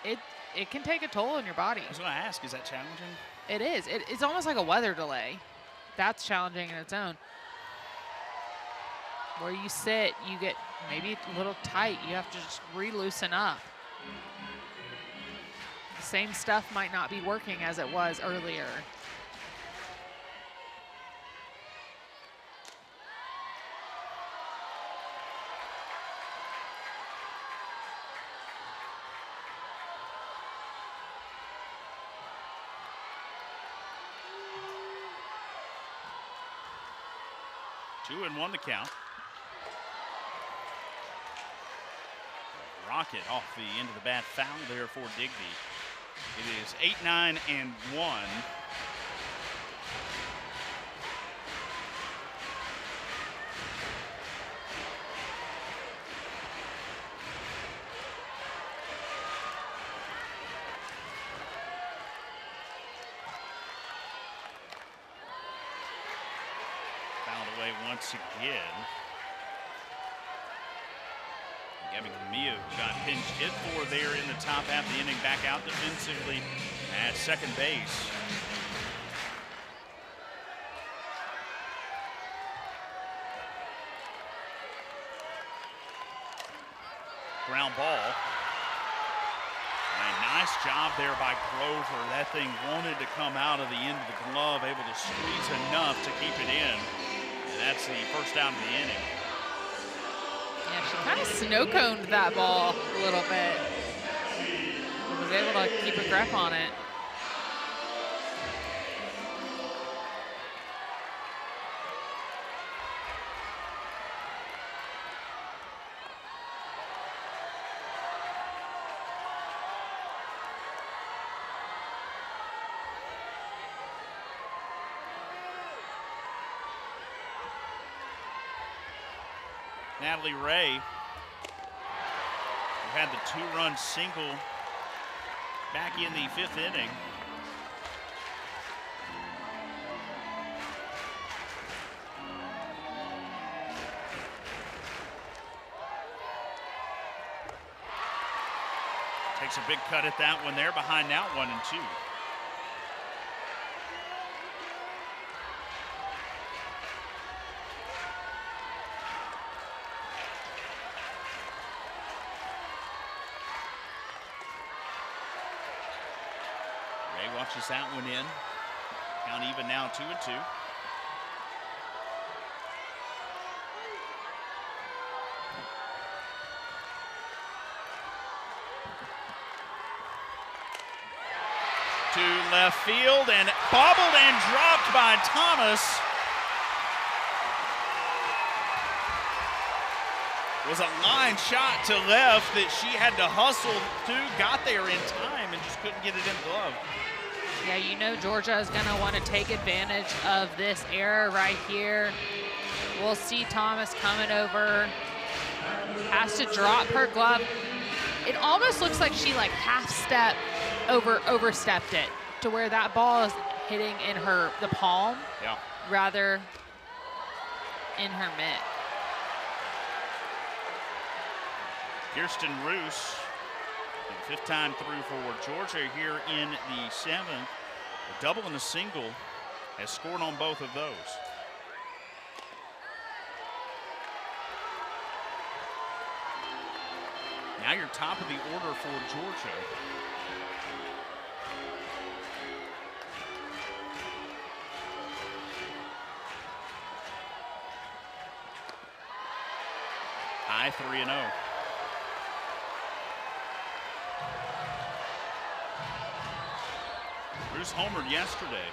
It can take a toll on your body. I was going to ask, is that challenging? It is. It's almost like a weather delay. That's challenging in its own. Where you sit, you get maybe a little tight. You have to just re-loosen up. The same stuff might not be working as it was earlier. Two and 1 the count. Rocket off the end of the bat, foul there for Digby. It is 8-9 and 1. Fouled away once again. Gabby Camillo got pinch hit for there in the top half of the inning, back out defensively at second base. Ground ball. A nice job there by Grover. That thing wanted to come out of the end of the glove, able to squeeze enough to keep it in. And that's the first down of the inning. Yeah, she kind of snow-coned that ball a little bit. Was able to keep a grip on it. Natalie Ray, who had the 2-run single back in the 5th inning. Takes a big cut at that one there, behind now 1-2. Ray watches that one in. Count even now, 2-2. To left field and bobbled and dropped by Thomas. Was a line shot to left that she had to hustle to, got there in time and just couldn't get it in the glove. Yeah, you know Georgia is going to want to take advantage of this error right here. We'll see Thomas coming over. Has to drop her glove. It almost looks like she like half-step overstepped it to where that ball is hitting in the palm, yeah, rather in her mitt. Kirsten Roos, the 5th time through for Georgia here in the 7th. A double and a single, has scored on both of those. Now you're top of the order for Georgia. High 3-0. Bruce homered yesterday.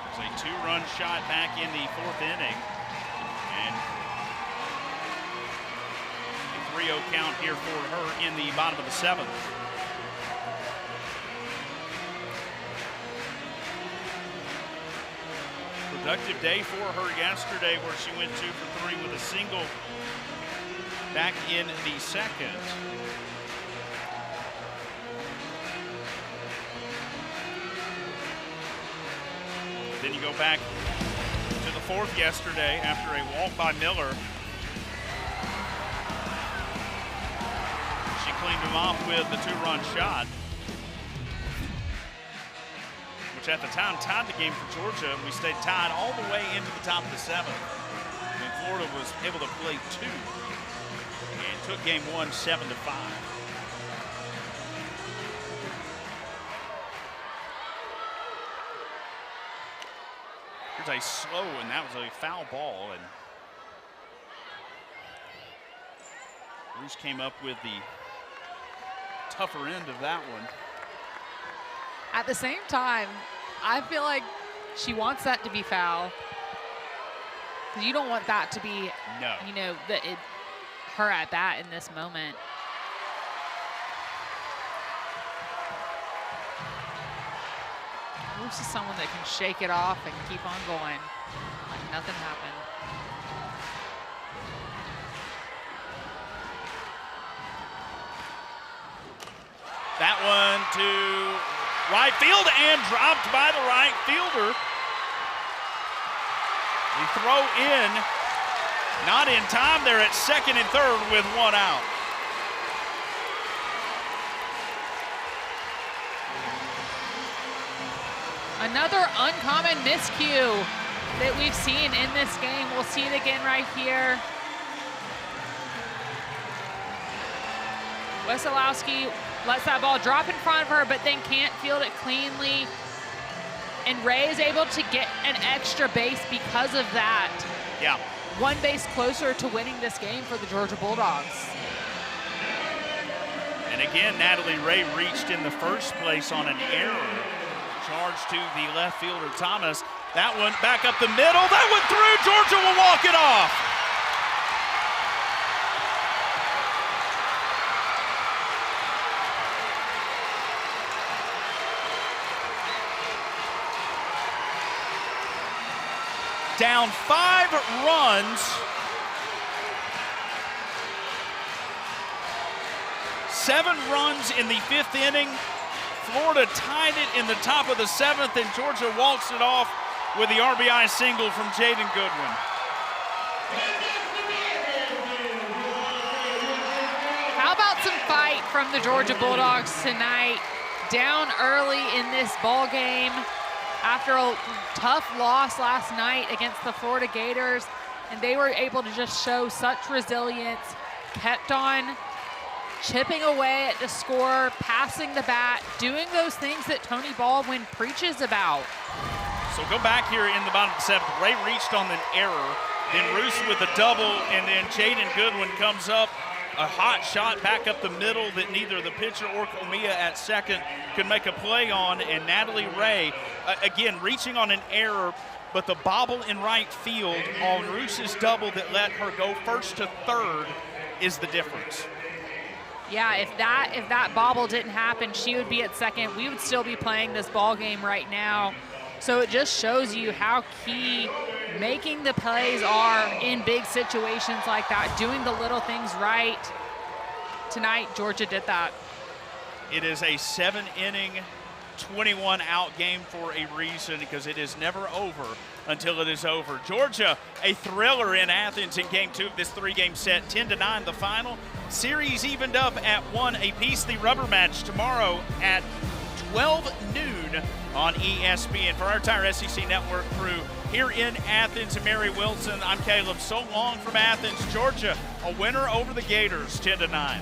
It was a 2-run shot back in the 4th inning. And a 3-0 count here for her in the bottom of the 7th. Productive day for her yesterday, where she went 2 for 3 with a single back in the 2nd. Then you go back to the 4th yesterday after a walk by Miller. She cleaned him off with the 2-run shot, which at the time tied the game for Georgia, and we stayed tied all the way into the top of the 7th. And Florida was able to play 2 and took game 1 7-5. Here's a slow, and that was a foul ball, and Bruce came up with the tougher end of that one. At the same time, I feel like she wants that to be foul. You don't want that to be, no, you know, her at bat in this moment. Bruce is someone that can shake it off and keep on going like nothing happened. That one to right field and dropped by the right fielder. The throw in, not in time there at 2nd and 3rd with 1 out. Another uncommon miscue that we've seen in this game. We'll see it again right here. Wesolowski lets that ball drop in front of her, but then can't field it cleanly. And Ray is able to get an extra base because of that. Yeah. 1 base closer to winning this game for the Georgia Bulldogs. And again, Natalie Ray reached in the first place on an error. Charge to the left fielder, Thomas. That one back up the middle. That went through. Georgia will walk it off. down 5 runs. 7 runs in the 5th inning. Florida tied it in the top of the 7th, and Georgia walks it off with the RBI single from Jaden Goodwin. How about some fight from the Georgia Bulldogs tonight? Down early in this ball game after a tough loss last night against the Florida Gators, and they were able to just show such resilience, kept on chipping away at the score, passing the bat, doing those things that Tony Baldwin preaches about. So go back here in the bottom of the 7th. Ray reached on an error, then Roos with a double, and then Jaden Goodwin comes up. A hot shot back up the middle that neither the pitcher or Comia at second could make a play on, and Natalie Ray, again, reaching on an error, but the bobble in right field on Roos's double that let her go first to third is the difference. Yeah, if that bobble didn't happen, she would be at second. We would still be playing this ball game right now. So it just shows you how key making the plays are in big situations like that, doing the little things right. Tonight, Georgia did that. It is a 7-inning, 21-out game for a reason, because it is never over until it is over. Georgia, a thriller in Athens in Game 2 of this 3-game set, 10-9 the final. Series evened up at 1 apiece. The rubber match tomorrow at 12 noon on ESPN. For our entire SEC Network crew here in Athens and Mary Wilson, I'm Caleb. So long from Athens, Georgia, a winner over the Gators, 10-9.